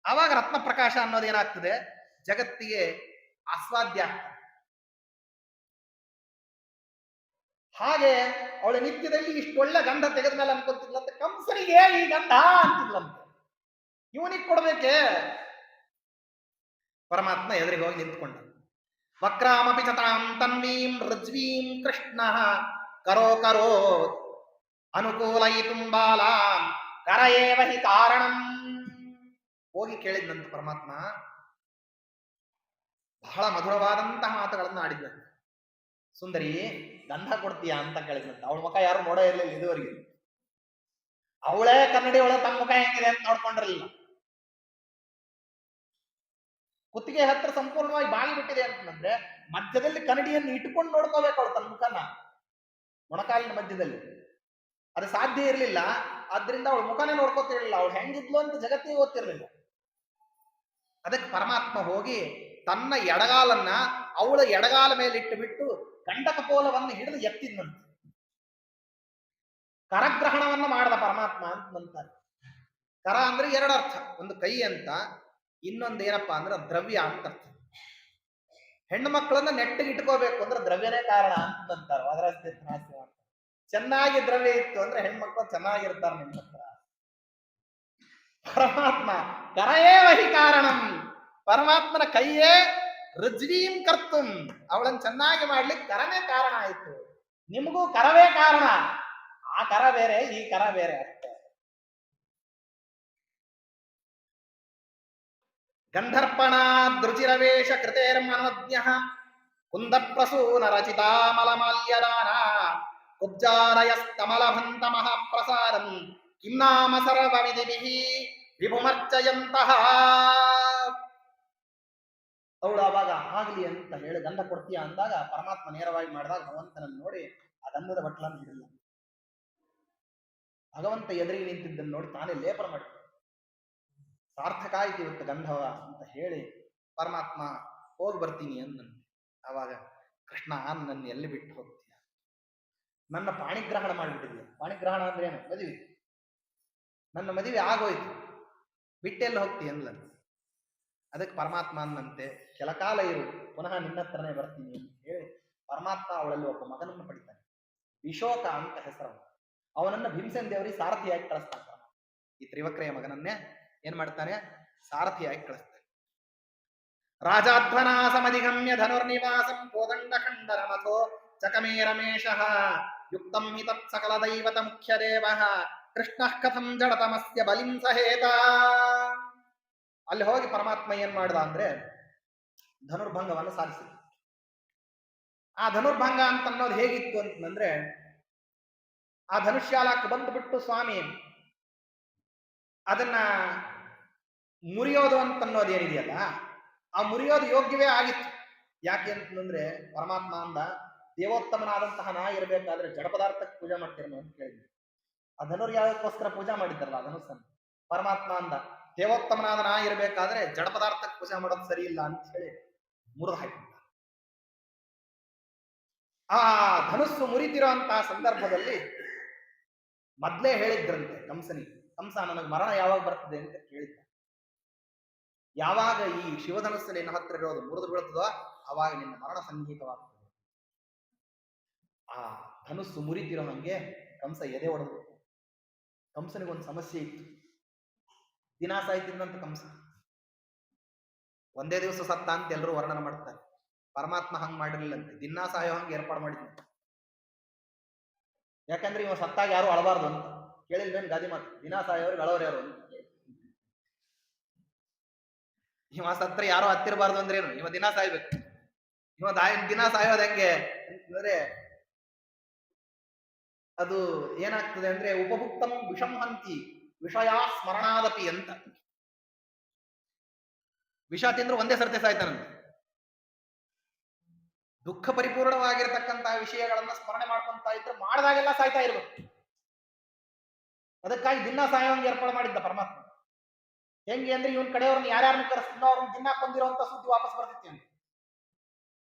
S1: ಆವಾಗ ರತ್ನ ಪ್ರಕಾಶ ಅನ್ನೋದೇನಾಗ್ತದೆ? ಜಗತ್ತಿಗೆ ಆಸ್ವಾದ್ಯ ಆಗ್ತದೆ. ಹಾಗೆ ಅವಳ ನಿತ್ಯದಲ್ಲಿ ಇಷ್ಟೊಳ್ಳೆ ಗಂಧ ತೆಗೆದ ಮೇಲೆ ಅನ್ಕೊಂತಿದ್ಲಂತೆ, ಕಂಸನಿಗೆ ಈ ಗಂಧ ಅಂತಿದ್ಲಂತೆ, ಇವನಿಗೆ ಕೊಡ್ಬೇಕೆ? ಪರಮಾತ್ಮ ಎದುರಿಗೆ ಹೋಗಿ ನಿಂತ್ಕೊಂಡ. ವಕ್ರಾಮಪಿ ಚತಾಂ ತನ್ವೀಂ ಋಜ್ವೀಂ ಕೃಷ್ಣ ಕರೋ ಕರೋ ಅನುಕೂಲಯಿತುಂ ಬಾಲಾಂ ಕರಯೇವ ಹಿ ಕಾರಣಂ. ಹೋಗಿ ಕೇಳಿದ್ನಂತ ಪರಮಾತ್ಮ, ಬಹಳ ಮಧುರವಾದಂತಹ ಮಾತುಗಳನ್ನು ಆಡಿದ್ನಂತೆ. ಸುಂದರಿ, ಗಂಧ ಕೊಡ್ತೀಯಾ ಅಂತ ಕೇಳಿದ್ನಂತ. ಅವಳ ಮುಖ ಯಾರು ನೋಡೇ ಇರಲಿಲ್ಲ ಇದುವರೆಗೆ. ಅವಳೇ ಕನ್ನಡಿ ಒಳಗೆ ತಮ್ಮ ಮುಖ ಹೆಂಗಿದೆ ಅಂತ ನೋಡ್ಕೊಂಡಿರಲಿಲ್ಲ. ಕುತ್ತಿಗೆ ಹತ್ರ ಸಂಪೂರ್ಣವಾಗಿ ಬಾಗಿ ಬಿಟ್ಟಿದೆ ಅಂತಂದ್ರೆ ಮಧ್ಯದಲ್ಲಿ ಕನ್ನಡಿಯನ್ನು ಇಟ್ಕೊಂಡು ನೋಡ್ಕೋಬೇಕು ಅವಳು ತನ್ನ ಮುಖನ, ಮೊಣಕಾಲಿನ ಮಧ್ಯದಲ್ಲಿ. ಅದು ಸಾಧ್ಯ ಇರಲಿಲ್ಲ. ಆದ್ರಿಂದ ಅವಳು ಮುಖನೇ ನೋಡ್ಕೋತಿರ್ಲಿಲ್ಲ. ಅವಳು ಹೆಂಗಿದ್ಲು ಅಂತ ಜಗತ್ತಿಗೆ ಗೊತ್ತಿರಲಿಲ್ಲ. ಅದಕ್ಕೆ ಪರಮಾತ್ಮ ಹೋಗಿ ತನ್ನ ಎಡಗಾಲನ್ನ ಅವಳ ಎಡಗಾಲ ಮೇಲೆ ಇಟ್ಟು ಬಿಟ್ಟು ಗಂಡಕಪೋಲವನ್ನು ಹಿಡಿದು ಎತ್ತಿದ್ನಂತೆ. ಕರಗ್ರಹಣವನ್ನು ಮಾಡದ ಪರಮಾತ್ಮ ಅಂತಂತಾರೆ. ಕರ ಅಂದ್ರೆ ಎರಡು ಅರ್ಥ, ಒಂದು ಕೈ ಅಂತ, ಇನ್ನೊಂದು ಏನಪ್ಪಾ ಅಂದ್ರೆ ದ್ರವ್ಯ ಅಂತ ಅರ್ಥ. ಹೆಣ್ಣು ಮಕ್ಕಳನ್ನ ನೆಟ್ಟಿಗೆ ಇಟ್ಕೋಬೇಕು ಅಂದ್ರೆ ದ್ರವ್ಯನೇ ಕಾರಣ ಅಂತಂತಾರೆ. ಅದರ ಚೆನ್ನಾಗಿ ದ್ರವ್ಯ ಇತ್ತು ಅಂದ್ರೆ ಹೆಣ್ಮಕ್ಳು ಚೆನ್ನಾಗಿರ್ತಾರೆ ನಿಮ್ಮ ಹತ್ರ. ಪರಮಾತ್ಮ ಕರಯೇ ವಹಿ ಕಾರಣಂ, ಪರಮಾತ್ಮನ ಕೈಯೇ ರುಜ್ವೀಂ ಕರ್ತುಂ, ಅವಳನ್ನು ಚೆನ್ನಾಗಿ ಮಾಡ್ಲಿಕ್ಕೆ ಕರನೇ ಕಾರಣ ಆಯ್ತು. ನಿಮಗೂ ಕರವೇ ಕಾರಣ. ಆ ಕರ ಬೇರೆ, ಈ ಕರ ಬೇರೆ ಅಷ್ಟೇ. ಗಂಧರ್ಪಣ ದೃಚಿರವೇಶ ಕೃತೇರ್ಮನೋಜ್ಞ ಕುಂದ ಪ್ರಸೂನ ರಚಿತಾಮಲಮಾಲ್ಯದಾನ ಕುಬ್ಜಾರಯಸ್ತಮಲಭಂತ ಮಹಾಪ್ರಸಾದಂ ಕಿಂ ನಾಮ ಸರ್ವವಿಧಿಭಿಃ ವಿಭುಮರ್ಚಯಂತಹ. ಅವಳು ಅವಾಗ ಆಗಲಿ ಅಂತ ಹೇಳಿ ಗಂಧ ಕೊಡ್ತೀಯ ಅಂದಾಗ ಪರಮಾತ್ಮ ನೇರವಾಗಿ ಮಾಡಿದಾಗ ಭಗವಂತನನ್ನು ನೋಡಿ ಆ ಗಂಧದ ಬಟ್ಲನ್ನು ಹಿಡಿಲ್ಲ. ಭಗವಂತ ಎದುರಿಗೆ ನಿಂತಿದ್ದನ್ನು ನೋಡಿ ತಾನೇ ಲೇಪನ ಮಾಡಿದ. ಸಾರ್ಥಕ ಆಯ್ತು ಇವತ್ತು ಗಂಧವ ಅಂತ ಹೇಳಿ ಪರಮಾತ್ಮ ಹೋಗಿ ಬರ್ತೀನಿ ಅಂದಂತೆ. ಆವಾಗ ಕೃಷ್ಣ, ನನ್ನ ಎಲ್ಲಿ ಬಿಟ್ಟು ಹೋಗ್ತೀಯ? ನನ್ನ ಪಾಣಿಗ್ರಹಣ ಮಾಡಿಬಿಟ್ಟಿದ್ಯ. ಪಾಣಿಗ್ರಹಣ ಅಂದ್ರೆ ಏನು? ಮದುವೆ. ನನ್ನ ಮದುವೆ ಆಗೋಯ್ತು, ಬಿಟ್ಟೆಲ್ಲಿ ಹೋಗ್ತೀಯ ಅಂದ್ಲಂತೆ. ಅದಕ್ಕೆ ಪರಮಾತ್ಮ ಅಂದಂತೆ, ಕೆಲಕಾಲ ಇರು, ಪುನಃ ನಿನ್ನ ಹತ್ರನೇ ಬರ್ತೀನಿ ಅಂತ ಹೇಳಿ ಪರಮಾತ್ಮ ಅವಳಲ್ಲಿ ಒಬ್ಬ ಮಗನನ್ನು ಪಡಿತಾನೆ. ವಿಶೋಕ ಅಂತ ಹೆಸರು. ಅವನನ್ನ ಭೀಮಸೇನ ದೇವರಿಗೆ ಸಾರಥಿಯಾಗಿ ಕಳಿಸ್ತಾನೆ. ಈ ತ್ರಿವಕ್ರೆಯ ಮಗನನ್ನೇ ಏನ್ ಮಾಡ್ತಾನೆ? ಸಾರಥಿಯಾಗಿ ಕಳಿಸ್ತಾನೆ. ರಾಜಾಧ್ವನಾಸಮಧಿಗಮ್ಯ ಧನುರ್ನಿವಾಸಂ ಕೋದಂಡ ಖಂಡನ ಮಥೋ ಚಕಮೇ ರಮೇಶಃ ಯುಕ್ತಂ ಹಿ ತತ್ ಸಕಲ ದೈವತ ಮುಖ್ಯ ದೇವಃ ಕೃಷ್ಣಃ ಕಥಂ ಜಡತಮಸ್ಯ ಬಲಿಂ ಸಹೇತ. ಅಲ್ಲಿ ಹೋಗಿ ಪರಮಾತ್ಮ ಏನ್ ಮಾಡ್ದ ಅಂದ್ರೆ ಧನುರ್ಭಂಗವನ್ನು ಸಾಧಿಸಿದ. ಆ ಧನುರ್ಭಂಗ ಅಂತ ಅನ್ನೋದು ಹೇಗಿತ್ತು ಅಂತಂದ್ರೆ, ಆ ಧನುಷ್ಯಾಲಕ್ಕೆ ಬಂದುಬಿಟ್ಟು ಸ್ವಾಮಿ ಅದನ್ನ ಮುರಿಯೋದು ಅಂತನ್ನೋದು ಏನಿದೆಯಲ್ಲ, ಆ ಮುರಿಯೋದು ಯೋಗ್ಯವೇ ಆಗಿತ್ತು. ಯಾಕೆ ಅಂತಂದ್ರೆ ಪರಮಾತ್ಮ ಅಂದ, ದೇವೋತ್ತಮನಾದಂತಹ ನಾ ಇರಬೇಕಾದ್ರೆ ಜಡ ಪದಾರ್ಥಕ್ಕೆ ಪೂಜೆ ಮಾಡ್ತೀರನು ಅಂತ ಕೇಳಿದ್ವಿ. ಆ ಧನುರ್ಯಾಗಕ್ಕೋಸ್ಕರ ಪೂಜಾ ಮಾಡಿದ್ದಾರಲ್ಲ ಆ ಧನುಸ್ಸನ್ನು. ಪರಮಾತ್ಮ ಅಂದ, ದೇವೋತ್ತಮನಾದ ನಾ ಇರಬೇಕಾದ್ರೆ ಜಡ ಪದಾರ್ಥಕ್ಕೆ ಪೂಜೆ ಮಾಡೋದು ಸರಿ ಇಲ್ಲ ಅಂತ ಹೇಳಿ ಮುರಿದು ಹಾಕಿದ್ದ. ಆ ಧನುಸ್ಸು ಮುರಿತಿರುವಂತಹ ಸಂದರ್ಭದಲ್ಲಿ ಮೊದ್ಲೇ ಹೇಳಿದ್ರಂತೆ ಕಂಸನಿಗೆ, ಕಂಸ ನನಗೆ ಮರಣ ಯಾವಾಗ ಬರ್ತದೆ ಅಂತ ಕೇಳಿದ್ದ. ಯಾವಾಗ ಈ ಶಿವಧನುಸ್ಸು ನಿನ್ನ ಹತ್ರ ಇರೋದು ಮುರಿದು ಬೀಳ್ತದೋ ಆವಾಗ ನಿನ್ನ ಮರಣ ಸಂಗೀತವಾಗ್ತದೆ. ಆ ಧನುಸ್ಸು ಮುರಿತಿರೋ ಹಂಗೆ ಕಂಸ ಎದೆ ಹೊಡೆದು. ಕಂಸನಿಗೊಂದು ಸಮಸ್ಯೆ ಇತ್ತು. ದಿನ ಸಾಯ್ತಿದ್ದಂತ ಕಂಸ. ಒಂದೇ ದಿವಸ ಸತ್ತ ಅಂತ ಎಲ್ಲರೂ ವರ್ಣನ ಮಾಡ್ತಾರೆ. ಪರಮಾತ್ಮ ಹಂಗ್ ಮಾಡಿರ್ಲಿಲ್ಲಂತೆ, ದಿನ ಸಾಯೋ ಹಂಗೆ ಏರ್ಪಾಡು ಮಾಡಿದ್ನ. ಯಾಕಂದ್ರೆ ಇವ ಸತ್ತಾಗ ಯಾರು ಅಳಬಾರ್ದು ಅಂತ. ಕೇಳಿಲ್ವೇನ್ ಗಾದಿ ಮಾತು? ದಿನ ಸಾಯೋರಿಗೆ ಅಳೋರು ಯಾರು ಅಂತ. ಇವ ಸತ್ರ ಯಾರೋ ಹತ್ತಿರಬಾರ್ದು ಅಂದ್ರೆ ಏನು? ಇವ ದಿನ ಸಾಯ್ಬೇಕು. ಇವ ದಿನ ಸಾಯೋದು ಹೆಂಗೆ ಅಂತಂದ್ರೆ ಅದು ಏನಾಗ್ತದೆ ಅಂದ್ರೆ ಉಪಭುಕ್ತಂ ವಿಷಂಹಂತಿ ವಿಷಯ ಸ್ಮರಣಾದಪಿ ಅಂತ. ವಿಷ ತಿಂದ್ರು ಒಂದೇ ಸರ್ತಿ ಸಾಯ್ತಾನಂತೆ. ದುಃಖ ಪರಿಪೂರ್ಣವಾಗಿರ್ತಕ್ಕಂತಹ ವಿಷಯಗಳನ್ನ ಸ್ಮರಣೆ ಮಾಡ್ಕೊಂತ ಇದ್ರೆ ಮಾಡಿದಾಗೆಲ್ಲ ಸಾಯ್ತಾ ಇರ್ಬೇಕು. ಅದಕ್ಕಾಗಿ ದಿನ ಸಾಯೋಂಗ್ ಏರ್ಪಾಡು ಮಾಡಿದ್ದ ಪರಮಾತ್ಮ. ಹೆಂಗೆ ಅಂದ್ರೆ ಇವನ್ ಕಡೆಯವ್ರನ್ನ ಯಾರ್ಯಾರನ್ನ ಕರೆಸ್ತಿನೋ ಅವ್ರನ್ನ ದಿನ ಕೊಂದಿರುವಂತ ಸುದ್ದಿ ವಾಪಸ್ ಬರ್ತಿತ್ತು ಅಂತ.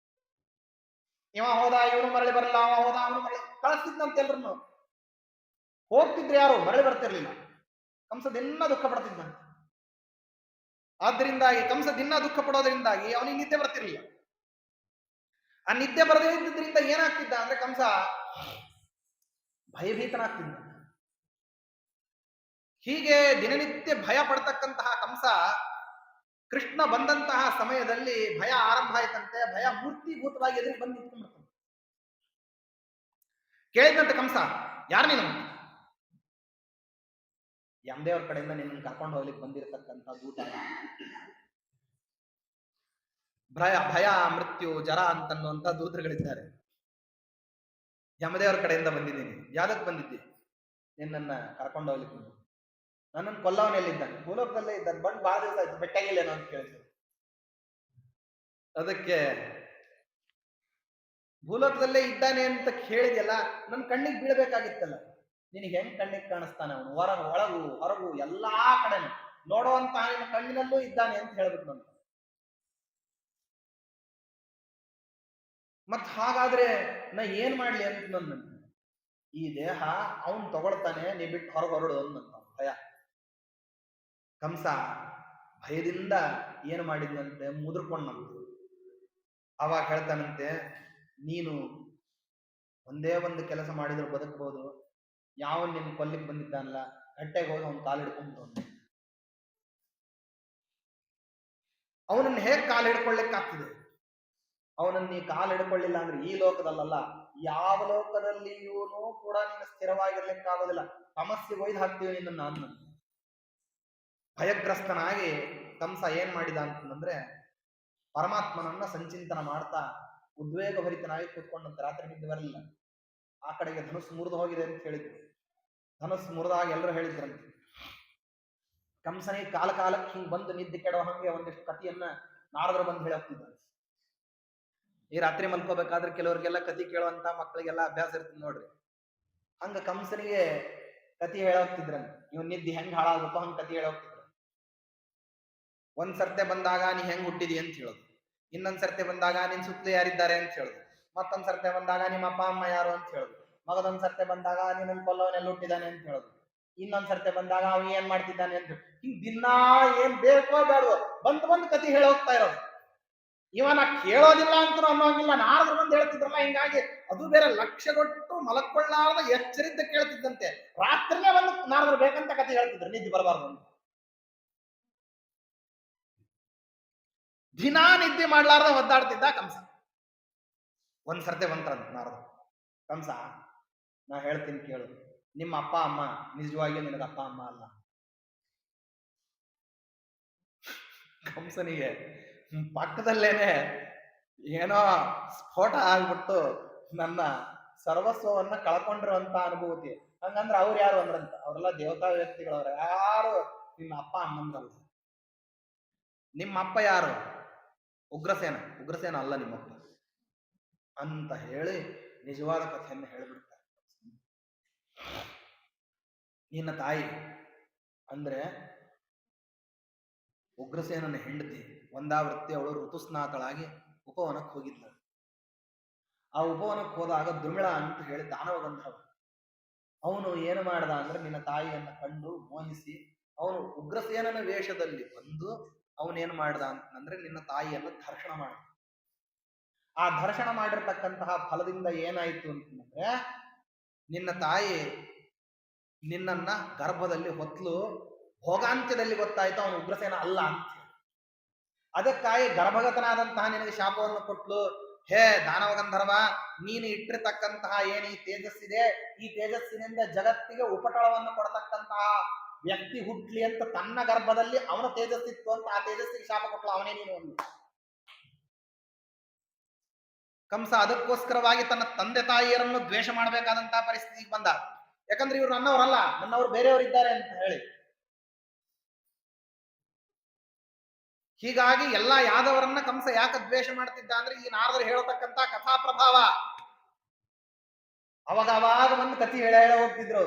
S1: ಇವ ಹೋದ ಇವನು ಮರಳಿ ಬರಲ್ಲ, ಅವ ಹೋದ ಅವನು ಮರಳಿ ಕಳಿಸ್ತಿದ್ನಂತ ಎಲ್ರು. ಹೋಗ್ತಿದ್ರೆ ಯಾರು ಮರಳಿ ಬರ್ತಿರ್ಲಿಲ್ಲ. ಕಂಸ ದಿನ ದುಃಖ ಪಡ್ತಿದ್ದಂತೆ. ಆದ್ರಿಂದಾಗಿ ಕಂಸ ದಿನ ದುಃಖ ಪಡೋದ್ರಿಂದಾಗಿ ಅವನಿಗೆ ನಿದ್ದೆ ಬರ್ತಿರ್ಲಿಲ್ಲ. ಆ ನಿದ್ದೆ ಬರದೇ ಇದ್ದಿದ್ರಿಂದ ಏನಾಗ್ತಿದ್ದ ಅಂದ್ರೆ ಕಂಸ ಭಯಭೀತನಾಗ್ತಿದ್ದ. ಹೀಗೆ ದಿನನಿತ್ಯ ಭಯ ಪಡ್ತಕ್ಕಂತಹ ಕಂಸ ಕೃಷ್ಣ ಬಂದಂತಹ ಸಮಯದಲ್ಲಿ ಭಯ ಆರಂಭ ಆಯ್ತಂತೆ. ಭಯ ಮೂರ್ತಿಭೂತವಾಗಿ ಎದುರಿಗೆ ಬಂದು ನಿಂತ್ಕೊಂಡ್ಬಿಡ್ತಾನೆ. ಕೇಳಿದಂತೆ ಕಂಸ, ಯಾರು ನೀನು? ಯಮದೇವ್ರ ಕಡೆಯಿಂದ ನಿನ್ನನ್ನು ಕರ್ಕೊಂಡು ಹೋಗ್ಲಿಕ್ಕೆ ಬಂದಿರತಕ್ಕಂಥ ದೂತ. ಭಯ ಮೃತ್ಯು ಜರ ಅಂತನ್ನುವಂತ ದೂತರುಗಳಿದ್ದಾರೆ. ಯಮದೇವರ ಕಡೆಯಿಂದ ಬಂದಿದ್ದೀನಿ. ಯಾವ್ದಕ್ಕೆ ಬಂದಿದ್ದಿ? ನಿನ್ನನ್ನ ಕರ್ಕೊಂಡು ಹೋಗ್ಲಿಕ್ಕೆ. ನನ್ನನ್ನು ಕೊಲ್ಲವನೆಲ್ಲಿದ್ದಾನೆ? ಭೂಲೋಕದಲ್ಲೇ ಇದ್ದಾನೆ. ಬಂದು ಬಹಳ ದಿವಸ ಆಯ್ತು, ಬೆಟ್ಟಾಗಿಲ್ಲೇನೋ ಅಂತ ಕೇಳಿದ್ರು. ಅದಕ್ಕೆ ಭೂಲೋಕದಲ್ಲೇ ಇದ್ದಾನೆ ಅಂತ ಕೇಳಿದೆಯಲ್ಲ, ನನ್ನ ಕಣ್ಣಿಗೆ ಬೀಳಬೇಕಾಗಿತ್ತಲ್ಲ. ನಿನಗೆ ಹೆಂಗ್ ಕಣ್ಣಿಗೆ ಕಾಣಿಸ್ತಾನೆ ಅವನು? ಒಳಗು ಹೊರಗು ಎಲ್ಲಾ ಕಡೆನೂ ನೋಡುವಂತಹ ನಿನ್ನ ಕಣ್ಣಿನಲ್ಲೂ ಇದ್ದಾನೆ ಅಂತ ಹೇಳ್ಬಿಟ್ಟು ನಾನು. ಮತ್ ಹಾಗಾದ್ರೆ ನಾ ಏನ್ ಮಾಡ್ಲಿ ಅಂತ ನನ್ನ ಈ ದೇಹ ಅವನ್ ತಗೊಳ್ತಾನೆ, ನೀ ಬಿಟ್ಟು ಹೊರಡು ಅನ್ನಂತ ಭಯ. ಕಂಸ ಭಯದಿಂದ ಏನು ಮಾಡಿದ್ನಂತೆ, ಮುದುರ್ಕೊಂಡಂತೆ. ಅವಾಗ ಹೇಳ್ತಾನಂತೆ, ನೀನು ಒಂದೇ ಒಂದು ಕೆಲಸ ಮಾಡಿದ್ರೆ ಬದುಕಬಹುದು. ಯಾವನ್ ನಿನ್ ಕೊಲ್ಲಿಕ್ ಬಂದಿದ್ದಾನಲ್ಲ, ಗಟ್ಟೆಗೆ ಹೋಗಿ ಅವ್ನ ಕಾಲು ಹಿಡ್ಕೊಂಡು ಅವನನ್ನ ಹೇಗ್ ಕಾಲು ಹಿಡ್ಕೊಳ್ಳಿಕ್ಕಾಗ್ತಿದೆ? ಅವನನ್ನ ನೀ ಕಾಲು ಹಿಡ್ಕೊಳ್ಳಿಲ್ಲ ಅಂದ್ರೆ ಈ ಲೋಕದಲ್ಲ, ಯಾವ ಲೋಕದಲ್ಲಿಯೂ ಕೂಡ ನೀನು ಸ್ಥಿರವಾಗಿರ್ಲಿಕ್ಕಾಗೋದಿಲ್ಲ. ಸಮಸ್ಯೆ ಒಯ್ದು ಹಾಕ್ತೀವಿ ನಿನ್ನ. ಅನ್ನ ಭಯಗ್ರಸ್ತನಾಗಿ ಕಂಸ ಏನ್ ಮಾಡಿದ ಅಂತಂದ್ರೆ, ಪರಮಾತ್ಮನನ್ನ ಸಂಚಿಂತನ ಮಾಡ್ತಾ ಉದ್ವೇಗ ಭರಿತನಾಗಿ ಕೂತ್ಕೊಂಡಂತೆ. ರಾತ್ರಿ ನಿದ್ದೆ ಬರಲಿಲ್ಲ. ಆ ಕಡೆಗೆ ಧನುಸ್ ಮುರಿದು ಹೋಗಿದೆ ಅಂತ ಹೇಳಿದ್ರು. ಧನುಸ್ ಮುರಿದಾಗ ಎಲ್ಲರೂ ಹೇಳಿದ್ರಂತೆ. ಕಂಸನಿಗೆ ಕಾಲಕ್ಕೆ ಹಿಂಗ್ ಬಂದು ನಿದ್ದೆ ಕೆಡೋ ಹಂಗೆ ಒಂದಿಷ್ಟು ಕಥೆಯನ್ನ ನಾರದರು ಬಂದು ಹೇಳೋಗ್ತಿದ್ದಾರೆ. ಈ ರಾತ್ರಿ ಮಲ್ಕೋಬೇಕಾದ್ರೆ ಕೆಲವ್ರಿಗೆಲ್ಲ ಕತಿ ಕೇಳುವಂತ ಮಕ್ಕಳಿಗೆಲ್ಲ ಅಭ್ಯಾಸ ಇರ್ತದೆ ನೋಡ್ರಿ. ಹಂಗ ಕಂಸನಿಗೆ ಕತಿ ಹೇಳೋಗ್ತಿದ್ರಂತೆ. ಇವನ್ ನಿದ್ದೆ ಹೆಂಗ್ ಹಾಳಾಗುತ್ತೋ ಹಂಗ ಕತಿ ಹೇಳೋಗ್ತಿದ್ರು. ಒಂದ್ ಸರ್ತೆ ಬಂದಾಗ ನೀ ಹೆಂಗ್ ಹುಟ್ಟಿದಿ ಅಂತ ಹೇಳೋದು, ಇನ್ನೊಂದ್ ಸರ್ತೆ ಬಂದಾಗ ನಿನ್ ಸುತ್ತಲೂ ಯಾರಿದ್ದಾರೆ ಅಂತ ಹೇಳುದು, ಮತ್ತೊಂದ್ ಸರ್ತೆ ಬಂದಾಗ ನಿಮ್ಮ ಅಪ್ಪ ಅಮ್ಮ ಯಾರು ಅಂತ ಹೇಳುದು, ಮಗದೊಂದ್ ಸರ್ತೆ ಬಂದಾಗ ನಿನ್ನ ಕೊಲ್ಲವನೆಲ್ಲ ಹುಟ್ಟಿದಾನೆ ಅಂತ ಹೇಳುದು, ಇನ್ನೊಂದ್ ಸರ್ತೆ ಬಂದಾಗ ಅವನು ಏನ್ ಮಾಡ್ತಿದ್ದಾನೆ ಅಂತ. ಹಿಂಗ್ ದಿನಾ ಏನ್ ಬೇಕೋ ಬೇಡವೋ ಬಂದ್ ಕತಿ ಹೇಳಿ ಹೋಗ್ತಾ ಇರೋದು. ಇವನ ಕೇಳೋದಿಲ್ಲ ಅಂತ ಅನ್ನೋಂಗಿಲ್ಲ. ನಾರದ್ರು ಬಂದು ಹೇಳ್ತಿದ್ರಲ್ಲ, ಹಿಂಗಾಗಿ ಅದು ಬೇರೆ ಲಕ್ಷ್ಯ ಕೊಟ್ಟು ಮಲಕ್ಕೊಳ್ಳಾರ್ದ ಎಚ್ಚರಿದ್ದ ಕೇಳ್ತಿದ್ದಂತೆ. ರಾತ್ರಿನೇ ಬಂದು ನಾರದ್ರು ಬೇಕಂತ ಕತೆ ಹೇಳ್ತಿದ್ರು, ನಿದ್ದೆ ಬರಬಾರ್ದು ಅಂತ. ದಿನಾ ನಿದ್ದೆ ಮಾಡ್ಲಾರ್ದ ಒದ್ದಾಡ್ತಿದ್ದ ಕಂಸ. ಒಂದ್ ಸರ್ತೆ ಬಂದ್ರಂತ ನಾರದ್ರು, ಕಂಸ ನಾ ಹೇಳ್ತೀನಿ ಕೇಳು, ನಿಮ್ಮ ಅಪ್ಪ ಅಮ್ಮ ನಿಜವಾಗಿಯೂ ನಿನಗ ಅಪ್ಪ ಅಮ್ಮ ಅಲ್ಲ. ಕಂಸನಿಗೆ ಪಕ್ಕದಲ್ಲೇನೆ ಏನೋ ಸ್ಫೋಟ ಆಗ್ಬಿಟ್ಟು ನನ್ನ ಸರ್ವಸ್ವವನ್ನ ಕಳ್ಕೊಂಡಿರುವಂತ ಅನುಭೂತಿ. ಹಂಗಂದ್ರೆ ಅವ್ರು ಯಾರು ಅಂದ್ರಂತ, ಅವರೆಲ್ಲ ದೇವತಾ ವ್ಯಕ್ತಿಗಳವ್ರ, ಯಾರು ನಿಮ್ಮ ಅಪ್ಪ ಅಮ್ಮಂದ್ರಲ್ಲ. ನಿಮ್ಮ ಅಪ್ಪ ಯಾರು? ಉಗ್ರಸೇನ ಅಲ್ಲ ನಿಮ್ಮಪ್ಪ ಅಂತ ಹೇಳಿ ನಿಜವಾದ ಕಥೆಯನ್ನು ಹೇಳಿಬಿಡ್ತಾರೆ. ನಿನ್ನ ತಾಯಿ ಅಂದ್ರೆ ಉಗ್ರಸೇನನ ಹೆಂಡತಿ ಒಂದಾವೃತ್ತಿ ಅವಳು ಋತುಸ್ನಾತಳಾಗಿ ಉಪವನಕ್ಕೆ ಹೋಗಿದ್ಲು. ಆ ಉಪವನಕ್ಕೆ ಹೋದಾಗ ದ್ರುಮಿಳ ಅಂತ ಹೇಳಿ ದಾನವ ಗಂಧರ್ವ, ಅವನು ಏನು ಮಾಡ್ದ ಅಂದ್ರೆ ನಿನ್ನ ತಾಯಿಯನ್ನ ಕಂಡು ಮೋಹಿಸಿ ಅವನು ಉಗ್ರಸೇನನ ವೇಷದಲ್ಲಿ ಬಂದು ಅವನೇನು ಮಾಡ್ದ ಅಂತಂದ್ರೆ ನಿನ್ನ ತಾಯಿಯನ್ನು ದರ್ಶನ ಮಾಡ. ಆ ದರ್ಶನ ಮಾಡಿರ್ತಕ್ಕಂತಹ ಫಲದಿಂದ ಏನಾಯ್ತು ಅಂತಂದ್ರೆ, ನಿನ್ನ ತಾಯಿ ನಿನ್ನನ್ನ ಗರ್ಭದಲ್ಲಿ ಹೊತ್ತಲು ಭೋಗಾಂತ್ಯದಲ್ಲಿ ಗೊತ್ತಾಯ್ತು ಅವನು ಉಗ್ರಸೇನ ಅಲ್ಲ ಅಂತ. ಅದಕ್ಕಾಗಿ ಗರ್ಭಗತನಾದಂತಹ ನಿನಗೆ ಶಾಪವನ್ನು ಕೊಟ್ಲು. ಹೇ ದಾನವ ಗಂಧರ್ವ, ನೀನು ಇಟ್ಟಿರ್ತಕ್ಕಂತಹ ಏನು ಈ ತೇಜಸ್ಸಿದೆ, ಈ ತೇಜಸ್ಸಿನಿಂದ ಜಗತ್ತಿಗೆ ಉಪಟಳವನ್ನು ಕೊಡತಕ್ಕಂತಹ ವ್ಯಕ್ತಿ ಹುಟ್ಲಿ ಅಂತ ತನ್ನ ಗರ್ಭದಲ್ಲಿ ಅವನ ತೇಜಸ್ಸಿತ್ತು ಅಂತ ಆ ತೇಜಸ್ಸಿಗೆ ಶಾಪ ಕೊಟ್ಲು. ಅವನೇ ನೀನು ಒಂದು ಕಂಸ. ಅದಕ್ಕೋಸ್ಕರವಾಗಿ ತನ್ನ ತಂದೆ ತಾಯಿಯರನ್ನು ದ್ವೇಷ ಮಾಡಬೇಕಾದಂತಹ ಪರಿಸ್ಥಿತಿಗೆ ಬಂದ. ಯಾಕಂದ್ರೆ ಇವ್ರು ನನ್ನವರಲ್ಲ, ನನ್ನವರು ಬೇರೆಯವರಿದ್ದಾರೆ ಅಂತ ಹೇಳಿ. ಹೀಗಾಗಿ ಎಲ್ಲಾ ಯಾದವರನ್ನ ಕಂಸ ಯಾಕೆ ದ್ವೇಷ ಮಾಡ್ತಿದ್ದ ಅಂದ್ರೆ ಈ ನಾರದರು ಹೇಳತಕ್ಕಂತ ಕಥಾ ಪ್ರಭಾವ. ಅವಾಗ ಒಂದು ಕಥೆ ಹೇಳ ಹೋಗ್ತಿದ್ರು.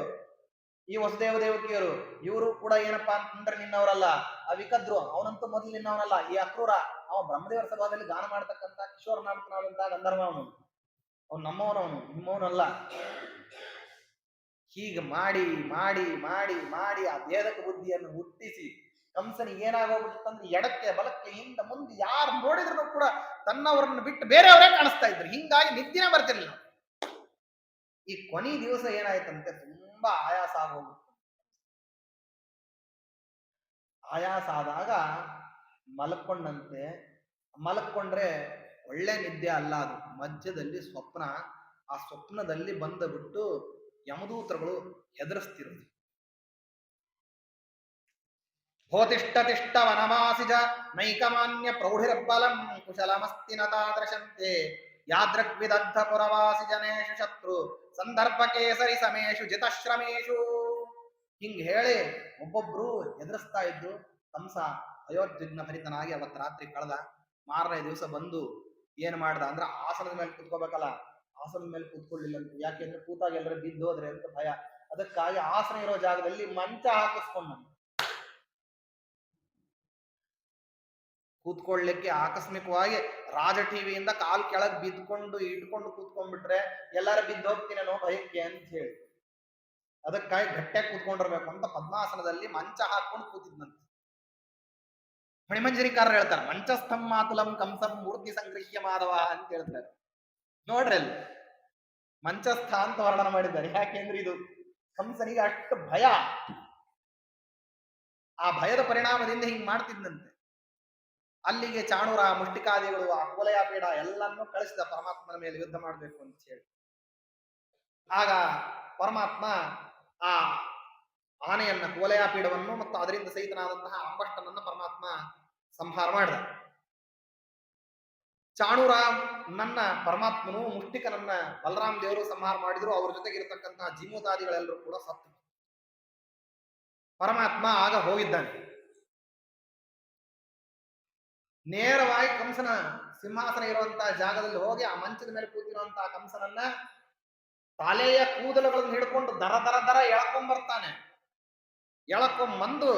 S1: ಈ ವಸುದೇವ ದೇವಕಿಯರು ಇವರು ಕೂಡ ಏನಪ್ಪಾ ಅಂತಂದ್ರೆ ನಿನ್ನವರಲ್ಲ, ಅವಿಕದ್ರು ಅವನಂತೂ ಮೊದಲು ನಿನ್ನವನಲ್ಲ. ಈ ಅಕ್ರೂರ ಅವ ಬ್ರಹ್ಮದೇವರ ಸಭಾದಲ್ಲಿ ಗಾನ ಮಾಡ್ತಕ್ಕಂಥ ಕಿಶೋರ ನಾಮಕನಾದಂತಹ ಗಂಧರ್ವ ಅವನು, ಅವ್ನು ನಮ್ಮವನವನು, ನಿಮ್ಮವನಲ್ಲ. ಹೀಗೆ ಮಾಡಿ ಮಾಡಿ ಮಾಡಿ ಮಾಡಿ ಆ ಭೇದಕ ಬುದ್ಧಿಯನ್ನು ಹುಟ್ಟಿಸಿ ಕಂಸನಿಗೆ ಏನಾಗೋಗ್ಬಿಟ್ಟಂದ್ರೆ ಎಡಕ್ಕೆ ಬಲಕ್ಕೆ ಹಿಂದೆ ಮುಂದೆ ಯಾರು ನೋಡಿದ್ರು ಕೂಡ ತನ್ನವರನ್ನು ಬಿಟ್ಟು ಬೇರೆಯವರೇ ಕಾಣಿಸ್ತಾ ಇದ್ರು. ಹಿಂಗಾಗಿ ನಿದ್ದಿನೇ ಬರ್ತಿರ್ಲಿಲ್ಲ. ಈ ಕೊನೆ ದಿವಸ ಏನಾಯ್ತಂತೆ, ತುಂಬಾ ಆಯಾಸ ಆಗೋಗ್ಬಿಟ್ಟು. ಆಯಾಸ ಆದಾಗ ಮಲ್ಕೊಂಡಂತೆ. ಮಲ್ಕೊಂಡ್ರೆ ಒಳ್ಳೆ ನಿದ್ದೆ ಅಲ್ಲ ಅದು, ಮಧ್ಯದಲ್ಲಿ ಸ್ವಪ್ನ. ಆ ಸ್ವಪ್ನದಲ್ಲಿ ಬಂದುಬಿಟ್ಟು ಯಮದೂತರುಗಳು ಹೆದರಿಸ್ತಿರೋದು. ಭೋತಿಷ್ಠ ತಿಷ್ಠ ವನವಾಸಿಜ ನೈಕಮಾನ್ಯ ಪ್ರೌಢಿರ್ಬಲಂ ಕುಶಲಮಸ್ತಿ ನ ತಾದೃಶಂತೆ ಯಾದೃಗ್ವಿದಗ್ಧ ಪುರವಾಸಿ ಜನೇಶು ಶತ್ರು ಸಂದರ್ಭ ಕೇಸರಿ ಸಮೇಶು ಜಿತಶ್ರಮೇಶು. ಹಿಂಗ್ ಹೇಳಿ ಒಬ್ಬೊಬ್ರು ಎದುರಿಸ್ತಾ ಇದ್ದು. ಕಂಸ ಅಯೋದ್ವಿಗ್ನ ಭರಿತನಾಗಿ ಅವತ್ತು ರಾತ್ರಿ ಕಳೆದ. ಮಾರನೇ ದಿವಸ ಬಂದು ಏನ್ ಮಾಡ್ದ ಅಂದ್ರೆ, ಆಸನದ ಮೇಲೆ ಕೂತ್ಕೋಬೇಕಲ್ಲ, ಆಸನದ ಮೇಲೆ ಕೂತ್ಕೊಳ್ಳಿಲ್ಲ ಅಂತ. ಯಾಕೆಂದ್ರೆ ಕೂತಾಗ ಎಲ್ಲರೂ ಬಿದ್ದೋದ್ರೆ ಅಂತ ಭಯ. ಅದಕ್ಕಾಗಿ ಆಸನ ಇರೋ ಜಾಗದಲ್ಲಿ ಮಂಚ ಹಾಕಿಸ್ಕೊಂಡ. ಕೂತ್ಕೊಳ್ಳಿಕ್ಕೆ ಆಕಸ್ಮಿಕವಾಗಿ ರಾಜ ಟಿವಿಯಿಂದ ಕಾಲ್ ಕೆಳಗ್ ಬಿದ್ಕೊಂಡು ಇಟ್ಕೊಂಡು ಕೂತ್ಕೊಂಡ್ಬಿಟ್ರೆ ಎಲ್ಲಾರು ಬಿದ್ದು ಹೋಗ್ತೀನಿ ಅನ್ನೋ ಭಯಕ್ಕೆ ಅಂತ ಹೇಳಿ ಅದಕ್ಕಾಗಿ ಗಟ್ಟಿಯಾಗಿ ಕೂತ್ಕೊಂಡಿರ್ಬೇಕು ಅಂತ ಪದ್ಮಾಸನದಲ್ಲಿ ಮಂಚ ಹಾಕೊಂಡು ಕೂತಿದ್ನಂತೆ. ಮಣಿಮಂಜರಿಕಾರರು ಹೇಳ್ತಾರೆ, ಮಂಚಸ್ಥಂ ಮಾತುಲಂ ಕಂಸಂ ಮೂರ್ತಿ ಸಂಗೃಹ್ಯ ಮಾಧವ ಅಂತ ಹೇಳ್ತಾರೆ. ನೋಡ್ರಿ ಅಲ್ಲಿ ಮಂಚಸ್ಥ ಅಂತ ವರ್ಣನ ಮಾಡಿದ್ದಾರೆ. ಯಾಕೆಂದ್ರೆ ಇದು ಕಂಸನಿಗೆ ಅಷ್ಟು ಭಯ. ಆ ಭಯದ ಪರಿಣಾಮದಿಂದ ಹಿಂಗ್ ಮಾಡ್ತಿದ್ದಂತೆ. ಅಲ್ಲಿಗೆ ಚಾಣೂರ ಮುಷ್ಟಿಕಾದಿಗಳು ಆ ಕುವಲಯ ಪೀಡ ಎಲ್ಲನ್ನೂ ಕಳಿಸಿದ ಪರಮಾತ್ಮನ ಮೇಲೆ ಯುದ್ಧ ಮಾಡಬೇಕು ಅಂತ ಹೇಳಿ. ಆಗ ಪರಮಾತ್ಮ ಆ ಆನೆಯನ್ನ, ಕುವಲಯ ಪೀಡವನ್ನು ಮತ್ತು ಅದರಿಂದ ಸಹಿತನಾದಂತಹ ಅಂಬಷ್ಟನನ್ನ ಪರಮಾತ್ಮ ಸಂಹಾರ ಮಾಡಿದ. ಚಾಣೂರ ನನ್ನ ಪರಮಾತ್ಮನು, ಮುಷ್ಟಿಕನನ್ನ ಬಲರಾಮ್ ದೇವರು ಸಂಹಾರ ಮಾಡಿದ್ರು. ಅವ್ರ ಜೊತೆಗಿರತಕ್ಕಂತಹ ಜೀಮೂತಾದಿಗಳೆಲ್ಲರೂ ಕೂಡ ಸತ್ತು. ಪರಮಾತ್ಮ ಆಗ ಹೋಗಿದ್ದಾನೆ. ನೇರವಾಗಿ ಕಂಸನ ಸಿಂಹಾಸನ ಇರುವಂತಹ ಜಾಗದಲ್ಲಿ ಹೋಗಿ ಆ ಮಂಚದ ಮೇಲೆ ಕೂತಿರುವಂತಹ ಕಂಸನನ್ನ ತಲೆಯ ಕೂದಲುಗಳನ್ನು ಹಿಡ್ಕೊಂಡು ದರ ದರ ದರ ಎಳ್ಕೊಂಡ್ಬರ್ತಾನೆ. ಎಳ್ಕೊಂಬಂದು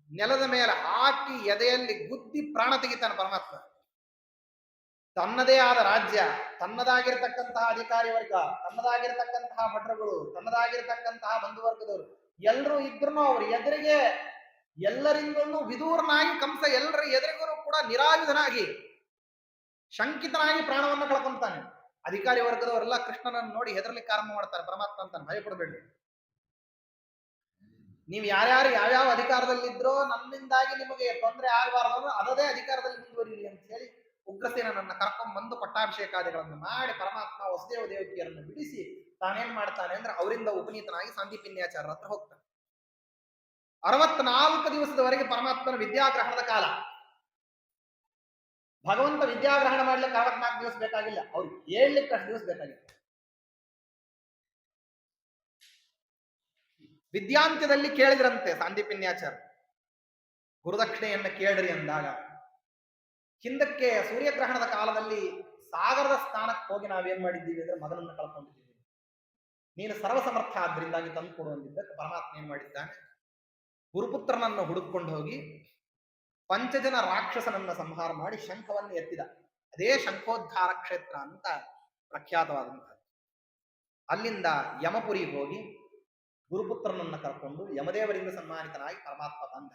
S1: ನೆಲದ ಮೇಲೆ ಹಾಕಿ ಎದೆಯಲ್ಲಿ ಗುದ್ದಿ ಪ್ರಾಣ ತೆಗಿತಾನೆ ಪರಮಾತ್ಮ. ತನ್ನದೇ ಆದ ರಾಜ್ಯ, ತನ್ನದಾಗಿರ್ತಕ್ಕಂತಹ ಅಧಿಕಾರಿ ವರ್ಗ, ತನ್ನದಾಗಿರ್ತಕ್ಕಂತಹ ಭಟ್ರುಗಳು, ತನ್ನದಾಗಿರ್ತಕ್ಕಂತಹ ಬಂಧುವರ್ಗದವರು ಎಲ್ಲರೂ ಇದ್ರು ಅವ್ರ ಎದುರಿಗೆ ಎಲ್ಲರಿಂದಲೂ ವಿದೂರನಾಗಿ ಕಂಸ ಎಲ್ಲರ ಎದುರಿಗೂ ಕೂಡ ನಿರಾಯುಧನಾಗಿ ಶಂಕಿತನಾಗಿ ಪ್ರಾಣವನ್ನು ಕಳ್ಕೊಂತಾನೆ. ಅಧಿಕಾರಿ ವರ್ಗದವರೆಲ್ಲ ಕೃಷ್ಣನನ್ನು ನೋಡಿ ಹೆದರ್ಲಿಕ್ಕೆ ಆರಂಭ ಮಾಡ್ತಾರೆ. ಪರಮಾತ್ಮ ಅಂತಾನೆ, ಭಯಪಡಬೇಡಿ, ನೀವು ಯಾರ್ಯಾರು ಯಾವ್ಯಾವ ಅಧಿಕಾರದಲ್ಲಿದ್ರೋ ನನ್ನಿಂದಾಗಿ ನಿಮಗೆ ತೊಂದರೆ ಆಗಬಾರದು, ಅದೇ ಅಧಿಕಾರದಲ್ಲಿ ಮುಂದುವರಿರಿ ಅಂತ ಹೇಳಿ ಉಗ್ರಸೇನನ್ನ ಕರ್ಕೊಂಡ್ ಬಂದು ಪಟ್ಟಾಭಿಷೇಕಾದಿಗಳನ್ನು ಮಾಡಿ ಪರಮಾತ್ಮ ವಸುದೇವ ದೇವಕಿಯರನ್ನು ಬಿಡಿಸಿ ತಾನೇನ್ ಮಾಡ್ತಾನೆ ಅಂದ್ರೆ ಅವರಿಂದ ಉಪನೀತನಾಗಿ ಸಾಂದೀಪಿನ್ಯಾಚಾರ್ಯರ ಹತ್ರ ಹೋಗ್ತಾನೆ. 64 ದಿವಸದವರೆಗೆ ಪರಮಾತ್ಮನ ವಿದ್ಯಾಗ್ರಹಣದ ಕಾಲ. ಭಗವಂತ ವಿದ್ಯಾಗ್ರಹಣ ಮಾಡ್ಲಿಕ್ಕೆ 64 ದಿವಸ ಬೇಕಾಗಿಲ್ಲ, ಅವ್ರಿಗೆ ಹೇಳ್ಲಿಕ್ಕೆ ಅಷ್ಟು ದಿವಸ ಬೇಕಾಗಿಲ್ಲ. ವಿದ್ಯಾಂತ್ಯದಲ್ಲಿ ಕೇಳಿದ್ರಂತೆ ಸಾಂದೀಪಿನ್ಯಾಚಾರ್ಯ, ಗುರುದಕ್ಷಿಣೆಯನ್ನ ಕೇಳ್ರಿ ಅಂದಾಗ, ಹಿಂದಕ್ಕೆ ಸೂರ್ಯಗ್ರಹಣದ ಕಾಲದಲ್ಲಿ ಸಾಗರದ ಸ್ಥಾನಕ್ಕೆ ಹೋಗಿ ನಾವೇನ್ ಮಾಡಿದ್ದೀವಿ ಅಂದ್ರೆ ಮಗನನ್ನ ಕಳ್ಕೊಂಡಿದ್ದೀವಿ, ನೀನು ಸರ್ವಸಮರ್ಥ ಆದ್ರಿಂದಾಗಿ ತಂದು ಕೊಡುವಂದಿದ್ದಕ್ಕೆ ಪರಮಾತ್ಮ ಏನ್ ಮಾಡಿದ್ದಾನೆ, ಗುರುಪುತ್ರನನ್ನು ಹುಡುಕೊಂಡು ಹೋಗಿ ಪಂಚಜನ ರಾಕ್ಷಸನನ್ನ ಸಂಹಾರ ಮಾಡಿ ಶಂಖವನ್ನು ಎತ್ತಿದ. ಅದೇ ಶಂಖೋದ್ಧಾರ ಕ್ಷೇತ್ರ ಅಂತ ಪ್ರಖ್ಯಾತವಾದಂತಹ. ಅಲ್ಲಿಂದ ಯಮಪುರಿಗೆ ಹೋಗಿ ಗುರುಪುತ್ರನನ್ನ ಕರ್ಕೊಂಡು ಯಮದೇವರಿಂದ ಸನ್ಮಾನಿತನಾಗಿ ಪರಮಾತ್ಮ ಬಂದ.